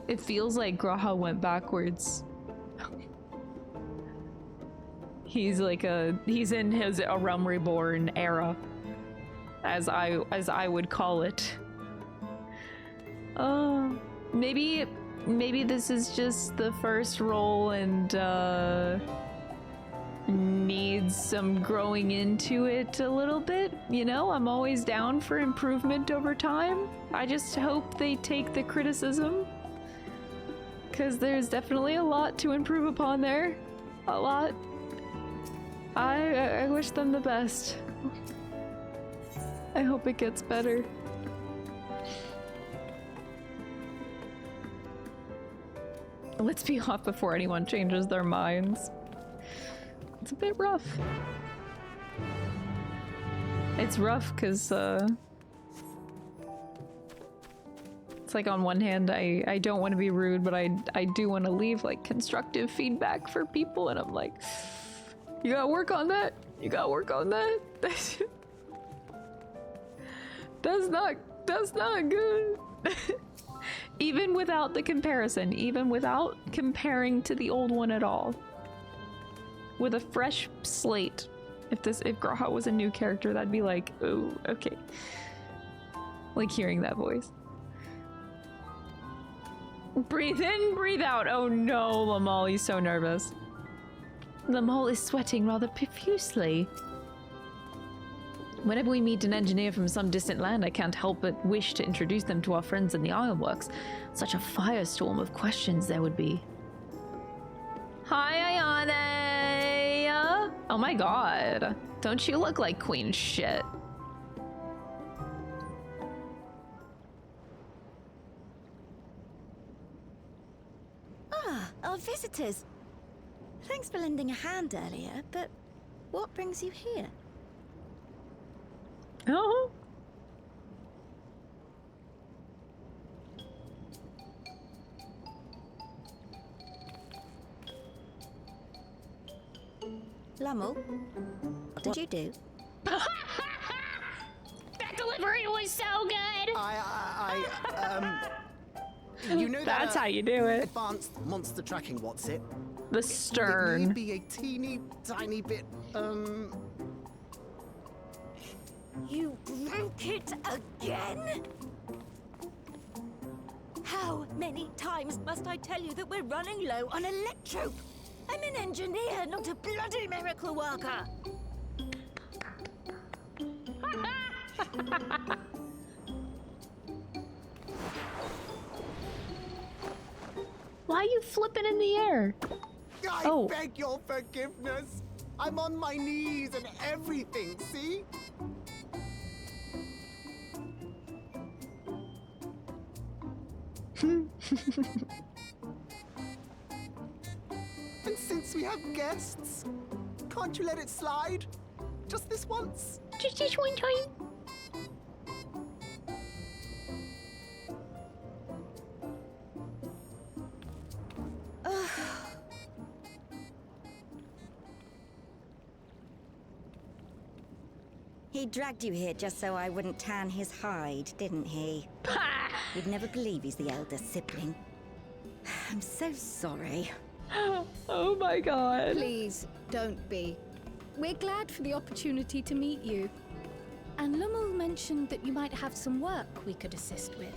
it feels like Graha went backwards. He's like he's in his A Realm Reborn era, as I would call it. Maybe this is just the first role and needs some growing into it a little bit, you know? I'm always down for improvement over time. I just hope they take the criticism, because there's definitely a lot to improve upon there. A lot. I wish them the best. I hope it gets better. Let's be off before anyone changes their minds. It's a bit rough. It's rough because it's like, on one hand I don't want to be rude, but I do want to leave like constructive feedback for people, and I'm like, you gotta work on that. You gotta work on that. That's not good. Even without the comparison, even without comparing to the old one at all. With a fresh slate, if Graha was a new character, that'd be like, oh, okay. Like hearing that voice. Breathe in, breathe out. Oh no, Lamal, he's so nervous. Lamal is sweating rather profusely. Whenever we meet an engineer from some distant land, I can't help but wish to introduce them to our friends in the Ironworks. Such a firestorm of questions there would be. Hi, Ayane! Oh my god. Don't you look like queen shit? Ah, our visitors. Thanks for lending a hand earlier, but what brings you here? Oh. Lamal, what did you do? That delivery was so good! You know That's that, how you do it. Advanced monster tracking, what's it? The stern. It may be a teeny tiny bit, You broke it again? How many times must I tell you that we're running low on electro? I'm an engineer, not a bloody miracle worker. Why are you flipping in the air? I beg your forgiveness. I'm on my knees and everything, see? And since we have guests, can't you let it slide? Just this once? Just this one time? He dragged you here just so I wouldn't tan his hide, didn't he? You'd never believe he's the elder sibling. I'm so sorry. Oh my god. Please, don't be. We're glad for the opportunity to meet you. And Lummel mentioned that you might have some work we could assist with.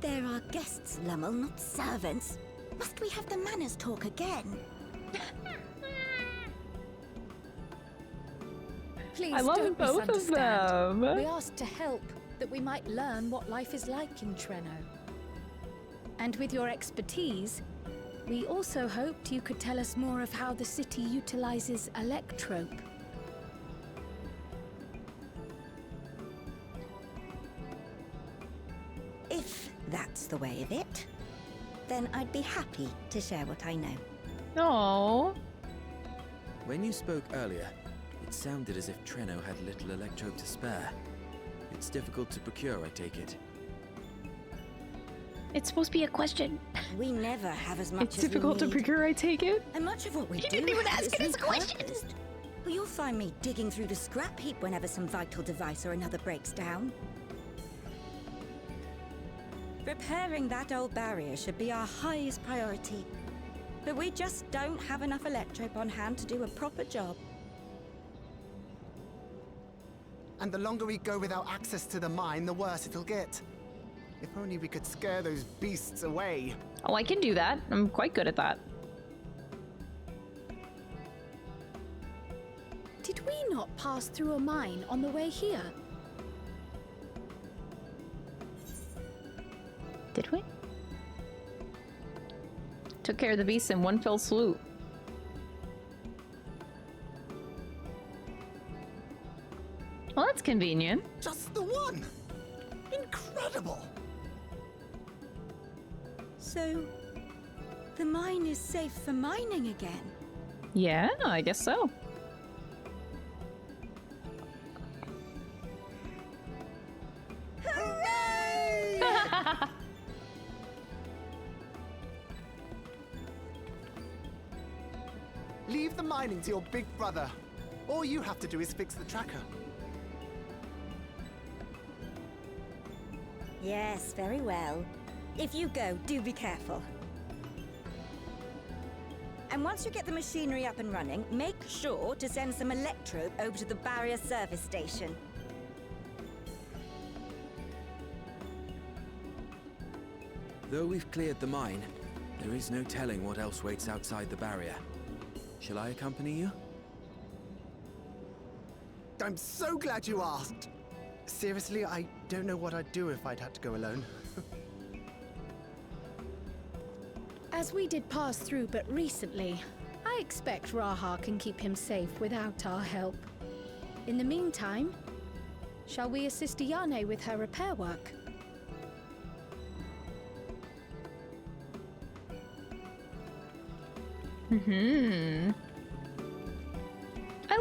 There are guests, Lummel, not servants. Must we have the manners talk again? Please I love don't both of misunderstand. them. We asked to help, that we might learn what life is like in Treno. And with your expertise, we also hoped you could tell us more of how the city utilizes electrope. If that's the way of it, then I'd be happy to share what I know. Oh. When you spoke earlier, it sounded as if Treno had little electrope to spare. It's difficult to procure, I take it. It's supposed to be a question. We never have as much It's as we difficult to need. procure, I take it. And much of what we do didn't even ask is it as a question. repurposed. Well, you'll find me digging through the scrap heap whenever some vital device or another breaks down. Repairing that old barrier should be our highest priority. But we just don't have enough electrope on hand to do a proper job. And the longer we go without access to the mine, the worse it'll get. If only we could scare those beasts away. Oh, I can do that. I'm quite good at that. Did we not pass through a mine on the way here? Did we? Took care of the beasts in one fell swoop. Well, that's convenient. Just the one! Incredible! So, the mine is safe for mining again? Yeah, I guess so. Hooray! Leave the mining to your big brother. All you have to do is fix the tracker. Yes, very well. If you go, do be careful. And once you get the machinery up and running, make sure to send some electrope over to the barrier service station. Though we've cleared the mine, there is no telling what else waits outside the barrier. Shall I accompany you? I'm so glad you asked. Seriously, I don't know what I'd do if I'd had to go alone. As we did pass through but recently, I expect Raha can keep him safe without our help. In the meantime, shall we assist Ayane with her repair work? I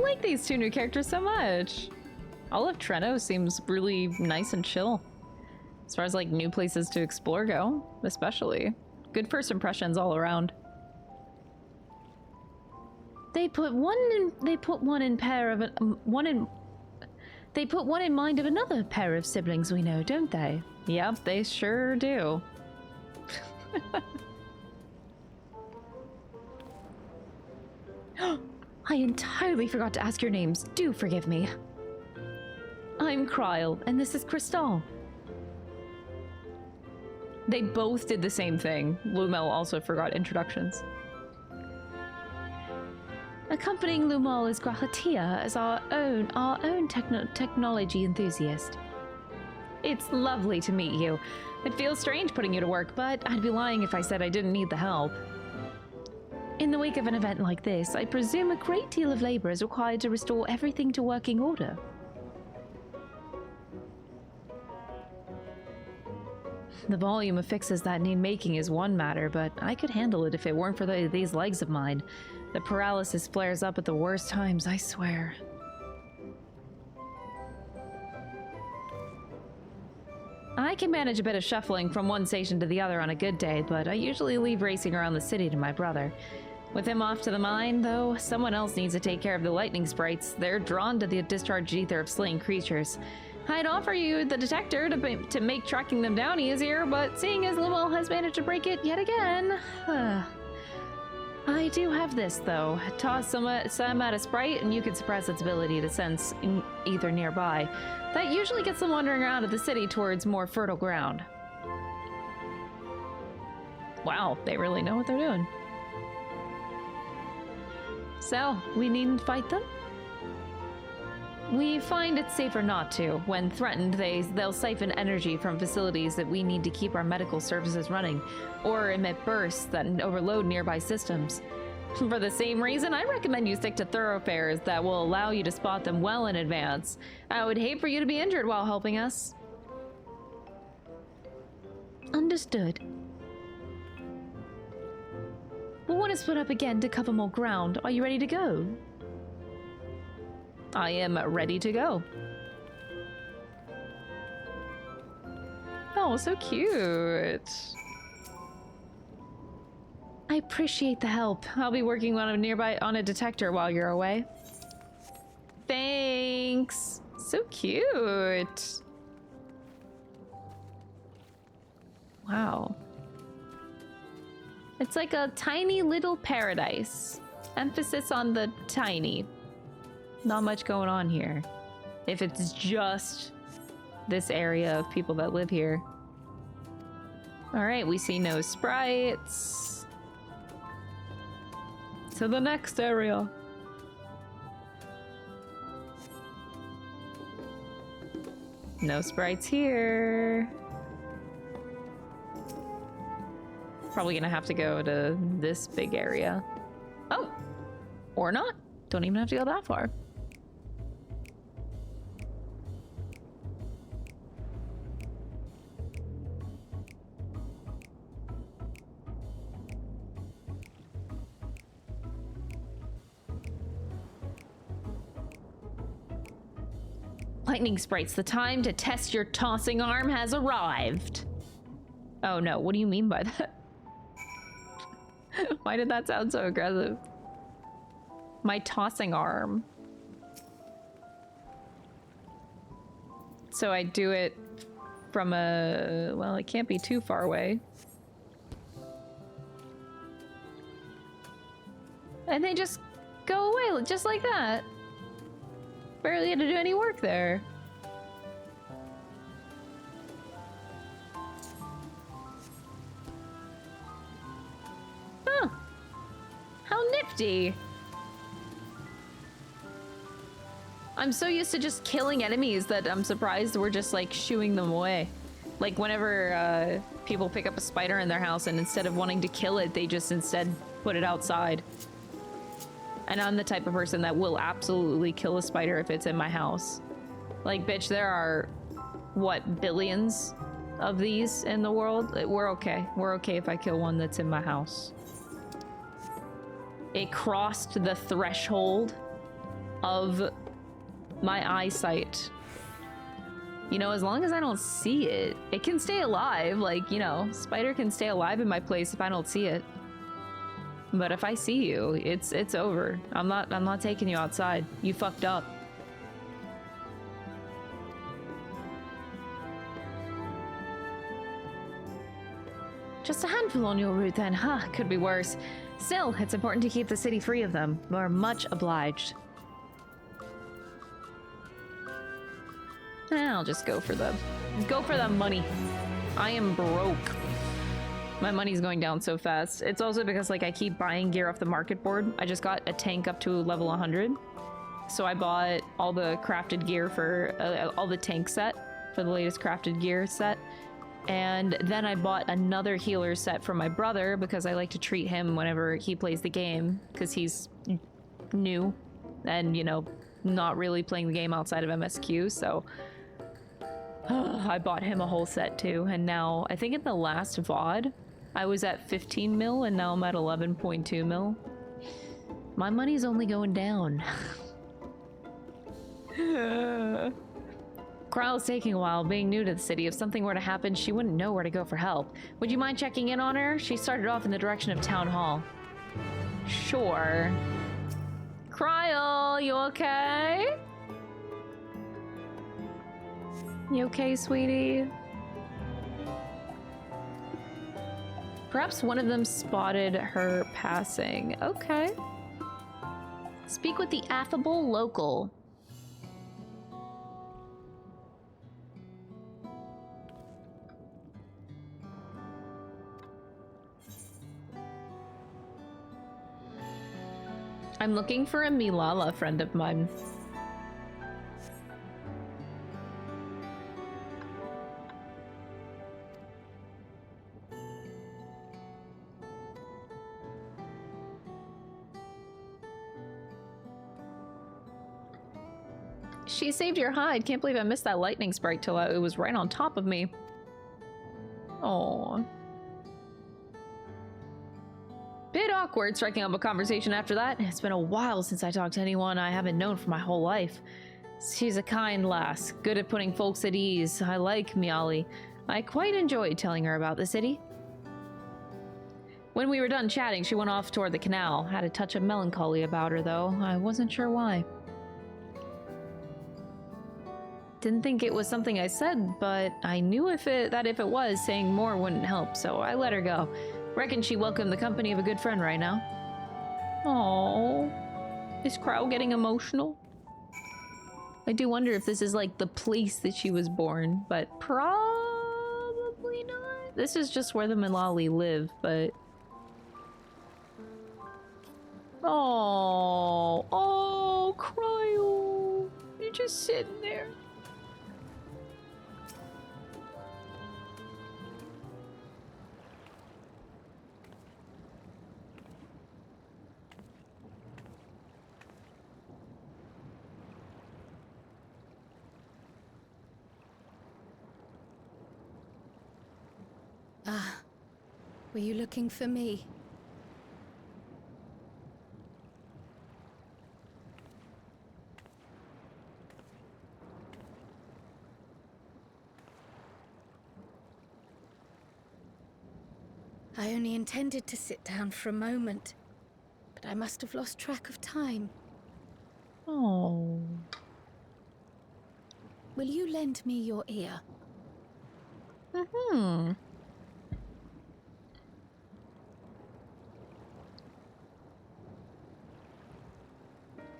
like these two new characters so much. All of Treno seems really nice and chill. As far as like new places to explore go, especially. Good first impressions all around. They put one in mind of another pair of siblings we know, don't they? Yep, they sure do. I entirely forgot to ask your names. Do forgive me. I'm Krile, and this is Crystal. They both did the same thing. Lumel also forgot introductions. Accompanying Lumel is Grahatia as our own technology enthusiast. It's lovely to meet you. It feels strange putting you to work, but I'd be lying if I said I didn't need the help. In the wake of an event like this, I presume a great deal of labor is required to restore everything to working order. The volume of fixes that need making is one matter, but I could handle it if it weren't for these legs of mine. The paralysis flares up at the worst times, I swear. I can manage a bit of shuffling from one station to the other on a good day, but I usually leave racing around the city to my brother. With him off to the mine, though, someone else needs to take care of the lightning sprites. They're drawn to the discharged ether of slain creatures. I'd offer you the detector to make tracking them down easier, but seeing as Lowell has managed to break it yet again... I do have this, though. Toss some at a sprite, and you can suppress its ability to sense ether nearby. That usually gets them wandering out of the city towards more fertile ground. Wow, they really know what they're doing. So, we needn't fight them? We find it safer not to. When threatened, they'll siphon energy from facilities that we need to keep our medical services running, or emit bursts that overload nearby systems. For the same reason, I recommend you stick to thoroughfares that will allow you to spot them well in advance. I would hate for you to be injured while helping us. Understood. We'll want to split up again to cover more ground. Are you ready to go? I am ready to go. Oh, so cute. I appreciate the help. I'll be working on a detector while you're away. Thanks. So cute. Wow. It's like a tiny little paradise. Emphasis on the tiny. Not much going on here. If it's just this area of people that live here. Alright, we see no sprites. To the next area. No sprites here. Probably gonna have to go to this big area. Oh! Or not. Don't even have to go that far. Lightning sprites, the time to test your tossing arm has arrived. Oh no, what do you mean by that? Why did that sound so aggressive? My tossing arm. So I do it from a... well, it can't be too far away. And they just go away, just like that. Barely had to do any work there. Huh. How nifty. I'm so used to just killing enemies that I'm surprised we're just like shooing them away. Like whenever people pick up a spider in their house and instead of wanting to kill it, they just instead put it outside. And I'm the type of person that will absolutely kill a spider if it's in my house. Like, bitch, there are, what, billions of these in the world? We're okay. We're okay if I kill one that's in my house. It crossed the threshold of my eyesight. You know, as long as I don't see it, it can stay alive. Like, you know, spider can stay alive in my place if I don't see it. But if I see you, it's over. I'm not taking you outside. You fucked up. Just a handful on your route then, huh? Could be worse. Still, it's important to keep the city free of them. We're much obliged. I'll just go for the money. I am broke. My money's going down so fast. It's also because like I keep buying gear off the market board. I just got a tank up to level 100. So I bought all the crafted gear for all the tank set for the latest crafted gear set. And then I bought another healer set for my brother because I like to treat him whenever he plays the game because he's new and, you know, not really playing the game outside of MSQ. So I bought him a whole set too. And now I think in the last VOD, I was at 15 mil and now I'm at 11.2 mil. My money's only going down. Krile's taking a while, being new to the city. If something were to happen, she wouldn't know where to go for help. Would you mind checking in on her? She started off in the direction of Town Hall. Sure. Krile, you okay? You okay, sweetie? Perhaps one of them spotted her passing. Okay. Speak with the affable local. I'm looking for a Milala friend of mine. She saved your hide. Can't believe I missed that lightning sprite till it was right on top of me. Oh. Bit awkward striking up a conversation after that. It's been a while since I talked to anyone I haven't known for my whole life. She's a kind lass, good at putting folks at ease. I like Miali. I quite enjoyed telling her about the city. When we were done chatting, she went off toward the canal. Had a touch of melancholy about her, though. I wasn't sure why. Didn't think it was something I said, but I knew that if it was, saying more wouldn't help, so I let her go. Reckon she welcomed the company of a good friend right now. Aww. Is Crow getting emotional? I do wonder if this is like the place that she was born, but probably not. This is just where the Milali live, but... Oh, oh, Cryo. You're just sitting there. Ah, were you looking for me? I only intended to sit down for a moment, but I must have lost track of time. Oh. Will you lend me your ear? Mm-hmm.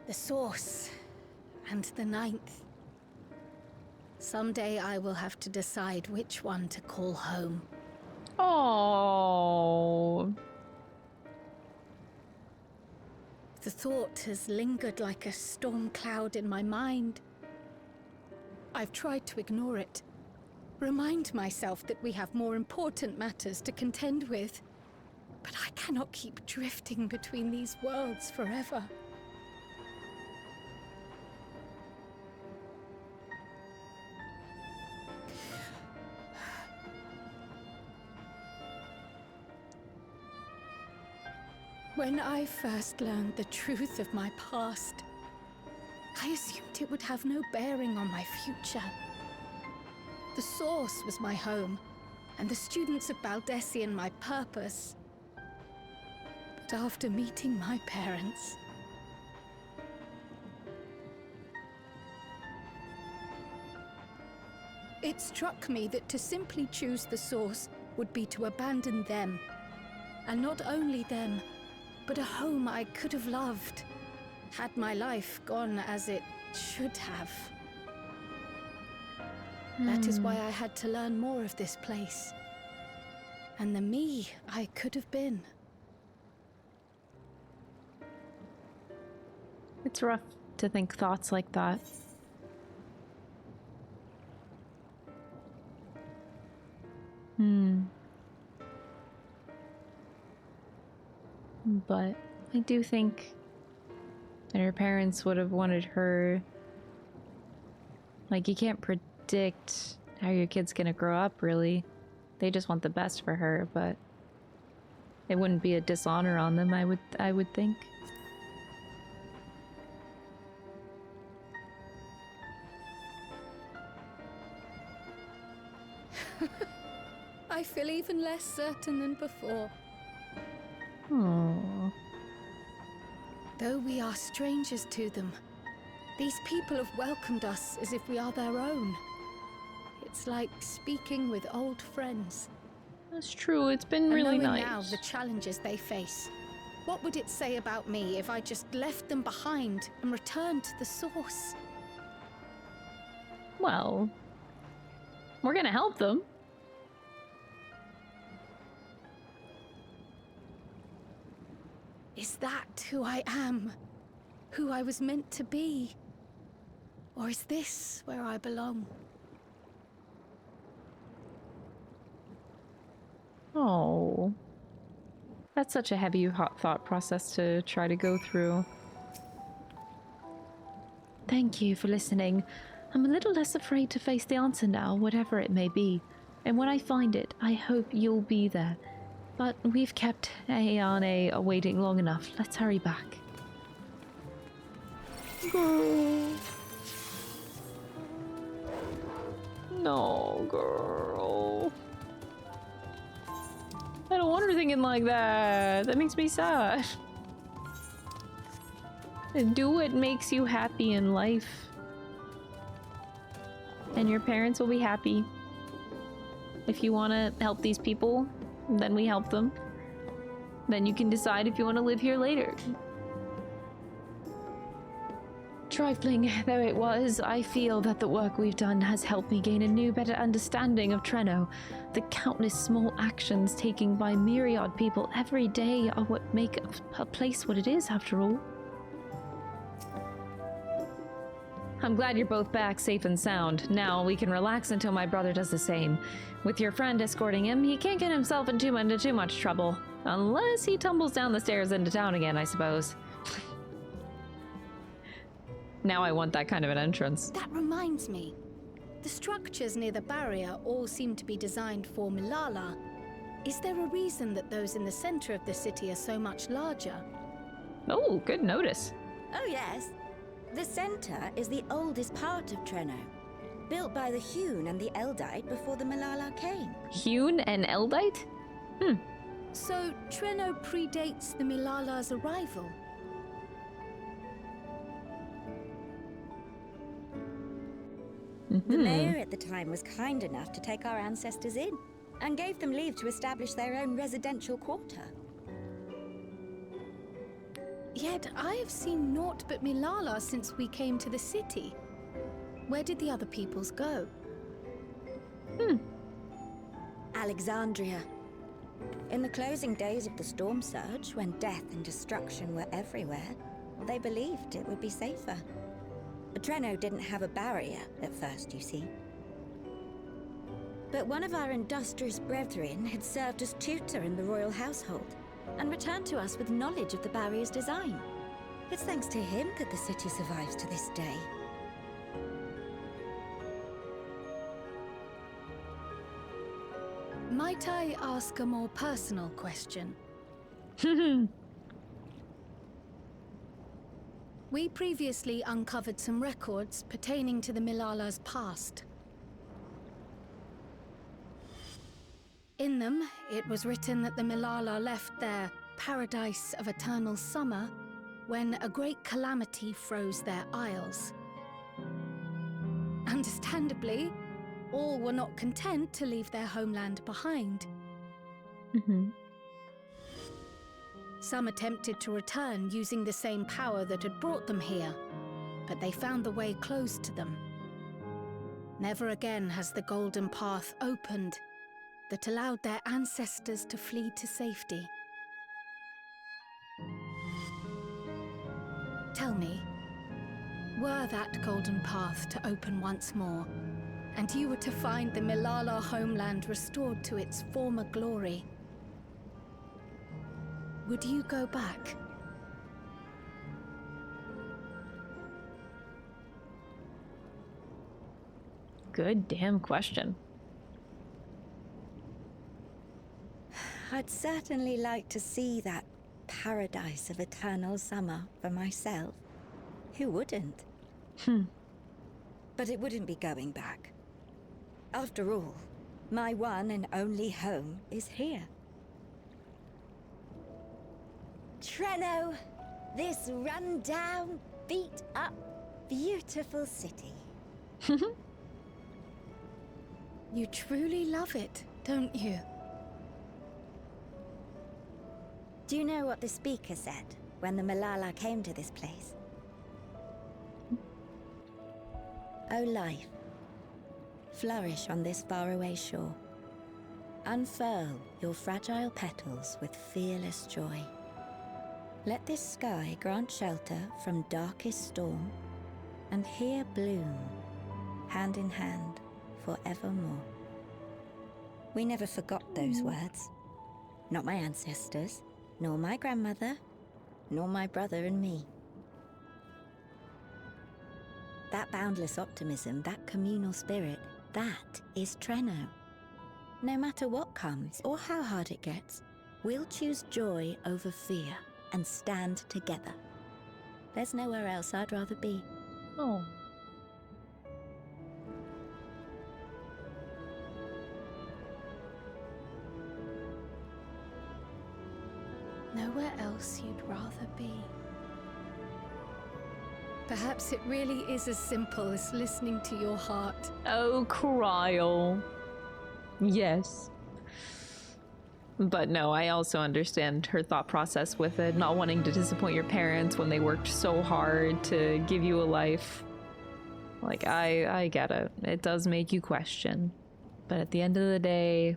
The source and the ninth. Someday I will have to decide which one to call home. Oh. The thought has lingered like a storm cloud in my mind. I've tried to ignore it, remind myself that we have more important matters to contend with. But I cannot keep drifting between these worlds forever. When I first learned the truth of my past, I assumed it would have no bearing on my future. The source was my home, and the students of Baldessian my purpose. But after meeting my parents, it struck me that to simply choose the source would be to abandon them. And not only them, but a home I could have loved, had my life gone as it should have. That is why I had to learn more of this place, and the me I could have been. It's rough to think thoughts like that. But I do think that her parents would have wanted her... Like, you can't predict how your kid's gonna grow up, really. They just want the best for her, but it wouldn't be a dishonor on them, I would think. I feel even less certain than before. Aww. Though we are strangers to them, these people have welcomed us as if we are their own. It's like speaking with old friends. That's true, it's been really and knowing nice. now the challenges they face, what would it say about me if I just left them behind and returned to the source? Well, we're gonna help them. Is that who I am? Who I was meant to be? Or is this where I belong? Oh. That's such a heavy thought process to try to go through. Thank you for listening. I'm a little less afraid to face the answer now, whatever it may be. And when I find it, I hope you'll be there. But we've kept Ayane waiting long enough. Let's hurry back. Girl. No, girl. I don't want her thinking like that. That makes me sad. Do what makes you happy in life. And your parents will be happy. If you want to help these people, then we help them. Then you can decide if you want to live here later. Trifling though it was, I feel that the work we've done has helped me gain a new, better understanding of Treno. The countless small actions taken by myriad people every day are what make a place what it is, after all. I'm glad you're both back safe and sound. Now we can relax until my brother does the same. With your friend escorting him, he can't get himself into too much trouble. Unless he tumbles down the stairs into town again, I suppose. Now I want that kind of an entrance. That reminds me. The structures near the barrier all seem to be designed for Milala. Is there a reason that those in the center of the city are so much larger? Oh, good notice. Oh yes. The center is the oldest part of Treno, built by the Hewn and the Eldite before the Milala came. Hewn and Eldite? So Treno predates the Milala's arrival? The mayor at the time was kind enough to take our ancestors in, and gave them leave to establish their own residential quarter. Yet I have seen naught but Milala since we came to the city. Where did the other peoples go? Alexandria. In the closing days of the storm surge, when death and destruction were everywhere, they believed it would be safer. Treno didn't have a barrier at first, you see. But one of our industrious brethren had served as tutor in the royal household, and returned to us with knowledge of the barrier's design. It's thanks to him that the city survives to this day. Might I ask a more personal question? We previously uncovered some records pertaining to the Milala's past. In them, it was written that the Milala left their paradise of eternal summer when a great calamity froze their isles. Understandably, all were not content to leave their homeland behind. Some attempted to return using the same power that had brought them here, but they found the way closed to them. Never again has the golden path opened that allowed their ancestors to flee to safety. Tell me, were that golden path to open once more, and you were to find the Milala homeland restored to its former glory, would you go back? Good damn question. I'd certainly like to see that paradise of eternal summer for myself. Who wouldn't? But it wouldn't be going back. After all, my one and only home is here. Treno, this run-down, beat-up, beautiful city. You truly love it, don't you? Do you know what the speaker said when the Malala came to this place? O life, flourish on this faraway shore. Unfurl your fragile petals with fearless joy. Let this sky grant shelter from darkest storm, and here bloom, hand in hand, forevermore. We never forgot those words. Not my ancestors, nor my grandmother, nor my brother and me. That boundless optimism, that communal spirit, that is Treno. No matter what comes or how hard it gets, we'll choose joy over fear and stand together. There's nowhere else I'd rather be. Oh. Nowhere else you'd rather be. Perhaps it really is as simple as listening to your heart. Oh, Krile. Yes. But no, I also understand her thought process with it, not wanting to disappoint your parents when they worked so hard to give you a life. Like, I get it. It does make you question. But at the end of the day,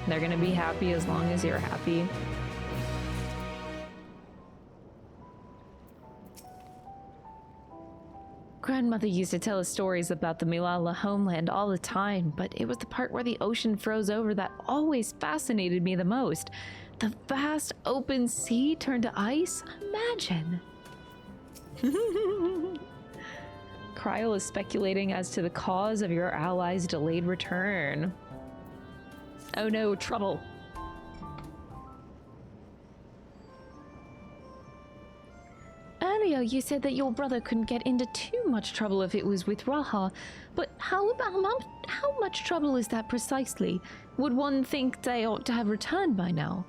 they're gonna be happy as long as you're happy. Grandmother used to tell us stories about the Malala homeland all the time, but it was the part where the ocean froze over that always fascinated me the most. The vast open sea turned to ice? Imagine! Krile is speculating as to the cause of your allies' delayed return. Oh no, trouble! Earlier, you said that your brother couldn't get into too much trouble if it was with WOAH, but how much trouble is that precisely? Would one think they ought to have returned by now?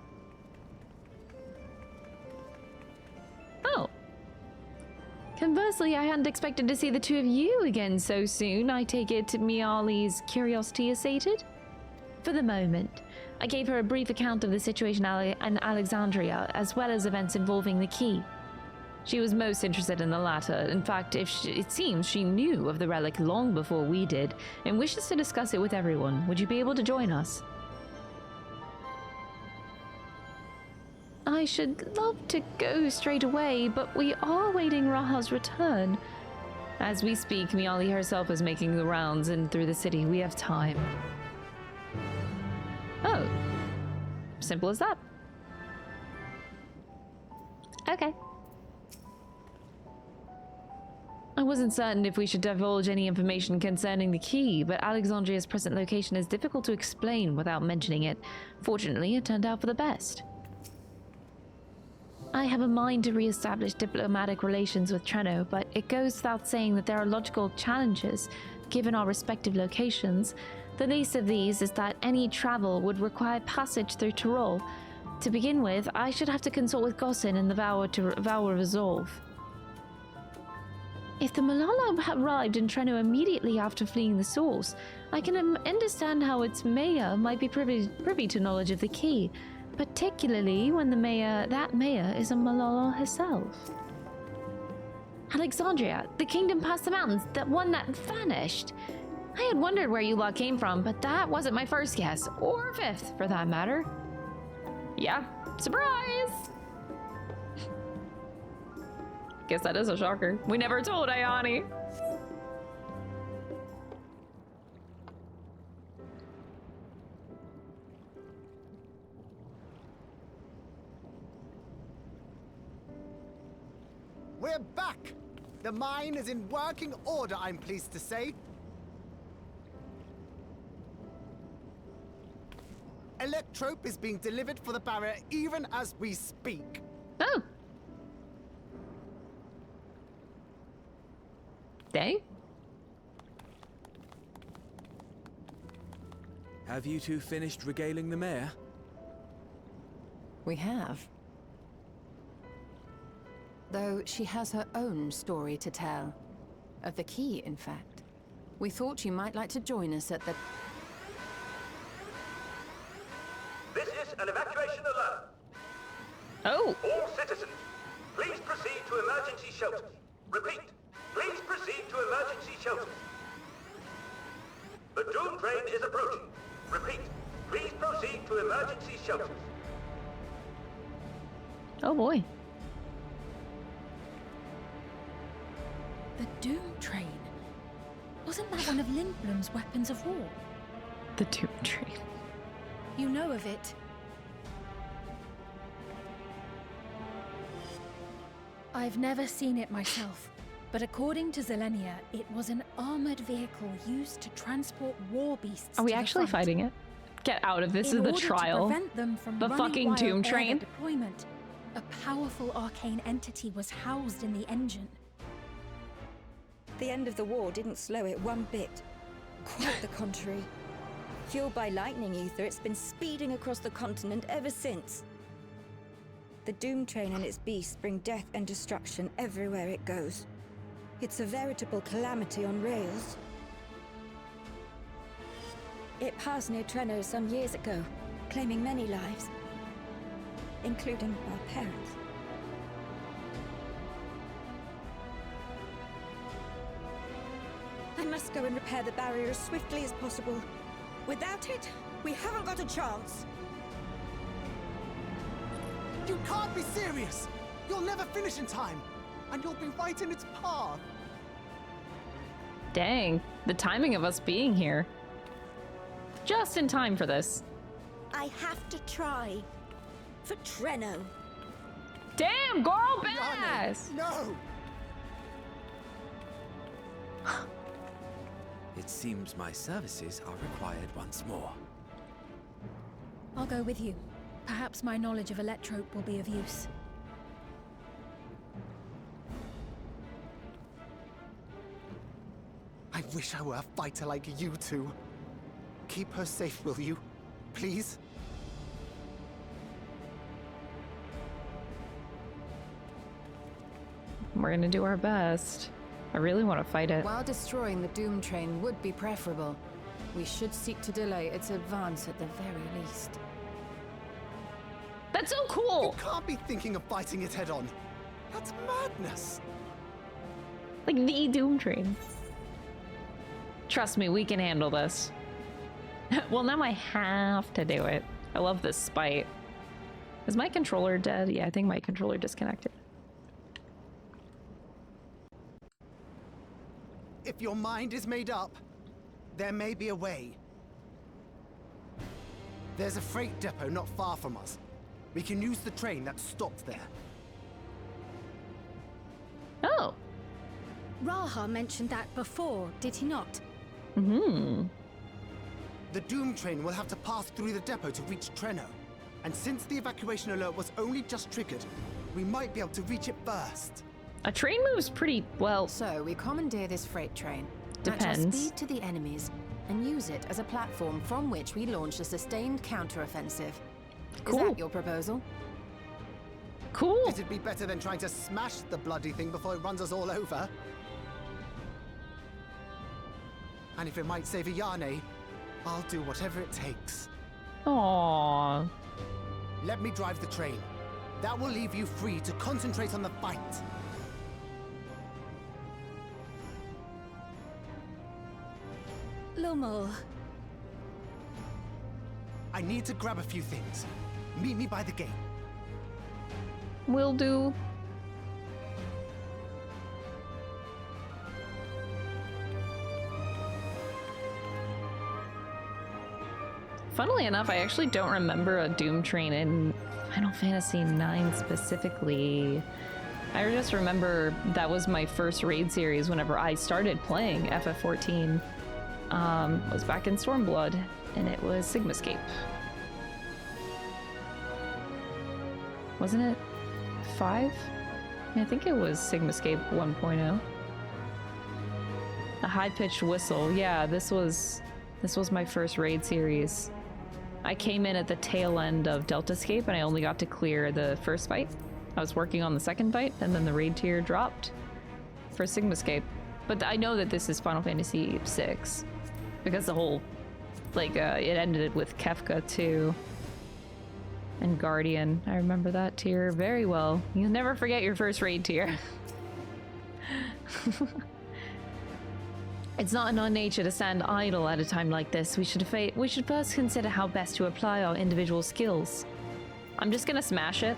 Oh. Conversely, I hadn't expected to see the two of you again so soon. I take it Miali's curiosity is sated? For the moment, I gave her a brief account of the situation in Alexandria, as well as events involving the key. She was most interested in the latter. In fact, it seems she knew of the relic long before we did, and wishes to discuss it with everyone. Would you be able to join us? I should love to go straight away, but we are awaiting Raha's return. As we speak, Miali herself is making the rounds in through the city. We have time. Oh. Simple as that. Okay. I wasn't certain if we should divulge any information concerning the key, but Alexandria's present location is difficult to explain without mentioning it. Fortunately, it turned out for the best. I have a mind to re-establish diplomatic relations with Treno, but it goes without saying that there are logical challenges, given our respective locations. The least of these is that any travel would require passage through Tyrol. To begin with, I should have to consult with Gossin and the Vow of Resolve. If the Malala arrived in Treno immediately after fleeing the source, I can understand how its mayor might be privy to knowledge of the key, particularly when that mayor is a Malala herself. Alexandria, the kingdom past the mountains, that one that vanished. I had wondered where you lot came from, but that wasn't my first guess, or fifth for that matter. Yeah, surprise! Guess that is a shocker. We never told Ayani. We're back! The mine is in working order, I'm pleased to say. Electrope is being delivered for the barrier even as we speak. Oh. Dang. Have you two finished regaling the mayor? We have. though she has her own story to tell. Of the key, in fact. We thought you might like to join us at the... This is an evacuation alert. Oh! All citizens, please proceed to emergency shelters. Repeat, please proceed to emergency shelters. The Doom Train is approaching. Repeat, please proceed to emergency shelters. Oh boy. The Doom Train. Wasn't that one of Lindblom's weapons of war? The Doom Train. You know of it. I've never seen it myself, but according to Zelenia, it was an armored vehicle used to transport war beasts. Are we to the actually front. fighting it? Get out of this. In is the order to trial. prevent them from The running fucking wild Doom ere Train. their deployment, a powerful arcane entity was housed in the engine. The end of the war didn't slow it one bit. Quite the contrary. Fueled by lightning ether, it's been speeding across the continent ever since. The Doom Train and its beasts bring death and destruction everywhere it goes. It's a veritable calamity on rails. It passed near Treno some years ago, claiming many lives, including our parents. I must go and repair the barrier as swiftly as possible. Without it, we haven't got a chance. You can't be serious! You'll never finish in time, and you'll be right in its path. Dang, the timing of us being here. Just in time for this. I have to try. For Treno. Damn, girl, badass! No! It seems my services are required once more. I'll go with you. Perhaps my knowledge of Electrope will be of use. I wish I were a fighter like you two. Keep her safe, will you? Please? We're gonna do our best. I really want to fight it. While destroying the Doom Train would be preferable, we should seek to delay its advance at the very least. That's so cool! You can't be thinking of fighting it head-on. That's madness. Like the Doom Train. Trust me, we can handle this. Well, now I have to do it. I love this spite. Is my controller dead? Yeah, I think my controller disconnected. If your mind is made up, there may be a way. There's a freight depot not far from us. We can use the train that's stopped there. Oh. Raha mentioned that before, did he not? Mm-hmm. The Doom Train will have to pass through the depot to reach Treno. And since the evacuation alert was only just triggered, we might be able to reach it first. A train moves pretty well. So we commandeer this freight train, Depends. match our speed to the enemies, and use it as a platform from which we launch a sustained counteroffensive. Cool. Is that your proposal? Cool. It'd be better than trying to smash the bloody thing before it runs us all over. And if it might save Ayane, I'll do whatever it takes. Aww. Let me drive the train. That will leave you free to concentrate on the fight. Lumel. I need to grab a few things. Meet me by the gate. Will do. Funnily enough, I actually don't remember a Doom Train in Final Fantasy IX specifically. I just remember that was my first raid series whenever I started playing FF14. Was back in Stormblood, and it was Sigmascape. Wasn't it 5? I think it was Sigmascape 1.0. A high-pitched whistle. Yeah, this was my first raid series. I came in at the tail end of Deltascape, and I only got to clear the first fight. I was working on the second fight, and then the raid tier dropped for Sigmascape. But I know that this is Final Fantasy VI, because the whole, like, it ended with Kefka too. And Guardian. I remember that tier very well. You'll never forget your first raid tier. It's not in our nature to stand idle at a time like this. We should first consider how best to apply our individual skills. I'm just gonna smash it.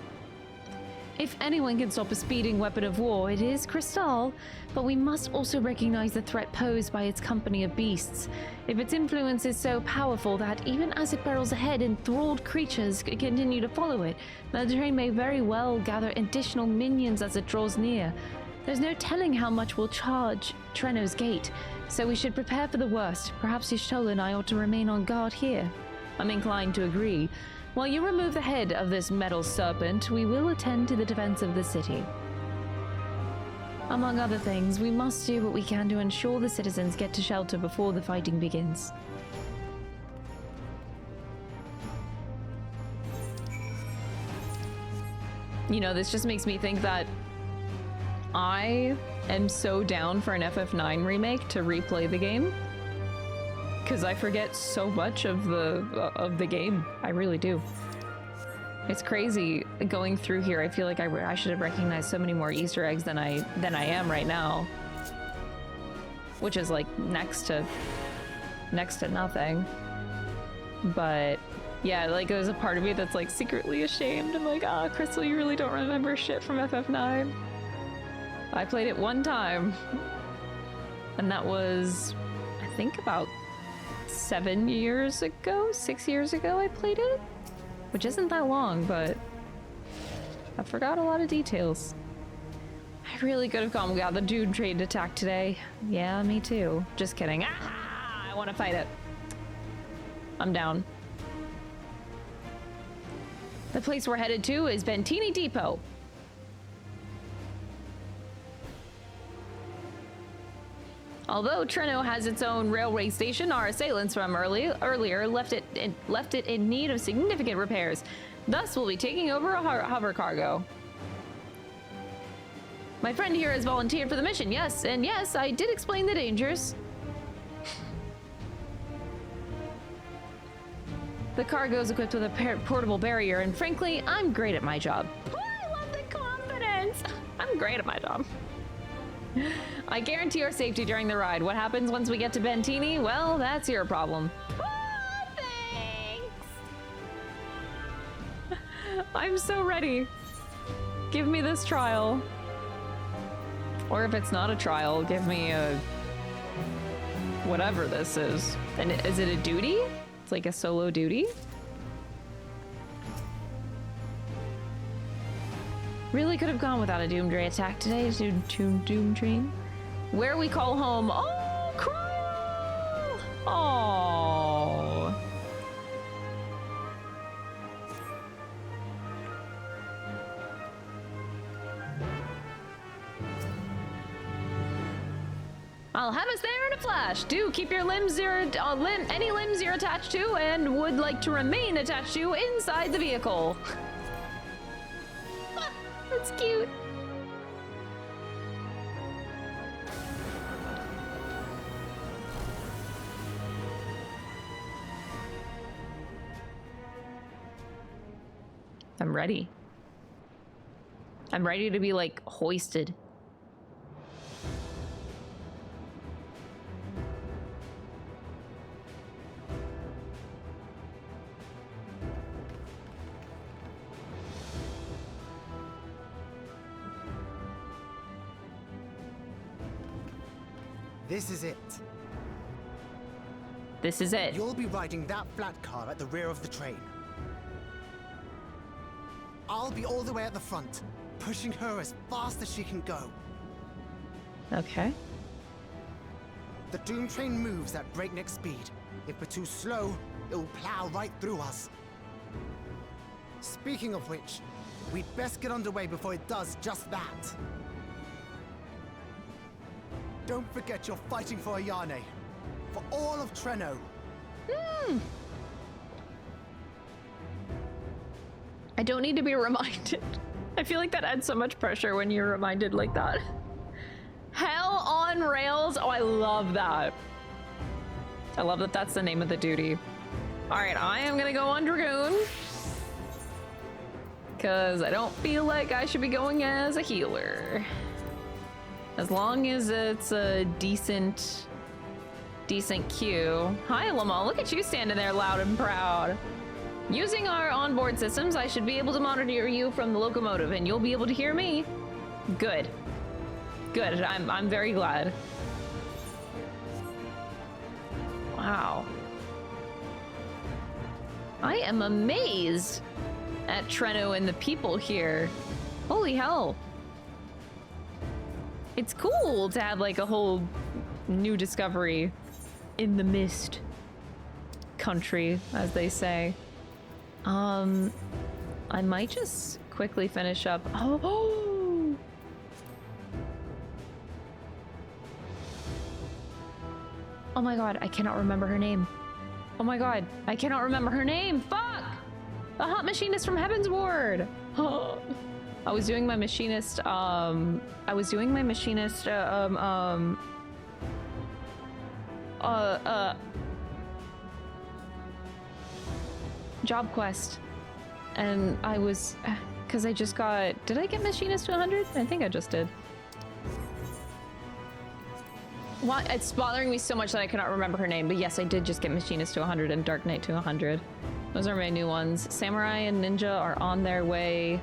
If anyone can stop a speeding weapon of war, it is Crystal, but we must also recognize the threat posed by its company of beasts. If its influence is so powerful that even as it barrels ahead, enthralled creatures continue to follow it, the train may very well gather additional minions as it draws near. There's no telling how much will charge Treno's gate, so we should prepare for the worst. Perhaps Y'shtola and I ought to remain on guard here. I'm inclined to agree. While you remove the head of this metal serpent, we will attend to the defense of the city. Among other things, we must do what we can to ensure the citizens get to shelter before the fighting begins. You know, this just makes me think that I am so down for an FF9 remake to replay the game. Because I forget so much of the game. I really do. It's crazy going through here. I feel like I should have recognized so many more Easter eggs than I am right now, which is like next to nothing. But yeah, like there's a part of me that's like secretly ashamed. I'm like, ah, Crystal, you really don't remember shit from FF9. I played it one time, and that was, I think, about 6 years ago I played it, which isn't that long, but I forgot a lot of details. I really could have gone without the Doomtrain attack today. Yeah, me too. Just kidding. Ah, I want to fight it. I'm down. The place we're headed to is Bentini Depot. Although Treno has its own railway station, our assailants from earlier left it in need of significant repairs. Thus, we'll be taking over a hover cargo. My friend here has volunteered for the mission, yes, and yes, I did explain the dangers. The cargo is equipped with a portable barrier, and frankly, I'm great at my job. Oh, I love the confidence! I'm great at my job. I guarantee our safety during the ride. What happens once we get to Bentini? Well, that's your problem. Oh, thanks! I'm so ready. Give me this trial. Or if it's not a trial, give me a... whatever this is. And is it a duty? It's like a solo duty? Really could have gone without a Doomtrain attack today. Doomtrain. Where we call home. Oh, Krile! Oh. I'll have us there in a flash. Do keep your limbs any limbs you're attached to and would like to remain attached to inside the vehicle. That's cute. I'm ready. I'm ready to be like hoisted. This is it. This is it. You'll be riding that flat car at the rear of the train. I'll be all the way at the front, pushing her as fast as she can go. Okay. The Doom train moves at breakneck speed. If we're too slow, it will plow right through us. Speaking of which, we'd best get underway before it does just that. Don't forget you're fighting for Ayane. For all of Treno. I don't need to be reminded. I feel like that adds so much pressure when you're reminded like that. Hell on rails. Oh, I love that. I love that that's the name of the duty. All right, I am gonna go on Dragoon. Because I don't feel like I should be going as a healer. As long as it's a decent queue. Hi, Lamont. Look at you standing there loud and proud. Using our onboard systems, I should be able to monitor you from the locomotive, and you'll be able to hear me. Good. Good. I'm very glad. Wow. I am amazed at Treno and the people here. Holy hell. It's cool to have like a whole new discovery in the mist country, as they say. I might just quickly finish up. Oh. Oh my god, I cannot remember her name. Oh my god, I cannot remember her name. Fuck! The hot machinist from Heaven's Ward. I was doing my machinist, job quest. And I was, cause I just got, did I get machinist to 100? I think I just did. Why? It's bothering me so much that I cannot remember her name, but yes, I did just get machinist to 100 and Dark Knight to 100. Those are my new ones. Samurai and Ninja are on their way.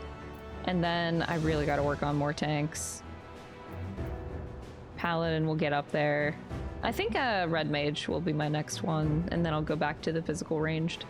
And then I really got to work on more tanks. Paladin will get up there. I think Red Mage will be my next one, and then I'll go back to the physical ranged.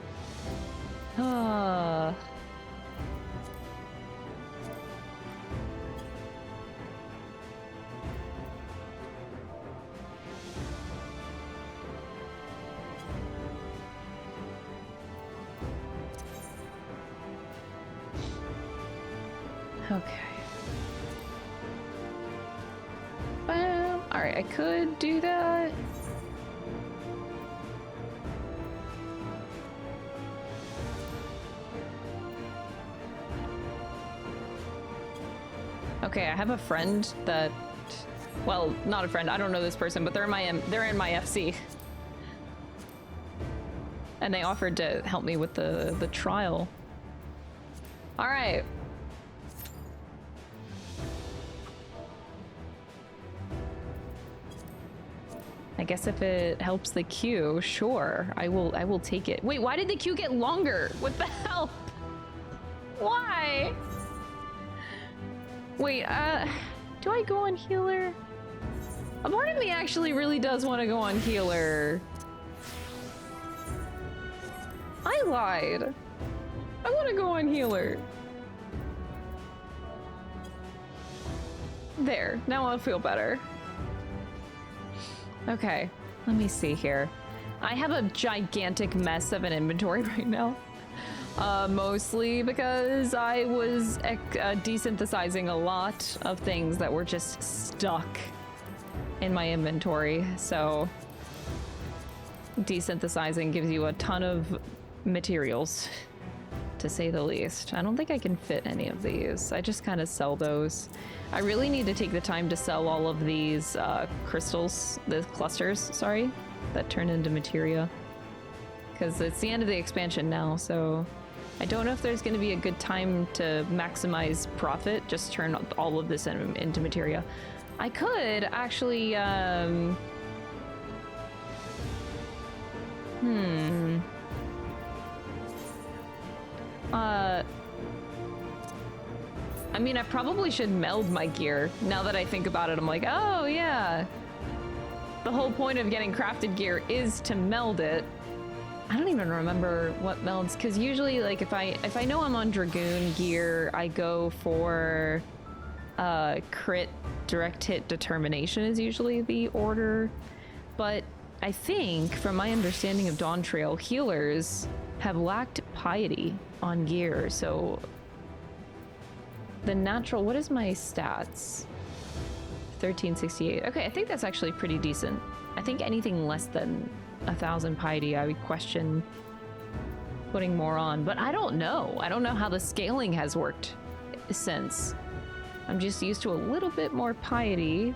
Okay. Bam. All right, I could do that. Okay, I have a friend that, well, not a friend. I don't know this person, but they're in my FC. And they offered to help me with the trial. All right. I guess if it helps the queue, sure, I will take it. Wait, why did the queue get longer? What the hell? Why? Wait, do I go on healer? A part of me actually really does want to go on healer. I lied. I want to go on healer. There, now I'll feel better. Okay, let me see here. I have a gigantic mess of an inventory right now. Mostly because I was desynthesizing a lot of things that were just stuck in my inventory. So desynthesizing gives you a ton of materials, to say the least. I don't think I can fit any of these. I just kind of sell those. I really need to take the time to sell all of these crystals, the clusters, sorry, that turn into materia. Because it's the end of the expansion now, so I don't know if there's going to be a good time to maximize profit, just turn all of this into materia. I could actually, I mean, I probably should meld my gear. Now that I think about it, I'm like, oh yeah. The whole point of getting crafted gear is to meld it. I don't even remember what melds, because usually, like, if I know I'm on Dragoon gear, I go for crit direct hit determination is usually the order. But I think, from my understanding of Dawntrail, healers have lacked piety on gear, so the natural, what is my stats? 1368. Okay, I think that's actually pretty decent. I think anything less than 1,000 piety, I would question putting more on, but I don't know. I don't know how the scaling has worked since. I'm just used to a little bit more piety.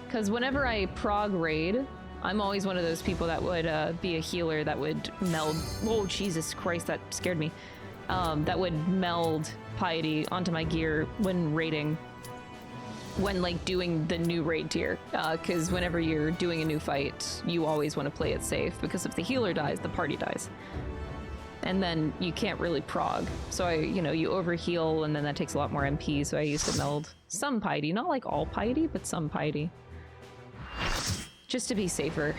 Because whenever I prog raid, I'm always one of those people that would be a healer that would meld... Whoa, Jesus Christ, that scared me. That would meld piety onto my gear when raiding. When, like, doing the new raid tier. Because whenever you're doing a new fight, you always want to play it safe. Because if the healer dies, the party dies. And then you can't really prog. So, you overheal, and then that takes a lot more MP, so I used to meld some piety. Not like all piety, but some piety. Just to be safer.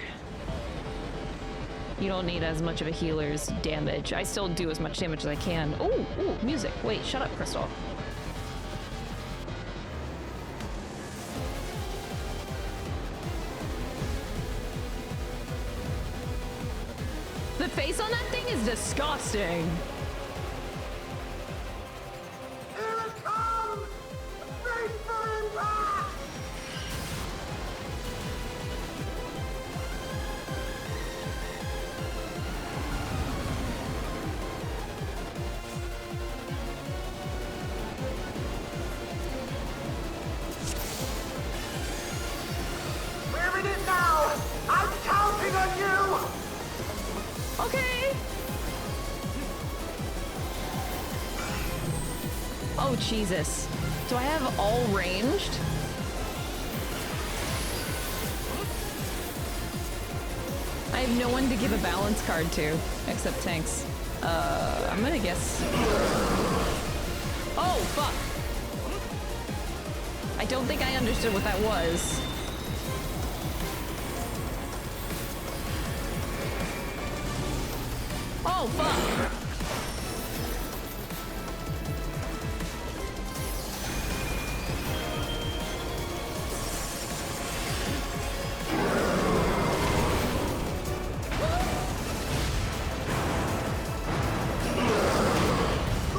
You don't need as much of a healer's damage. I still do as much damage as I can. Ooh, music. Wait, shut up, Crystal. The face on that thing is disgusting. Here it comes! Face for impact! We're in it now! I'm counting on you! Okay. Oh, Jesus. Do I have all ranged? I have no one to give a balance card to, except tanks. I'm gonna guess... Oh, fuck! I don't think I understood what that was. Oh, fuck!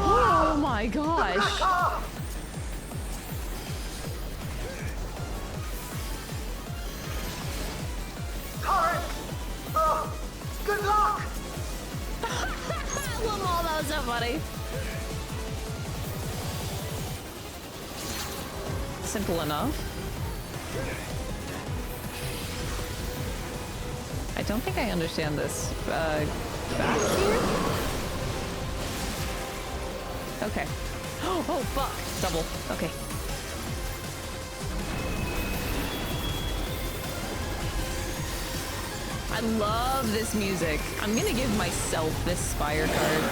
Oh my gosh! Good luck! Lamar, that was so funny. Simple enough. I don't think I understand this. Back here? Okay. Oh, fuck. Double. Okay. I love this music. I'm gonna give myself this Spire card.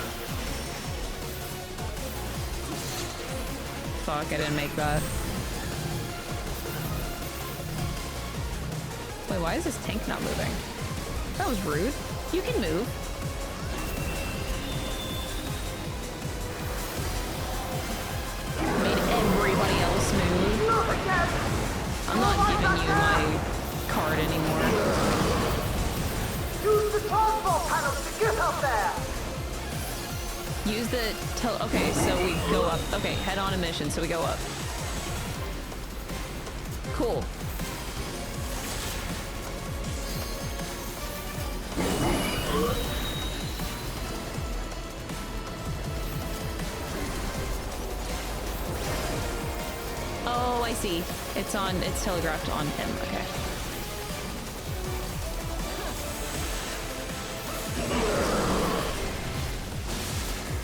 Fuck, I didn't make that. Wait, why is this tank not moving? That was rude. You can move. Made everybody else move. I'm not giving you my card anymore. Use the transport panels to get up there! Use the okay, so we go up. Okay, head on a mission, so we go up. Cool. Oh, I see. It's telegraphed on him, okay.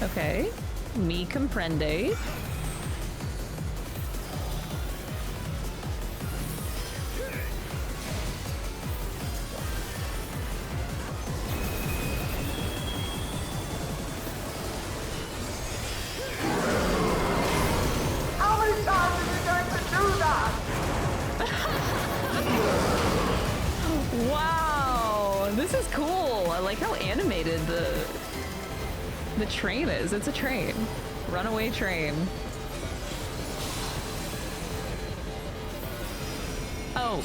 Okay, mi comprende. How many times is he going to do that? Wow, this is cool. I like how animated the train is. It's a train. Runaway train. Oh,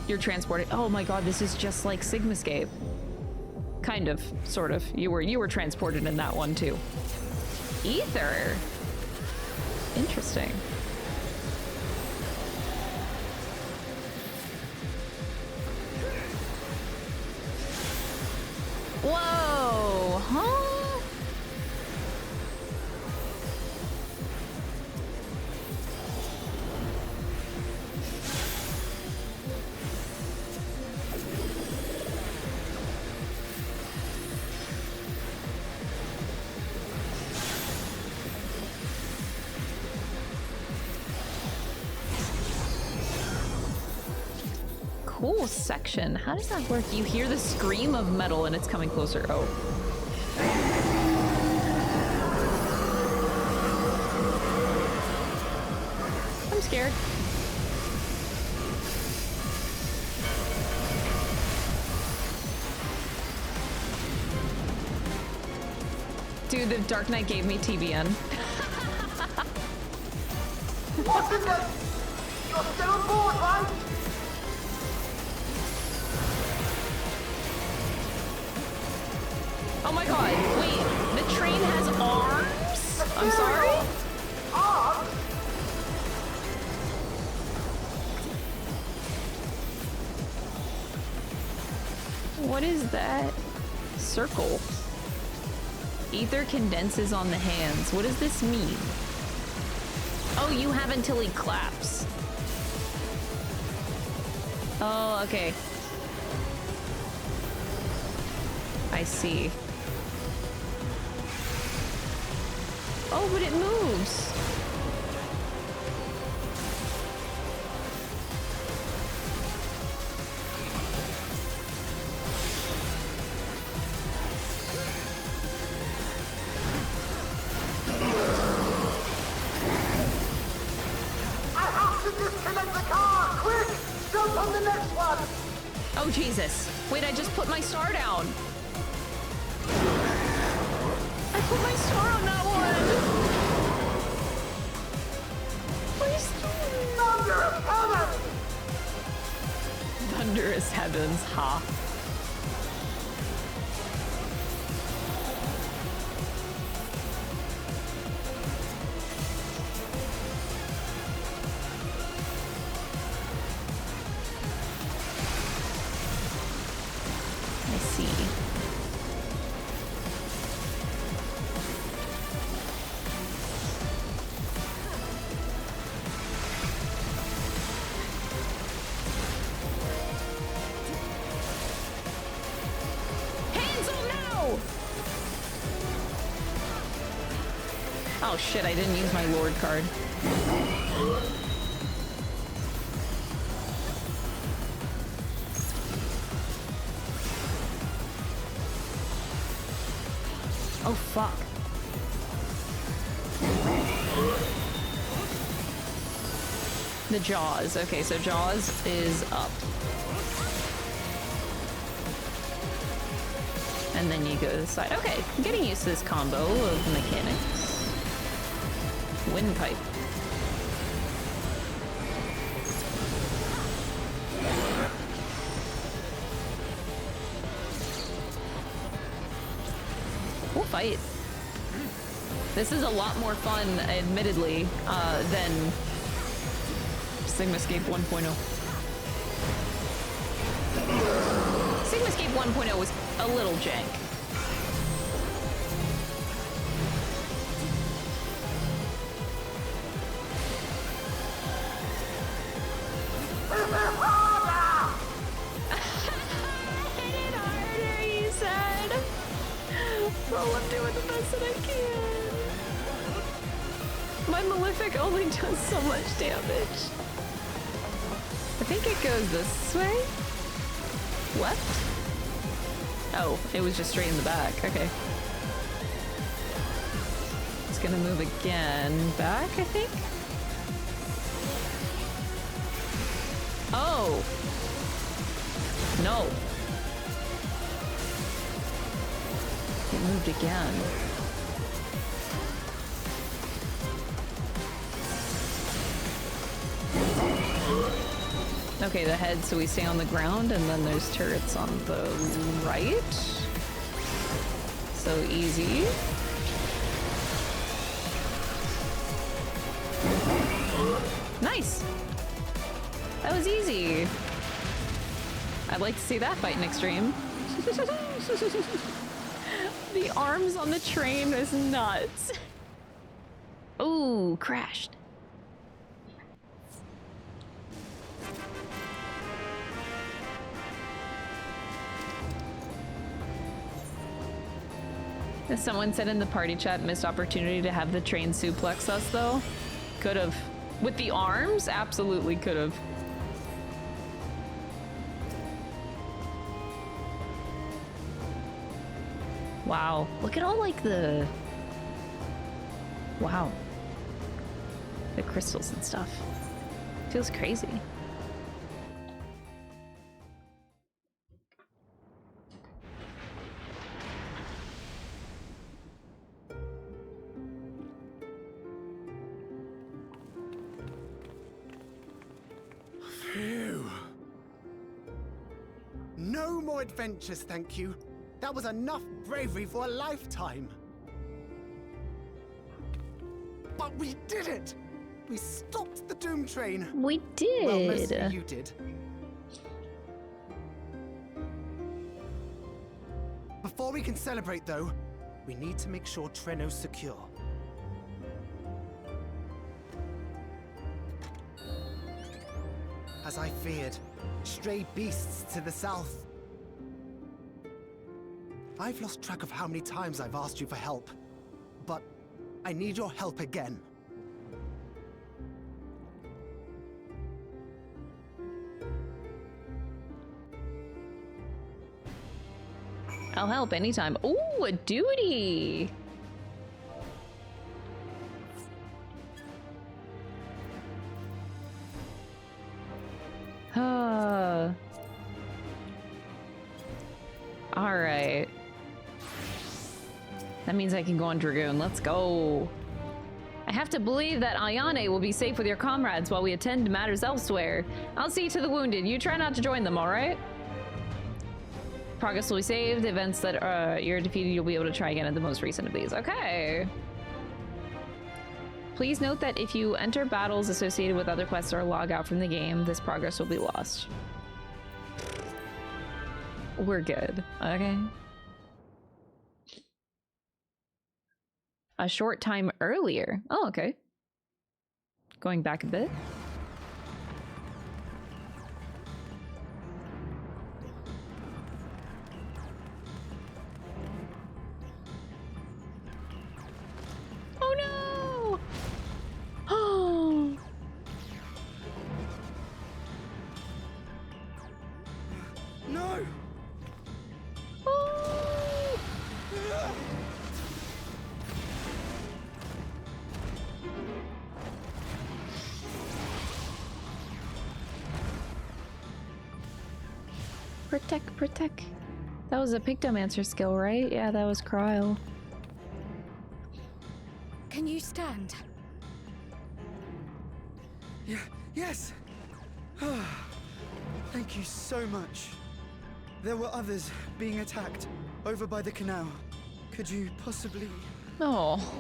you're transported. Oh my god, this is just like Sigmascape. Kind of, sort of. You were transported in that one too. Ether. Interesting. Whoa, huh? cool section. How does that work? You hear the scream of metal and it's coming closer. Oh. I'm scared. Dude, the Dark Knight gave me TBN. What's in this? You're still on board, right? Oh my god, wait, the train has arms? I'm sorry? Arms? What is that? Circle. Ether condenses on the hands. What does this mean? Oh, you have until he claps. Oh, okay. I see. Oh, but it moves. Oh, Jesus. Wait, I just put my star down. I put my star on that one. Please. Thunderous heavens! Thunderous heavens, ha. Oh shit, I didn't use my Lord card. Oh fuck. The Jaws. Okay, so Jaws is up. And then you go to the side. Okay, I'm getting used to this combo of mechanics. Windpipe. We'll fight. This is a lot more fun, admittedly, than Sigmascape 1.0. Sigmascape 1.0 was a little jank. Well, I'm doing the best that I can. My Malefic only does so much damage. I think it goes this way? Left? Oh, it was just straight in the back. Okay. It's gonna move again. Back, I think? Oh! No. It moved again. Okay, the head, so we stay on the ground, and then there's turrets on the right. So easy. Nice! That was easy. I'd like to see that fight in Extreme. The arms on the train is nuts. Ooh, crashed. As someone said in the party chat, missed opportunity to have the train suplex us though. Could have. With the arms? Absolutely could have. Wow. Look at all like the... Wow. The crystals and stuff. Feels crazy. Phew. No more adventures, thank you. That was enough bravery for a lifetime. But we did it! We stopped the Doom Train. We did. Well, mostly you did. Before we can celebrate, though, we need to make sure Treno's secure. As I feared, stray beasts to the south. I've lost track of how many times I've asked you for help, but I need your help again. I'll help anytime. Ooh, a duty! Alright. That means I can go on Dragoon. Let's go. I have to believe that Ayane will be safe with your comrades while we attend to matters elsewhere. I'll see to the wounded. You try not to join them, alright? Progress will be saved. Events that you're defeated, you'll be able to try again at the most recent of these. Okay. Please note that if you enter battles associated with other quests or log out from the game, this progress will be lost. We're good. Okay. A short time earlier. Oh, okay. Going back a bit. Oh no! Oh! No! Oh! Protect, protect. That was a Pictomancer skill, right? Yeah, that was Krile. Can you stand? Yeah, yes! Thank you so much. There were others being attacked over by the canal. Could you possibly... Oh.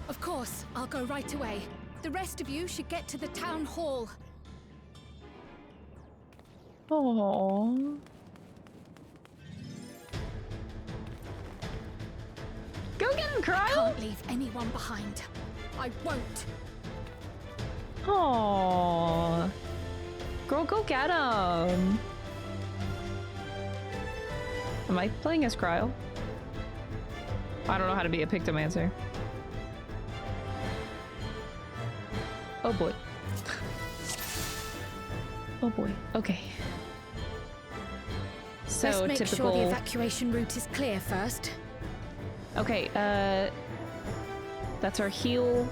Of course, I'll go right away. The rest of you should get to the town hall. Oh. Go get him, Krile! I can't leave anyone behind. I won't. Aww. Girl, go get him. Am I playing as Krile? I don't know how to be a Pictomancer. Oh boy. Oh boy. Okay. So let's make typical... sure the evacuation route is clear first. Okay, that's our heal.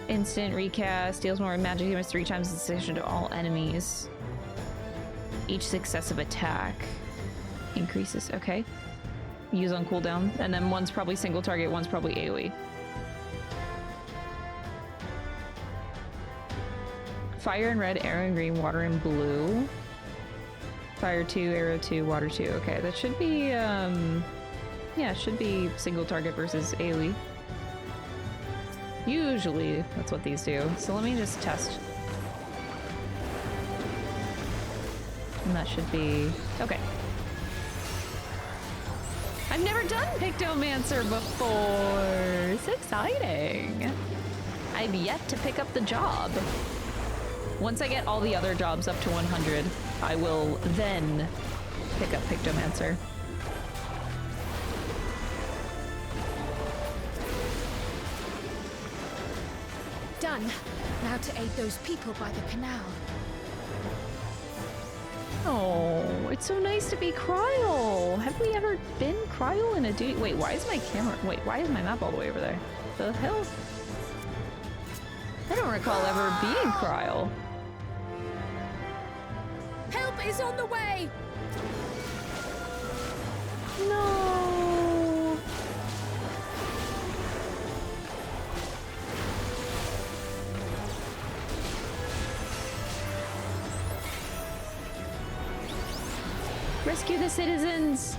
Instant recast, deals more magic damage 3 times the succession to all enemies. Each successive attack increases, okay. Use on cooldown, and then one's probably single target, one's probably AoE. Fire in red, arrow in green, water in blue. Fire 2, arrow 2, water 2. Okay, that should be, yeah, it should be single target versus AoE. Usually, that's what these do. So let me just test. And that should be... okay. I've never done Pictomancer before! It's exciting! I've yet to pick up the job. Once I get all the other jobs up to 100, I will then pick up Pictomancer. Done. Now to aid those people by the canal. Oh, it's so nice to be Krile. Have we ever been Krile in a duty? Wait, why is my camera? Wait, why is my map all the way over there? The hell? I don't recall ever being Krile. Help is on the way! No. Rescue the citizens!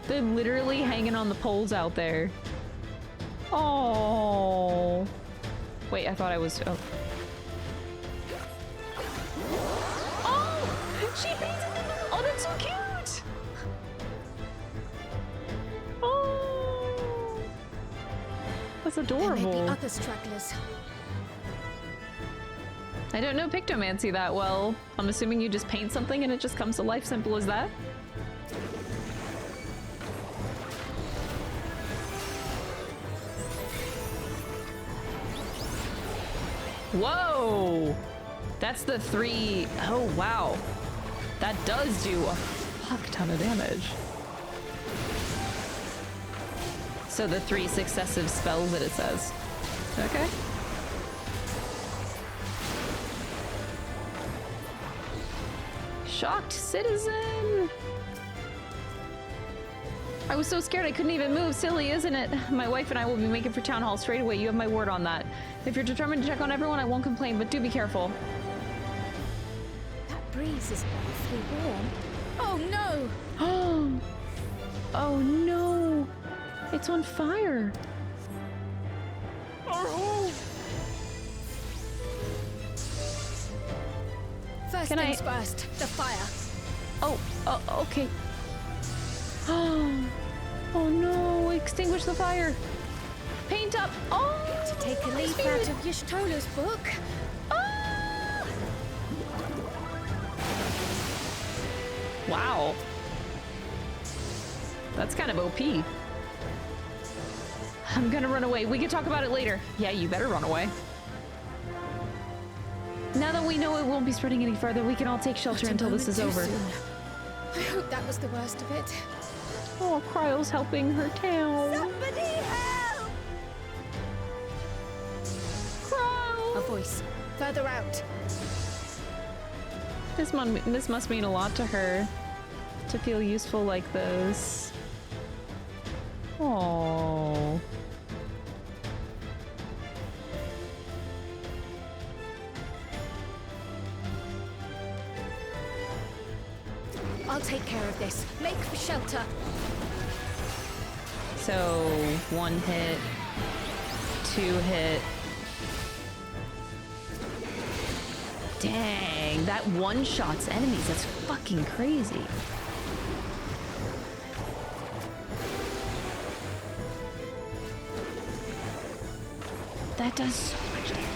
They're literally hanging on the poles out there. Oh. Wait, I thought I was. Oh. Oh! She painted them! Oh, that's so cute! Oh. That's adorable. There may be other stragglers. I don't know Pictomancy that well. I'm assuming you just paint something and it just comes to life, simple as that. Whoa! That's the 3. Oh, wow. That does do a fuck ton of damage. So the 3 successive spells that it says. Okay. Shocked citizen! I was so scared I couldn't even move. Silly, isn't it? My wife and I will be making for town hall straight away. You have my word on that. If you're determined to check on everyone, I won't complain, but do be careful. That breeze is awfully warm. Oh no! Oh! Oh no! It's on fire! Oh! First things first, the fire. Oh, okay. Oh no, extinguish the fire. Paint up. Oh! To take a leaf out of Y'shtola's book. Ah! Wow. That's kind of OP. I'm gonna run away. We can talk about it later. Yeah, you better run away. Now that we know it won't be spreading any further, we can all take shelter until this is over. I hope that was the worst of it. Oh, Krile's helping her town. Somebody help! Krile! A voice. Further out. This must mean a lot to her. To feel useful like this. Aww. I'll take care of this. Make for shelter. So, 1 hit, 2 hit. Dang, that one-shots enemies. That's fucking crazy. That does so much damage.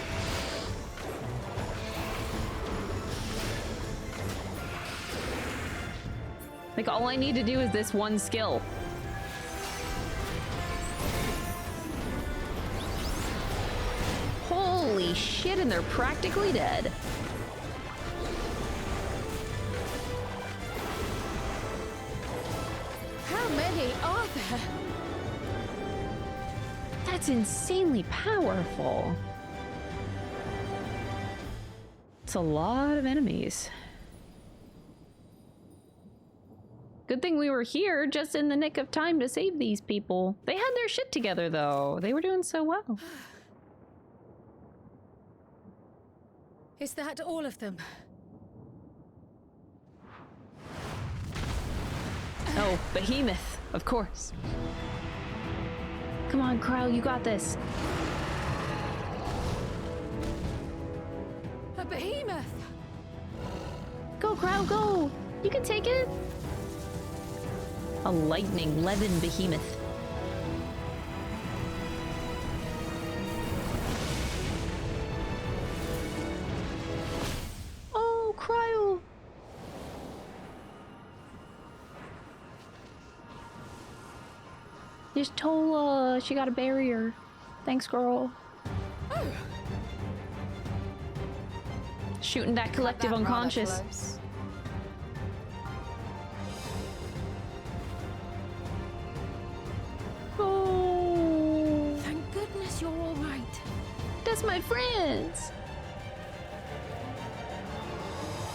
Like, all I need to do is this one skill. Holy shit, and they're practically dead. How many are there? That's insanely powerful. It's a lot of enemies. Good thing we were here just in the nick of time to save these people. They had their shit together, though. They were doing so well. Is that all of them? Oh, Behemoth, of course. Come on, Krile, you got this. A behemoth! Go, Krile, go! You can take it! A lightning levin behemoth. Oh, Krile! Y'shtola, she got a barrier. Thanks, girl. Oh. Shooting that collective unconscious. That's my friends.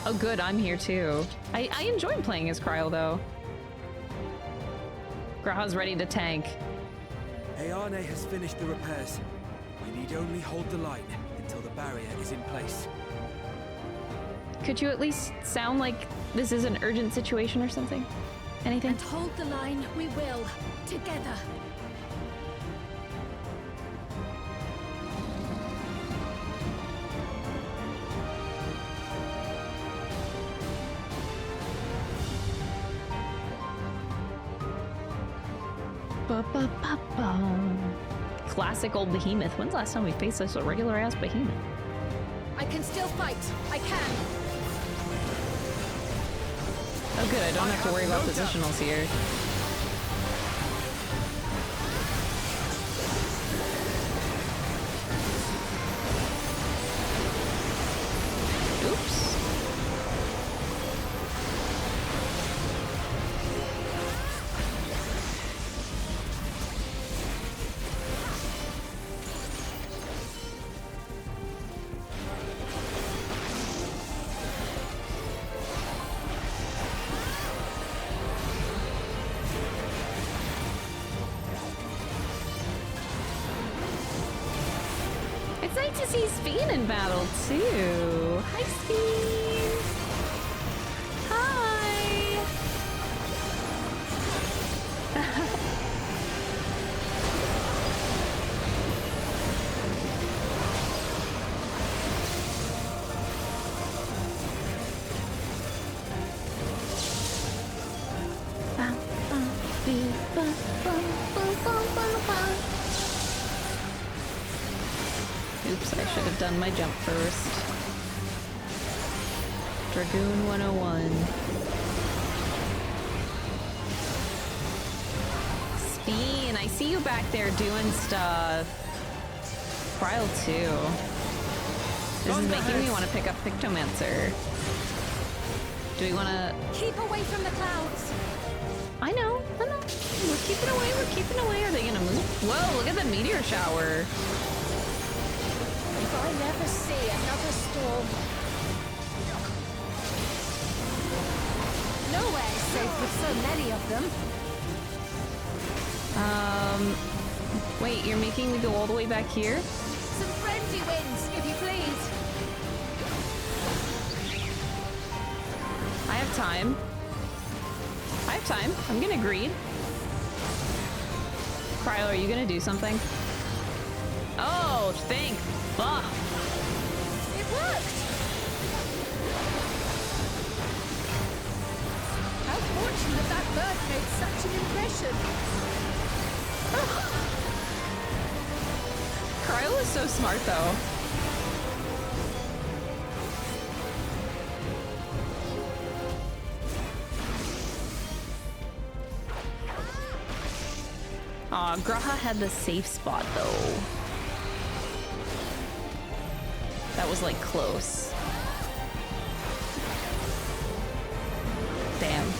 Oh good, I'm here too. I enjoyed playing as Krile though. Graha's ready to tank. Ayane has finished the repairs. We need only hold the line until the barrier is in place. Could you at least sound like this is an urgent situation or something? Anything? And hold the line, we will. Together. Classic old behemoth. When's the last time we faced such a regular ass behemoth? I can still fight. I can. Oh good, I don't have to worry about positionals here. Oops. It's nice to see Speen in battle too. Hi, Speen. Hi. Oops, I should have done my jump first. Dragoon 101. Speen, I see you back there doing stuff. Krile too. This is making me want to pick up Pictomancer. Do we want to... Keep away from the clouds. I know. We're keeping away, Are they going to move? Whoa, look at the meteor shower. If I never see another storm. Nowhere is safe with so many of them. Wait, you're making me go all the way back here? Some frenzy winds, if you please. I have time. I'm gonna greed. Krile, are you gonna do something? Oh, thank fuck. It worked! How fortunate that bird made such an impression. Krile is so smart though. Aw, Graha had the safe spot though. That was like close. Damn.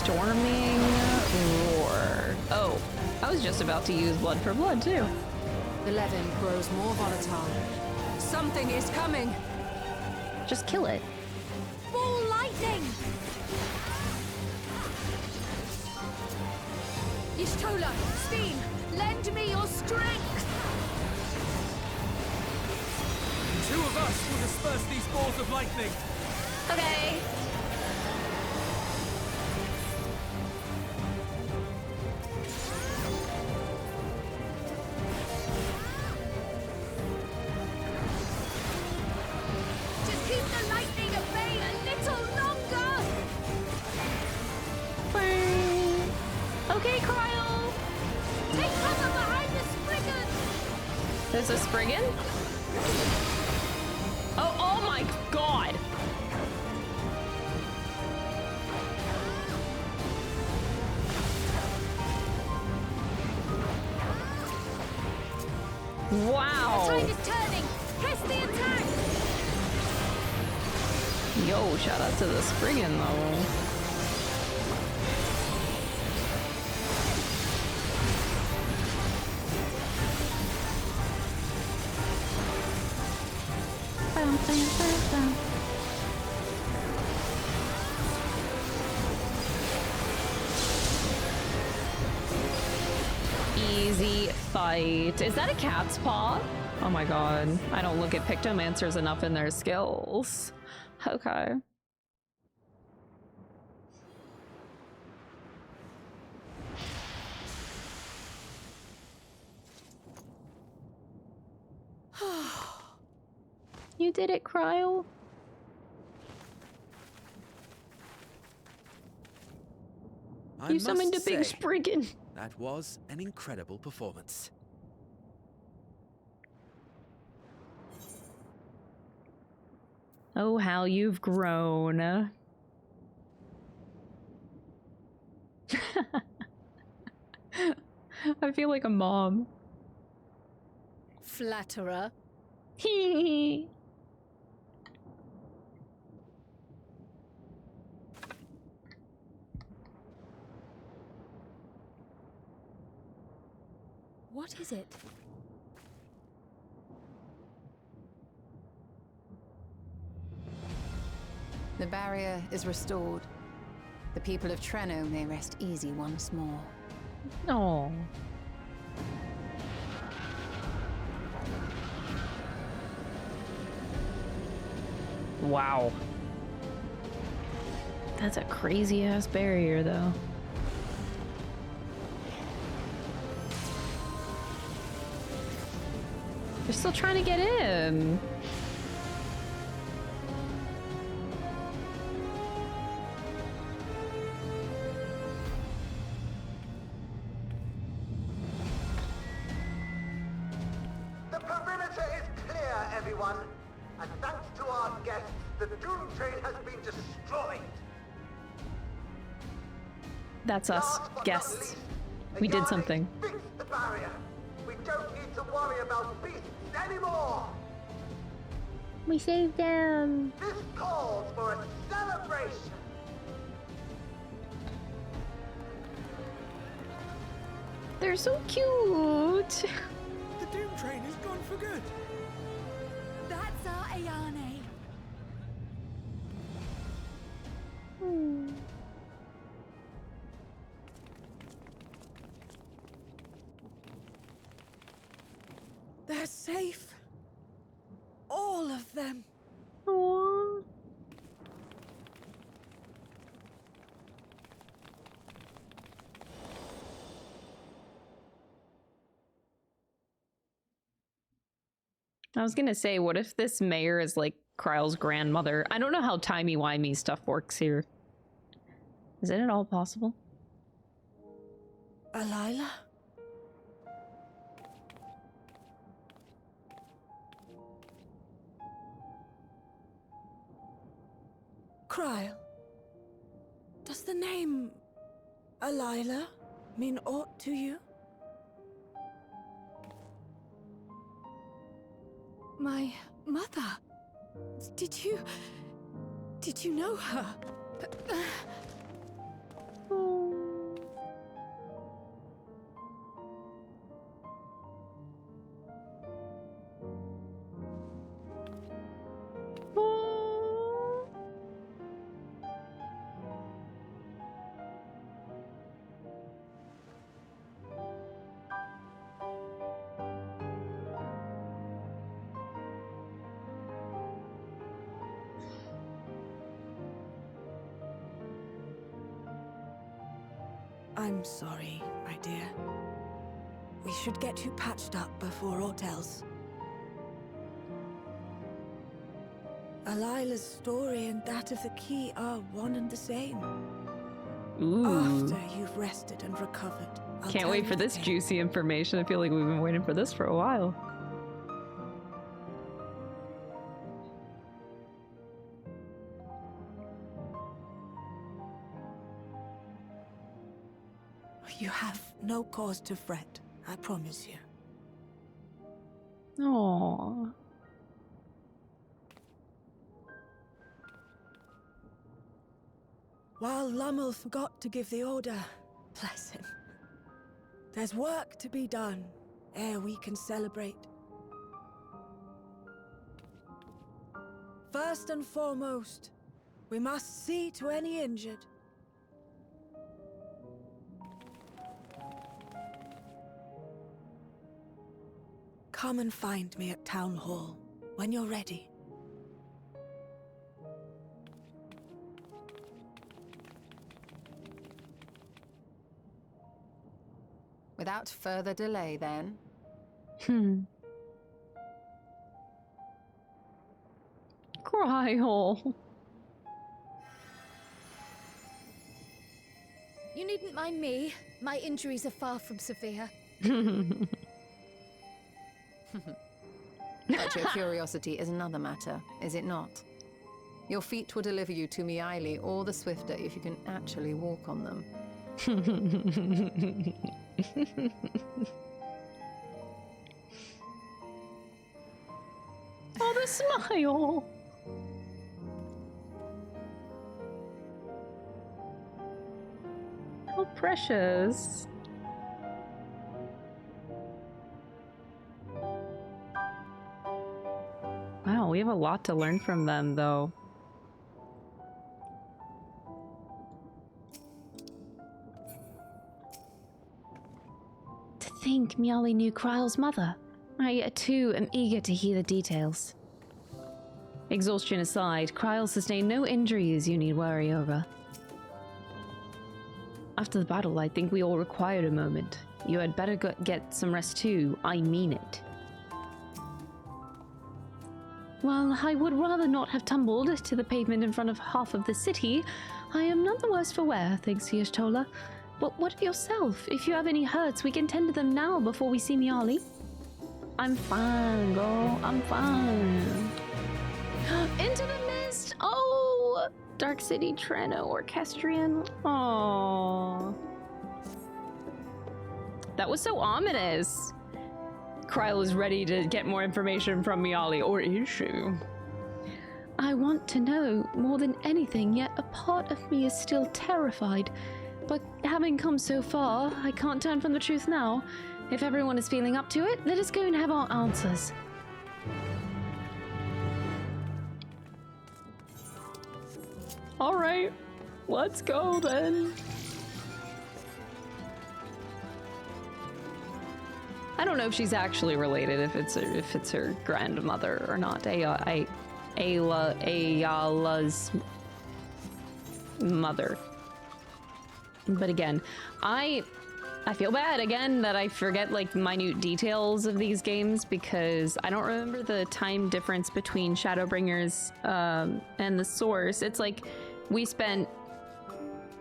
Storming Roar. Oh, I was just about to use Blood for Blood too. The Levin grows more volatile. Something is coming. Just kill it. Ball lightning! Y'shtola, Speen, lend me your strength! Two of us will disperse these balls of lightning. Okay. Just keep the lightning at bay a little longer! Okay, Krile. Take cover behind the Spriggan! There's a Spriggan? Oh my god! Yo, shout out to the Spriggan though. Easy fight. Is that a cat's paw? Oh my god. I don't look at Pictomancers enough in their skills. Okay. You did it, Krile. You summoned a big Spriggan. That was an incredible performance. Oh, how you've grown. I feel like a mom. Flatterer. Hee. What is it? The barrier is restored. The people of Treno may rest easy once more. No. Wow. That's a crazy ass barrier though. They're still trying to get in. The perimeter is clear, everyone. And thanks to our guests, the Doomtrain has been destroyed. That's us, guests. We did something. Fix the barrier. We don't need to worry about beasts anymore. We saved them. This calls for a celebration. They're so cute. The Doomtrain is gone for good. That's our Ayane. They're safe. All of them. Aww. I was gonna say, what if this mayor is like Krile's grandmother? I don't know how timey-wimey stuff works here. Is it at all possible? Alila? Krile, does the name Alila mean aught to you? My mother. Did you know her? I'm sorry, my dear. We should get you patched up before aught else. Alila's story and that of the key are one and the same. Ooh. After you've rested and recovered, I'll Can't tell wait you for the this tale. juicy information. I feel like we've been waiting for this for a while. You have no cause to fret, I promise you. Aww. While Lummel forgot to give the order, bless him. There's work to be done ere we can celebrate. First and foremost, we must see to any injured. Come and find me at Town Hall when you're ready. Without further delay, then. Krile. You needn't mind me. My injuries are far from severe. But your curiosity is another matter, is it not? Your feet will deliver you to Krile all the swifter if you can actually walk on them. Oh, the smile! How precious. Wow, we have a lot to learn from them, though. To think Miali knew Krile's mother. I, too, am eager to hear the details. Exhaustion aside, Krile sustained no injuries you need worry over. After the battle, I think we all required a moment. You had better get some rest too. I mean it. While I would rather not have tumbled to the pavement in front of half of the city, I am none the worse for wear, thanks to Y'shtola. But what of yourself? If you have any hurts, we can tend to them now before we see Miali. I'm fine, girl. I'm fine. Into the mist! Oh! Dark City Treno Orchestrion. Aww. That was so ominous. Krile is ready to get more information from Miali, or is she? I want to know more than anything, yet a part of me is still terrified. But having come so far, I can't turn from the truth now. If everyone is feeling up to it, let us go and have our answers. All right, let's go then. I don't know if she's actually related, if it's her grandmother or not. Ayala's mother. But again, I feel bad again that I forget like minute details of these games because I don't remember the time difference between Shadowbringers and the source. It's like we spent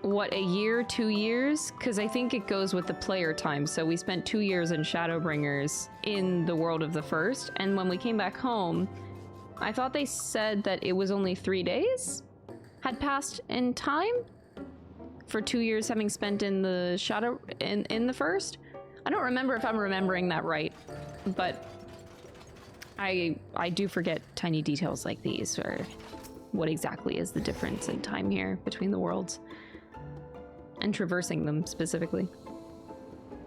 what, a year, 2 years? Because I think it goes with the player time. So we spent 2 years in Shadowbringers in the world of the first, and when we came back home, I thought they said that it was only 3 days had passed in time for 2 years having spent in the shadow in the first. I don't remember if I'm remembering that right, but I do forget tiny details like these, or what exactly is the difference in time here between the worlds and traversing them specifically.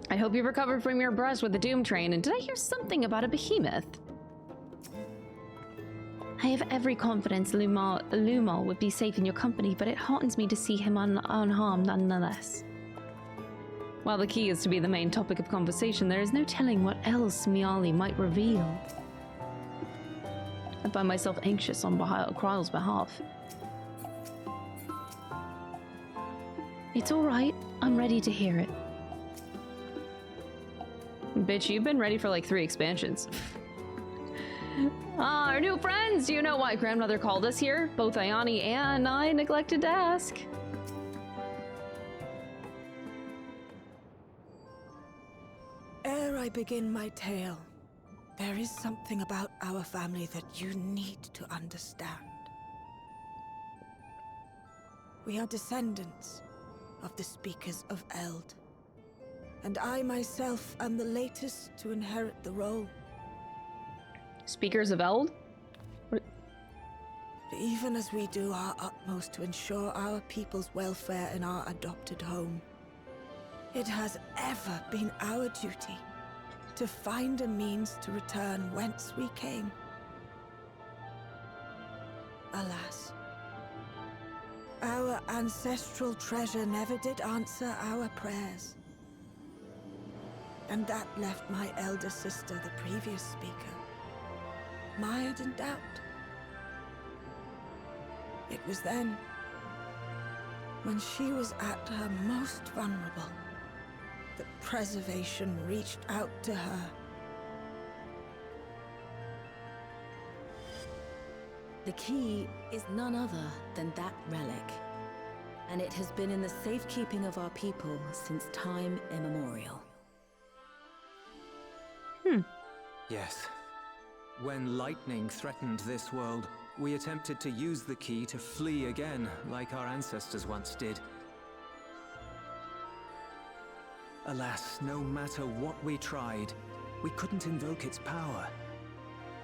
I hope you recovered from your brush with the Doom Train, and did I hear something about a behemoth? I have every confidence Lumal would be safe in your company, but it heartens me to see him unharmed nonetheless. While the key is to be the main topic of conversation, there is no telling what else Miali might reveal. I find myself anxious on Krile's behalf. It's all right. I'm ready to hear it. Bitch, you've been ready for like 3 expansions. Ah, our new friends! Do you know why grandmother called us here? Both Ayani and I neglected to ask. Ere I begin my tale, there is something about our family that you need to understand. We are descendants of the Speakers of Eld, and I myself am the latest to inherit the role. Speakers of Eld? The even as we do our utmost to ensure our people's welfare in our adopted home, it has ever been our duty to find a means to return whence we came. Alas, our ancestral treasure never did answer our prayers. And that left my elder sister, the previous speaker, mired in doubt. It was then, when she was at her most vulnerable, that preservation reached out to her. The key is none other than that relic, and it has been in the safekeeping of our people since time immemorial. Yes. When lightning threatened this world, we attempted to use the key to flee again, like our ancestors once did. Alas, no matter what we tried, we couldn't invoke its power.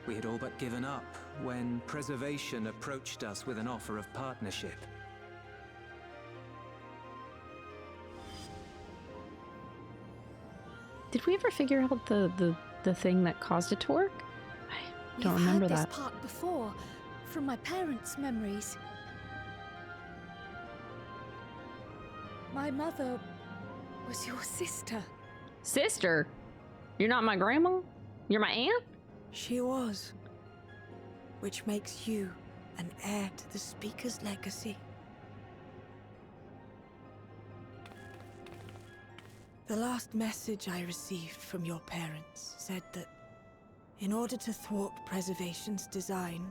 We had all but given up when Preservation approached us with an offer of partnership. Did we ever figure out the thing that caused it to work? I don't remember that. We've heard this part before, from my parents' memories. My mother was your sister. Sister? You're not my grandma? You're my aunt? She was. Which makes you an heir to the Speaker's legacy. The last message I received from your parents said that in order to thwart Preservation's design,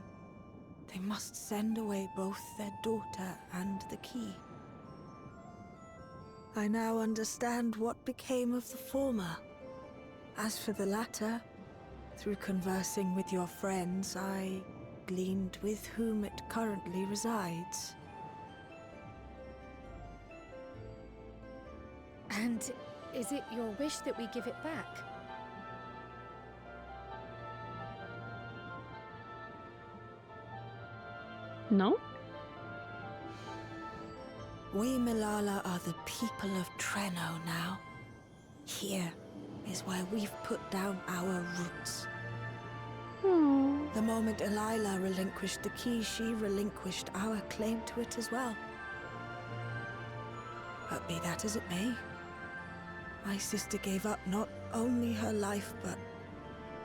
they must send away both their daughter and the key. I now understand what became of the former. As for the latter, through conversing with your friends, I gleaned with whom it currently resides. And is it your wish that we give it back? No? We Milala are the people of Treno now. Here is where we've put down our roots. The moment Elila relinquished the key, she relinquished our claim to it as well. But be that as it may, my sister gave up not only her life, but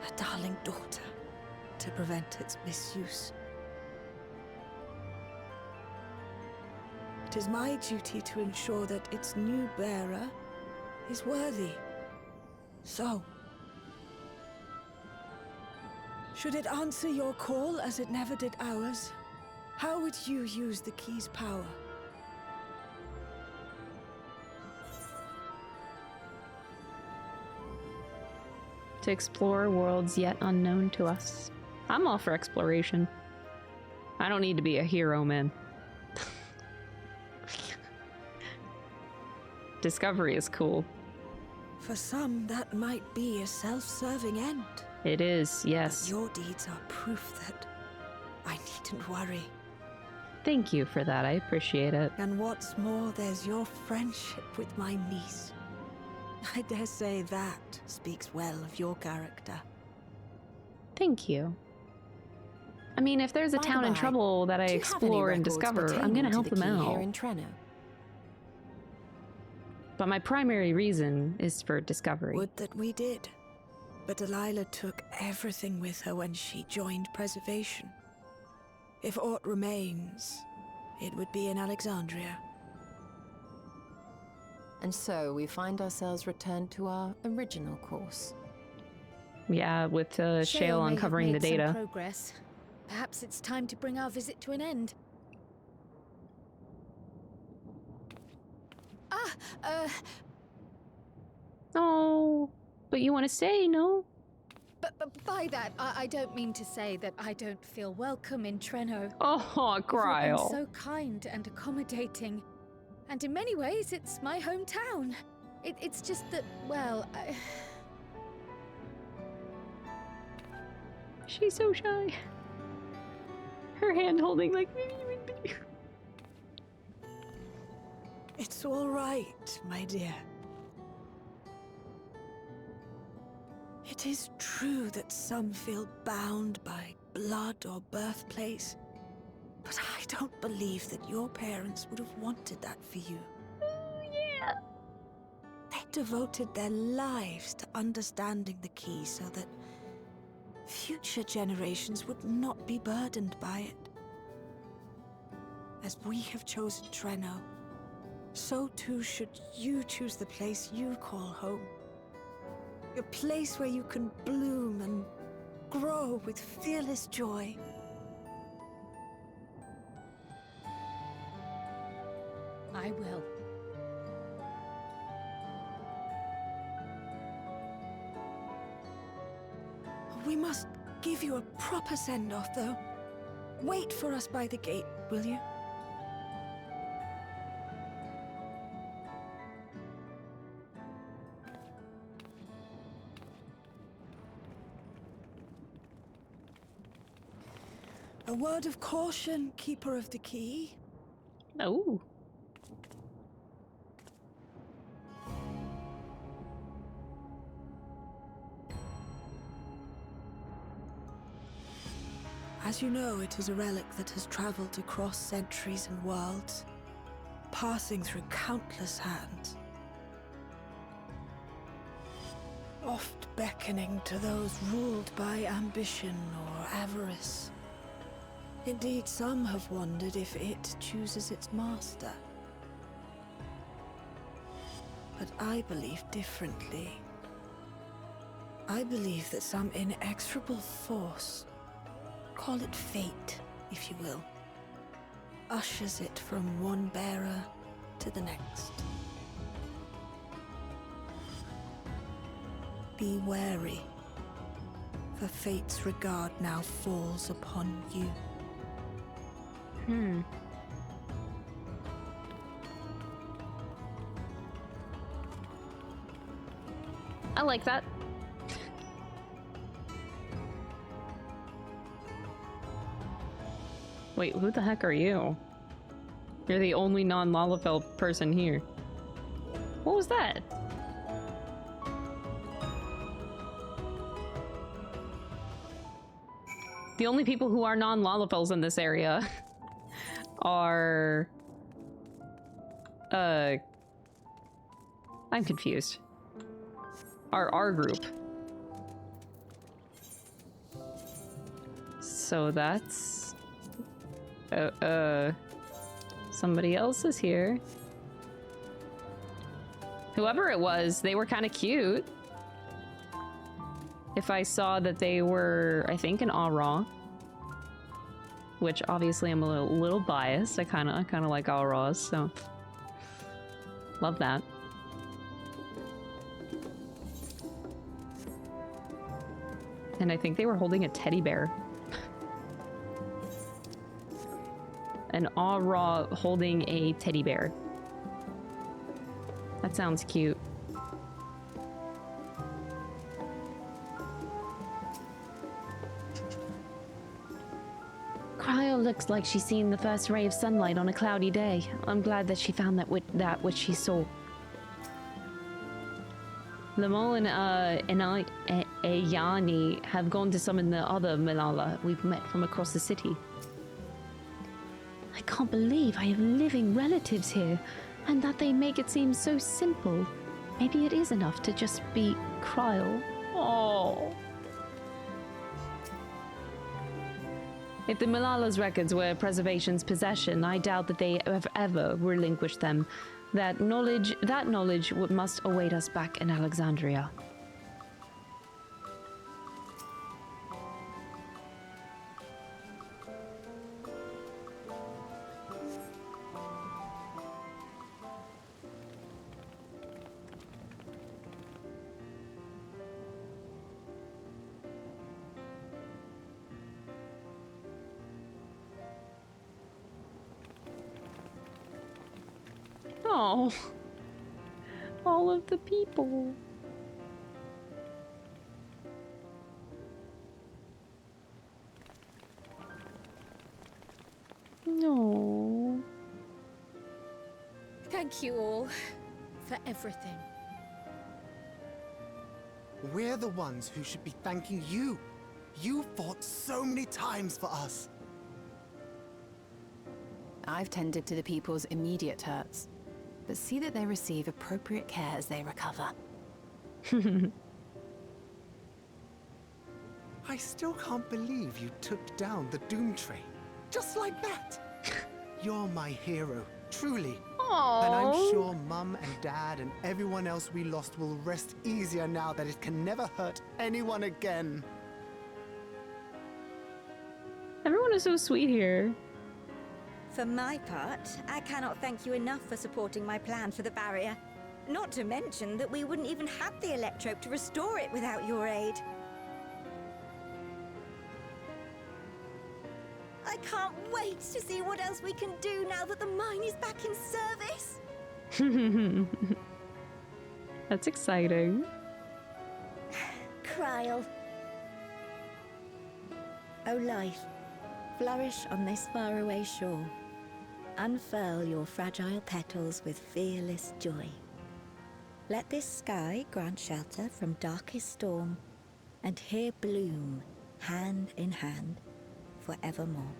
her darling daughter to prevent its misuse. It is my duty to ensure that its new bearer is worthy. So, should it answer your call as it never did ours, how would you use the key's power? To explore worlds yet unknown to us. I'm all for exploration. I don't need to be a hero, man. Discovery is cool. For some, that might be a self-serving end. It is, yes. But your deeds are proof that I needn't worry. Thank you for that, I appreciate it. And what's more, there's your friendship with my niece. I dare say that speaks well of your character. Thank you. I mean, if there's a town in trouble that I explore and discover, I'm gonna help them out. Here in Treno? But my primary reason is for discovery. Would that we did. But Delilah took everything with her when she joined Preservation. If aught remains, it would be in Alexandria. And so we find ourselves returned to our original course. Yeah, with Shale uncovering the data. Progress. Perhaps it's time to bring our visit to an end. Oh, but you want to stay, no? But by that, I don't mean to say that I don't feel welcome in Treno. Oh, Krile. You've been so kind and accommodating. And in many ways, it's my hometown. It's just that, well, She's so shy. Her hand holding like. It's all right, my dear. It is true that some feel bound by blood or birthplace, but I don't believe that your parents would have wanted that for you. Yeah. They devoted their lives to understanding the key so that future generations would not be burdened by it. As we have chosen Treno, so too should you choose the place you call home. A place where you can bloom and grow with fearless joy. I will. We must give you a proper send-off, though. Wait for us by the gate, will you? A word of caution, Keeper of the Key. Oh. As you know, it is a relic that has traveled across centuries and worlds, passing through countless hands. Oft beckoning to those ruled by ambition or avarice. Indeed, some have wondered if it chooses its master. But I believe differently. I believe that some inexorable force, call it fate, if you will, ushers it from one bearer to the next. Be wary, for fate's regard now falls upon you. I like that. Wait, who the heck are you? You're the only non-Lalafell person here. What was that? The only people who are non-Lalafells in this area are... I'm confused. Our group. So that's... somebody else is here. Whoever it was, they were kind of cute. If I saw that they were, I think, an Aura, which obviously I'm a little biased. I kind of like Auras, so love that. And I think they were holding a teddy bear. An Aura holding a teddy bear. That sounds cute. Krile looks like she's seen the first ray of sunlight on a cloudy day. I'm glad that she found that which she saw. Lamol and Ayani have gone to summon the other Malala we've met from across the city. I can't believe I have living relatives here, and that they make it seem so simple. Maybe it is enough to just be Krile. Oh. If the Malala's records were Preservation's possession, I doubt that they have ever relinquished them. That knowledge must await us back in Alexandria. Oh, all of the people. No. Thank you all for everything. We're the ones who should be thanking you. You fought so many times for us. I've tended to the people's immediate hurts, but see that they receive appropriate care as they recover. I still can't believe you took down the Doomtrain. Just like that. You're my hero, truly. Aww. And I'm sure Mum and Dad and everyone else we lost will rest easier now that it can never hurt anyone again. Everyone is so sweet here. For my part, I cannot thank you enough for supporting my plan for the barrier. Not to mention that we wouldn't even have the electrope to restore it without your aid. I can't wait to see what else we can do now that the mine is back in service. That's exciting. Krile. O life, flourish on this faraway shore. Unfurl your fragile petals with fearless joy. Let this sky grant shelter from darkest storm, and here bloom, hand in hand, forevermore.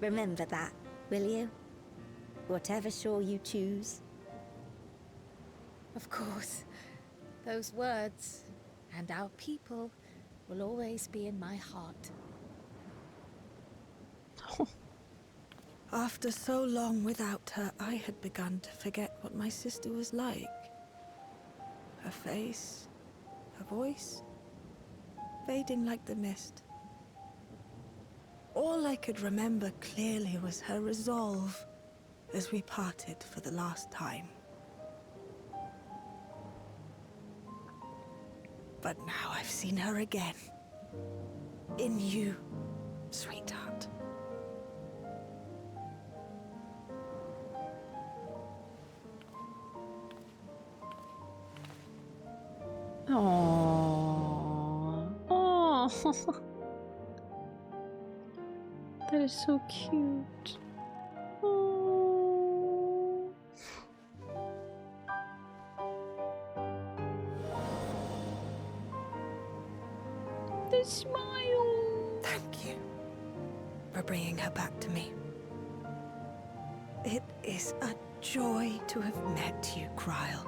Remember that, will you? Whatever shore you choose. Of course, those words and our people will always be in my heart. After so long without her, I had begun to forget what my sister was like. Her face, her voice, fading like the mist. All I could remember clearly was her resolve as we parted for the last time. But now I've seen her again. In you, sweetheart. Aww. Oh. That is so cute. Oh. The smile. Thank you for bringing her back to me. It is a joy to have met you, Krile.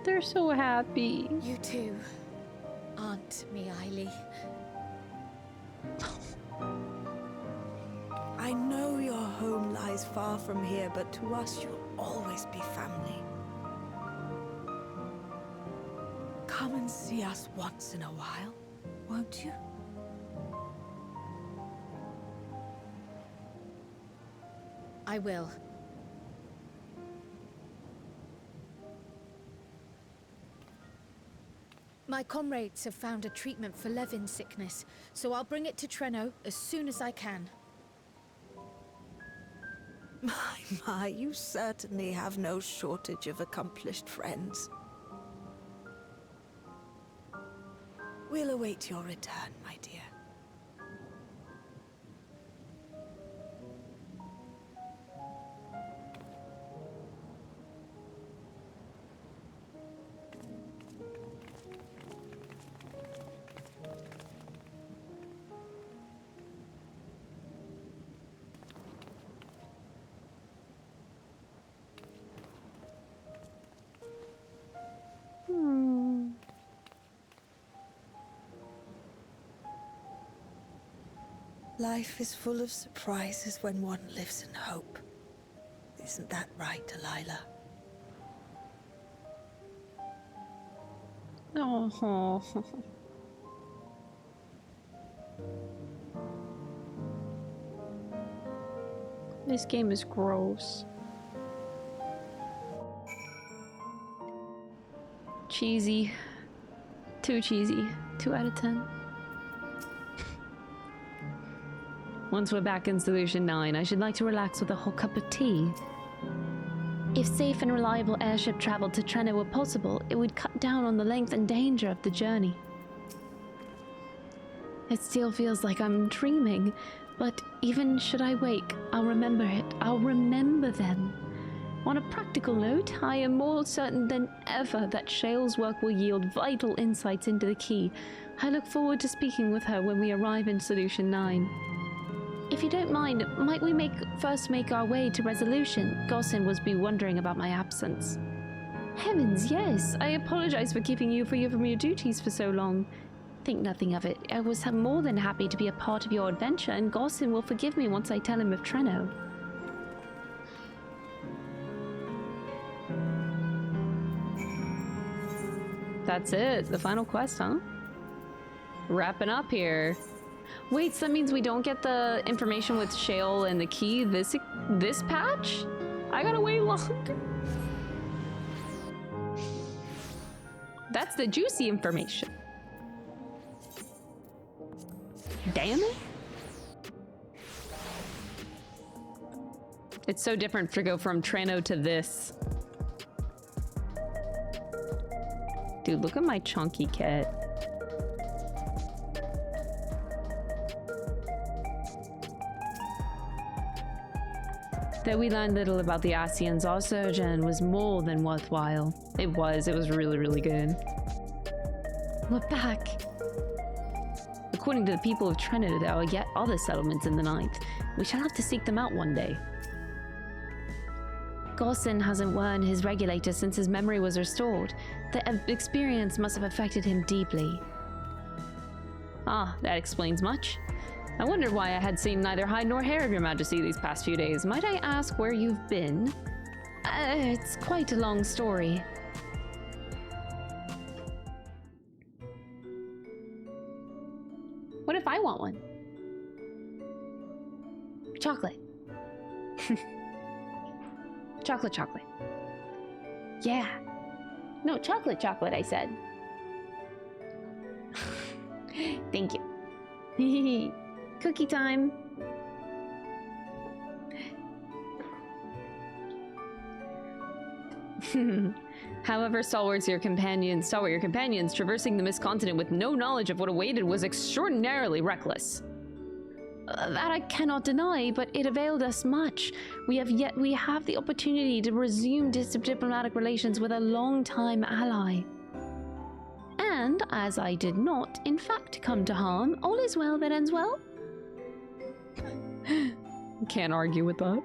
They're so happy. You too, Aunt Miaili. I know your home lies far from here, but to us you'll always be family. Come and see us once in a while, won't you? I will. My comrades have found a treatment for Levin's sickness, so I'll bring it to Treno as soon as I can. My, you certainly have no shortage of accomplished friends. We'll await your return, my dear. Life is full of surprises when one lives in hope. Isn't that right, Delilah? Oh. This game is gross. Cheesy. Too cheesy. 2 out of 10. Once we're back in Solution 9, I should like to relax with a hot cup of tea. If safe and reliable airship travel to Treno were possible, it would cut down on the length and danger of the journey. It still feels like I'm dreaming, but even should I wake, I'll remember it. I'll remember them. On a practical note, I am more certain than ever that Shale's work will yield vital insights into the key. I look forward to speaking with her when we arrive in Solution 9. If you don't mind, might we first make our way to Resolution? Gossin was wondering about my absence. Heavens, yes! I apologize for keeping you from your duties for so long. Think nothing of it. I was more than happy to be a part of your adventure, and Gossin will forgive me once I tell him of Treno. That's it. The final quest, huh? Wrapping up here. Wait, so that means we don't get the information with Shale and the key this patch? I gotta wait longer. That's the juicy information. Damn it. It's so different to go from Treno to this. Dude, look at my chunky kit. Though we learned little about the Ascians, our sojourn was more than worthwhile. It was really, really good. We're back. According to the people of Treno, there are yet other settlements in the Ninth. We shall have to seek them out one day. Gossin hasn't worn his regulator since his memory was restored. The experience must have affected him deeply. Ah, that explains much. I wondered why I had seen neither hide nor hair of your majesty these past few days. Might I ask where you've been? It's quite a long story. What if I want one? Chocolate. Chocolate. Yeah. No, chocolate, I said. Thank you. Cookie time. However, stalwart your companions, traversing the Mist Continent with no knowledge of what awaited was extraordinarily reckless. That I cannot deny, but it availed us much. We have the opportunity to resume diplomatic relations with a long-time ally. And, as I did not, in fact, come to harm, all is well that ends well. Can't argue with that.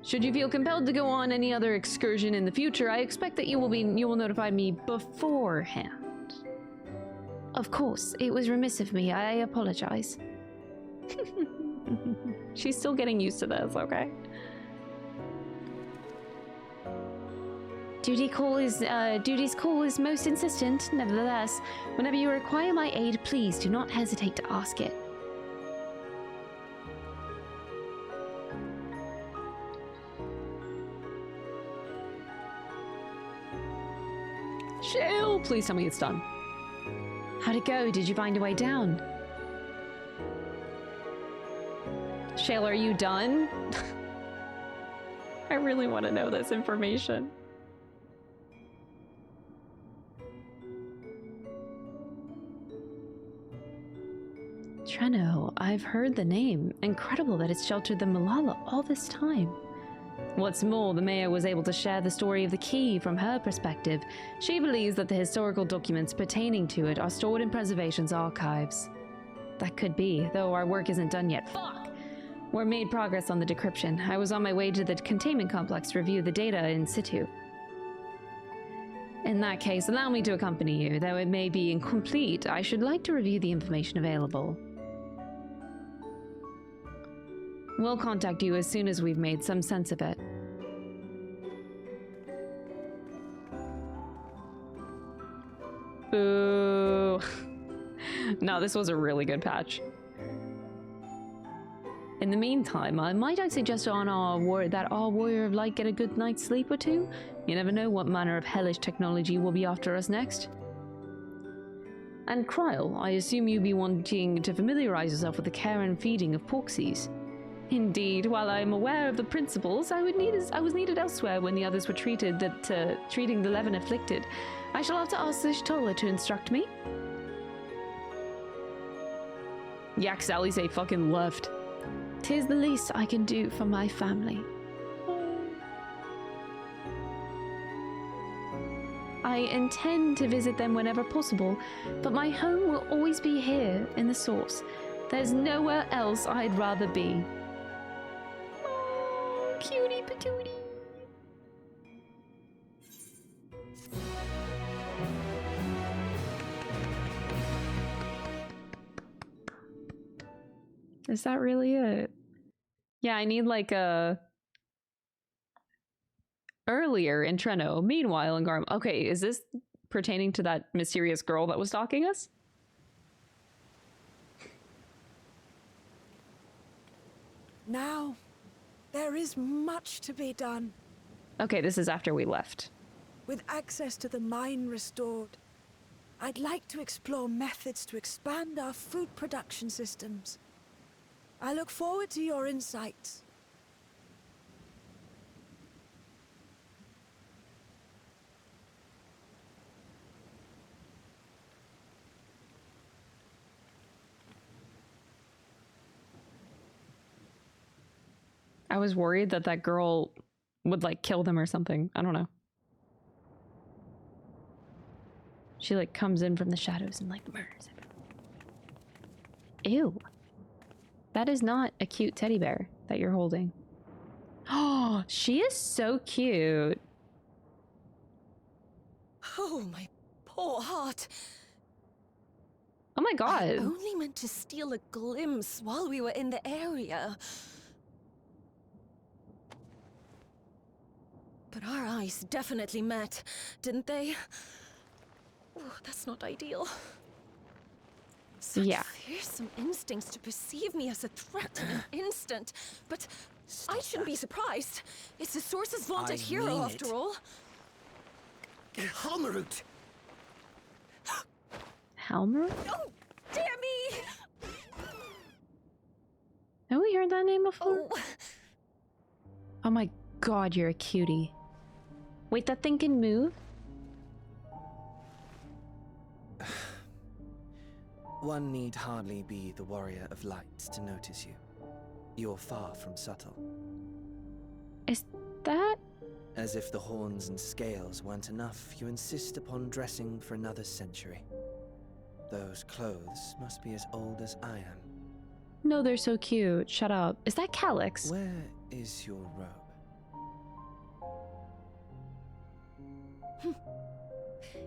Should you feel compelled to go on any other excursion in the future, I expect that you will notify me beforehand. Of course, it was remiss of me. I apologize. She's still getting used to this, okay? Duty's call is most insistent. Nevertheless, whenever you require my aid, please do not hesitate to ask it. Shale, please tell me it's done. How'd it go? Did you find a way down? Shale, are you done? I really want to know this information. Treno, I've heard the name. Incredible that it's sheltered the Malala all this time. What's more, the mayor was able to share the story of the key from her perspective. She believes that the historical documents pertaining to it are stored in Preservation's archives. That could be, though our work isn't done yet. Fuck! We're made progress on the decryption. I was on my way to the containment complex to review the data in situ. In that case, allow me to accompany you. Though it may be incomplete, I should like to review the information available. We'll contact you as soon as we've made some sense of it. Boo. No, this was a really good patch. In the meantime, might I suggest that our warrior of light get a good night's sleep or two? You never know what manner of hellish technology will be after us next. And Krile, I assume you'd be wanting to familiarize yourself with the care and feeding of Porxies. Indeed, while I am aware of the principles, I was needed elsewhere when the others were treating the Levin afflicted. I shall have to ask the Shtola to instruct me. Yeah, 'cause at least they fucking left. 'Tis the least I can do for my family. I intend to visit them whenever possible, but my home will always be here in the Source. There's nowhere else I'd rather be. Oh, cutie patootie. Is that really it? Yeah, I need like a earlier in Treno. Meanwhile in Garm. Okay, is this pertaining to that mysterious girl that was stalking us? Now, there is much to be done. Okay, this is after we left. With access to the mine restored, I'd like to explore methods to expand our food production systems. I look forward to your insights. I was worried that that girl would like kill them or something. I don't know. She like comes in from the shadows and like murders everyone. Ew. That is not a cute teddy bear that you're holding. Oh, she is so cute. Oh, my poor heart. Oh my god. I only meant to steal a glimpse while we were in the area. But our eyes definitely met, didn't they? Oh, that's not ideal. Such fearsome instincts to perceive me as a threat in an instant. But I shouldn't be surprised. It's the Source's vaunted hero, after all. Halmerut! Halmer? Oh, dear me! Have we heard that name before? Oh. Oh my god, you're a cutie. Wait, that thing can move? One need hardly be the warrior of light to notice you. You're far from subtle. Is that? As if the horns and scales weren't enough, you insist upon dressing for another century. Those clothes must be as old as I am. No, they're so cute. Shut up. Is that Calyx? Where is your robe?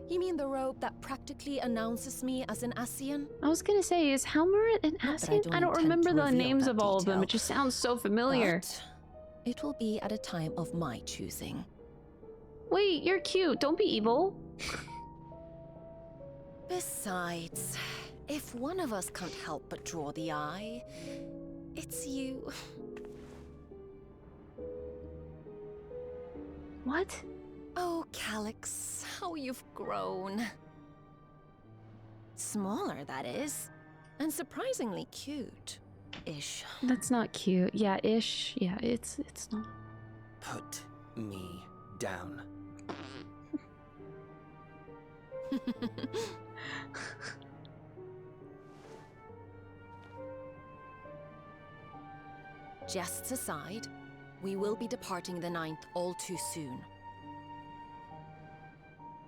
You mean the robe that practically announces me as an Ascian? I was gonna say, is Halmer an Ascian? I don't remember the names of all of them. It just sounds so familiar. But it will be at a time of my choosing. Wait, you're cute. Don't be evil. Besides, if one of us can't help but draw the eye, it's you. What? Oh, Calyx, how you've grown. Smaller, that is. And surprisingly cute. Ish. That's not cute. Yeah, ish. Yeah, it's not. Put me down. Jests aside, we will be departing the 9th all too soon.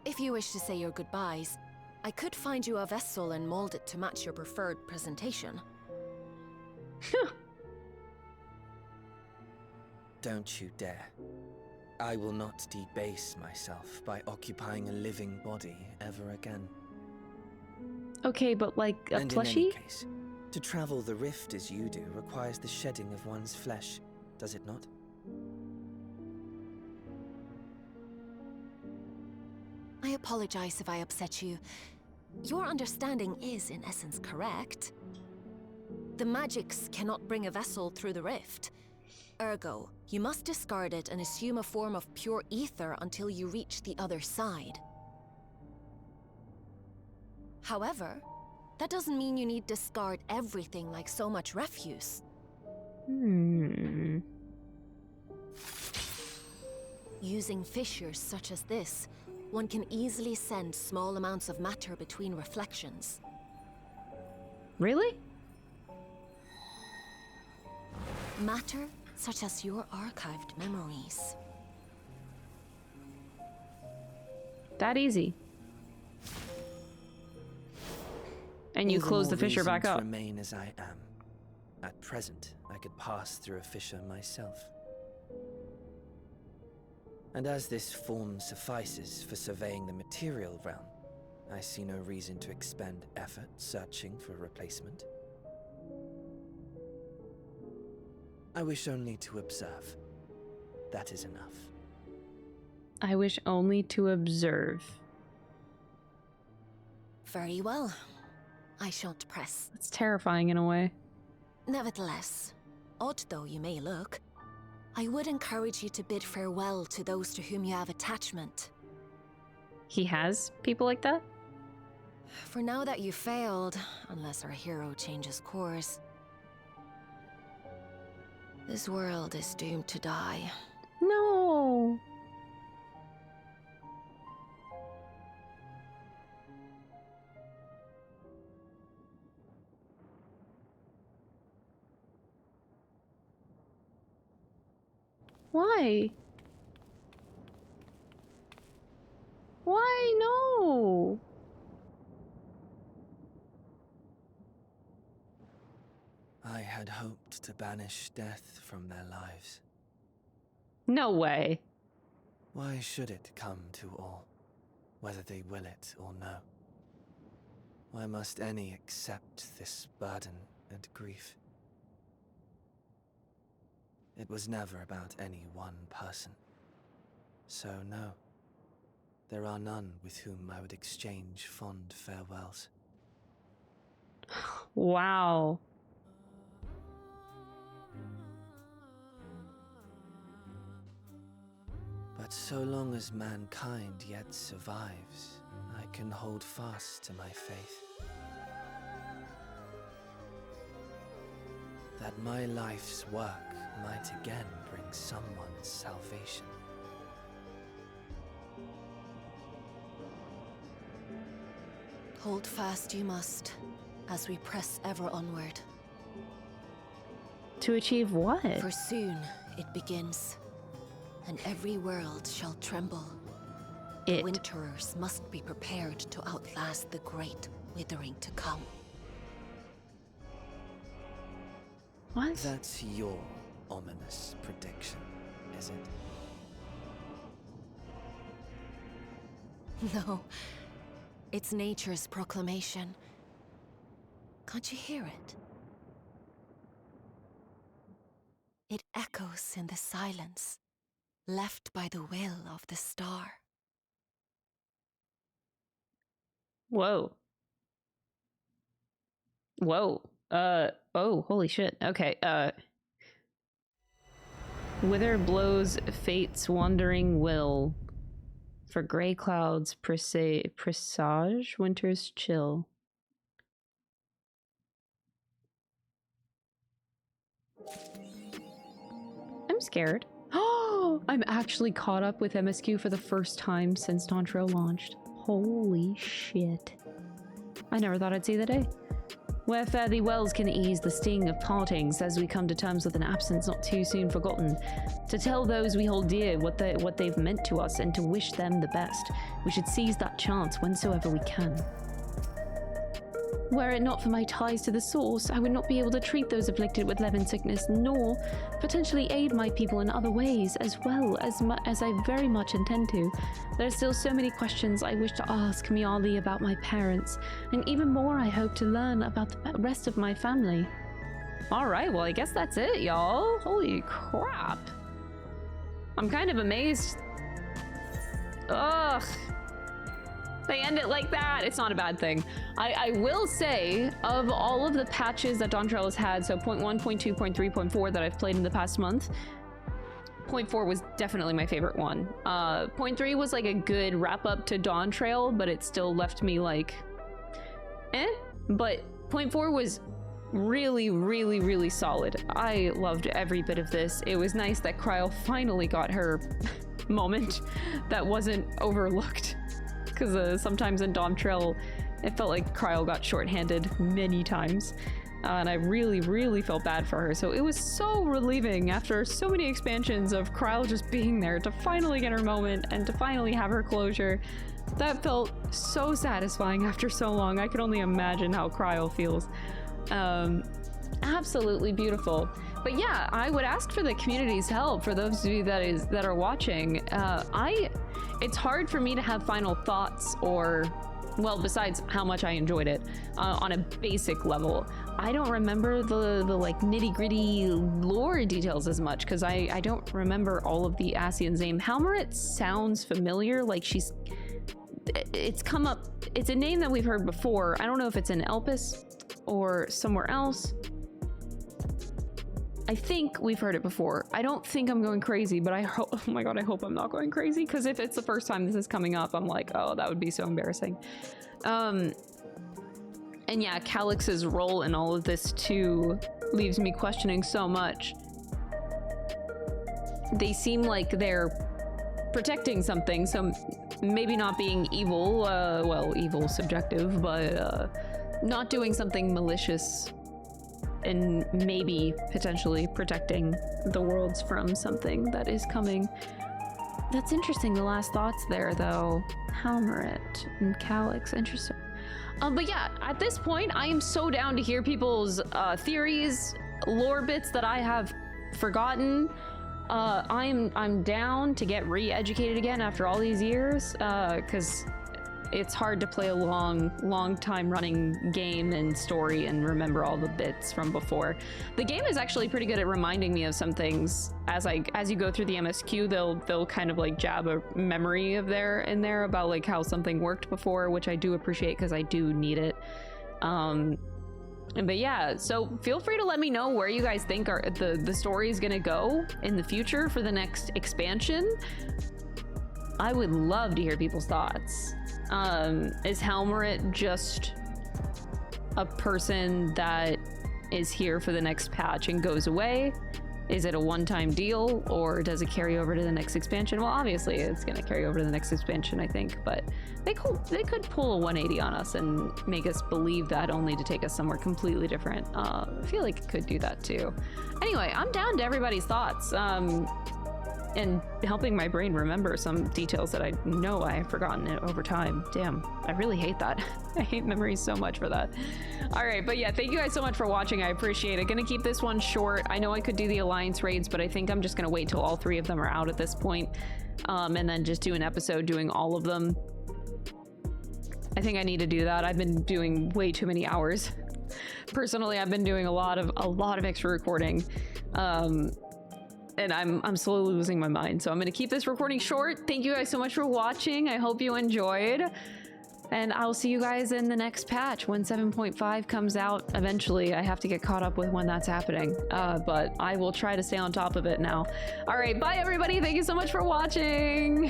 If you wish to say your goodbyes, I could find you a vessel and mold it to match your preferred presentation. Don't you dare. I will not debase myself by occupying a living body ever again. Okay, but like a and plushie? In any case, to travel the rift as you do requires the shedding of one's flesh, does it not? I apologize if I upset you. Your understanding is, in essence, correct. The magics cannot bring a vessel through the rift. Ergo, you must discard it and assume a form of pure ether until you reach the other side. However, that doesn't mean you need discard everything like so much refuse. Using fissures such as this, one can easily send small amounts of matter between reflections. Really? Matter such as your archived memories. That easy. And you All the close the more fissure reason back to up. Remain as I am. At present, I could pass through a fissure myself. And as this form suffices for surveying the material realm, I see no reason to expend effort searching for a replacement. I wish only to observe. That is enough. I wish only to observe. Very well. I shan't press. It's terrifying in a way. Nevertheless, odd though you may look, I would encourage you to bid farewell to those to whom you have attachment. He has people like that? For now that you failed, unless our hero changes course, this world is doomed to die. No. Why? Why no? I had hoped to banish death from their lives. No way. Why should it come to all, whether they will it or no? Why must any accept this burden and grief? It was never about any one person. So no, there are none with whom I would exchange fond farewells. Wow. But so long as mankind yet survives, I can hold fast to my faith. That my life's work might again bring someone's salvation. Hold fast you must, as we press ever onward. To achieve what? For soon it begins, and every world shall tremble. The winterers must be prepared to outlast the great withering to come. What? That's your ominous prediction, is it? No, it's nature's proclamation. Can't you hear it? It echoes in the silence, left by the will of the star. Whoa. Whoa. Oh, holy shit. Okay, Wither blows fate's wandering will. For gray clouds presage winter's chill. I'm scared. Oh, I'm actually caught up with MSQ for the first time since Dawntrail launched. Holy shit. I never thought I'd see the day. Where fare thee wells can ease the sting of partings as we come to terms with an absence not too soon forgotten. To tell those we hold dear what they've meant to us and to wish them the best. We should seize that chance whensoever we can. Were it not for my ties to the source, I would not be able to treat those afflicted with levin sickness, nor potentially aid my people in other ways, as well as I very much intend to. There are still so many questions I wish to ask Miali about my parents, and even more I hope to learn about the rest of my family. Alright, well I guess that's it, y'all. Holy crap. I'm kind of amazed. Ugh. They end it like that. It's not a bad thing. I will say, of all of the patches that Dawntrail has had, so 0.1, 0.2, 0.3, 0.4 that I've played in the past month, 0.4 was definitely my favorite one. 0.3 was like a good wrap up to Dawntrail, but it still left me like, eh? But 0.4 was really, really, really solid. I loved every bit of this. It was nice that Krile finally got her moment that wasn't overlooked. Because sometimes in Dawntrail, it felt like Krile got shorthanded many times. and I really, really felt bad for her. So it was so relieving after so many expansions of Krile just being there to finally get her moment and to finally have her closure. That felt so satisfying after so long. I could only imagine how Krile feels. Absolutely beautiful. But yeah, I would ask for the community's help for those of you that are watching. It's hard for me to have final thoughts or, well, besides how much I enjoyed it on a basic level. I don't remember the like nitty-gritty lore details as much because I don't remember all of the Ascian's name. Halmaret sounds familiar, like it's come up, it's a name that we've heard before. I don't know if it's in Elpis or somewhere else. I think we've heard it before. I don't think I'm going crazy, but I hope, oh my god, I hope I'm not going crazy, because if it's the first time this is coming up, I'm like, oh, that would be so embarrassing. And yeah, Calix's role in all of this too leaves me questioning so much. They seem like they're protecting something, so maybe not being evil, well, evil subjective, but not doing something malicious and maybe potentially protecting the worlds from something that is coming. That's interesting, the last thoughts there though. Halmaret and Calix, interesting. But yeah, at this point, I am so down to hear people's theories, lore bits that I have forgotten. I'm down to get re-educated again after all these years, because it's hard to play a long time running game and story and remember all the bits from before. The game is actually pretty good at reminding me of some things as you go through the MSQ. They'll kind of like jab a memory of in there about like how something worked before, which I do appreciate because I do need it. But yeah, so feel free to let me know where you guys think the story is gonna go in the future for the next expansion. I would love to hear people's thoughts. Is Halmaret just a person that is here for the next patch and goes away? Is it a one-time deal, or does it carry over to the next expansion? Well, obviously it's gonna carry over to the next expansion, I think, but they could pull a 180 on us and make us believe that, only to take us somewhere completely different. I feel like it could do that too. Anyway, I'm down to everybody's thoughts. And helping my brain remember some details that I know I have forgotten over time. Damn, I really hate that. I hate memories so much for that. All right, but yeah, thank you guys so much for watching. I appreciate it. Gonna keep this one short. I know I could do the Alliance raids, but I think I'm just gonna wait till all 3 of them are out at this point, and then just do an episode doing all of them. I think I need to do that. I've been doing way too many hours. Personally, I've been doing a lot of extra recording. And I'm slowly losing my mind. So I'm gonna keep this recording short. Thank you guys so much for watching. I hope you enjoyed. And I'll see you guys in the next patch when 7.5 comes out eventually. I have to get caught up with when that's happening. But I will try to stay on top of it now. All right, bye everybody. Thank you so much for watching.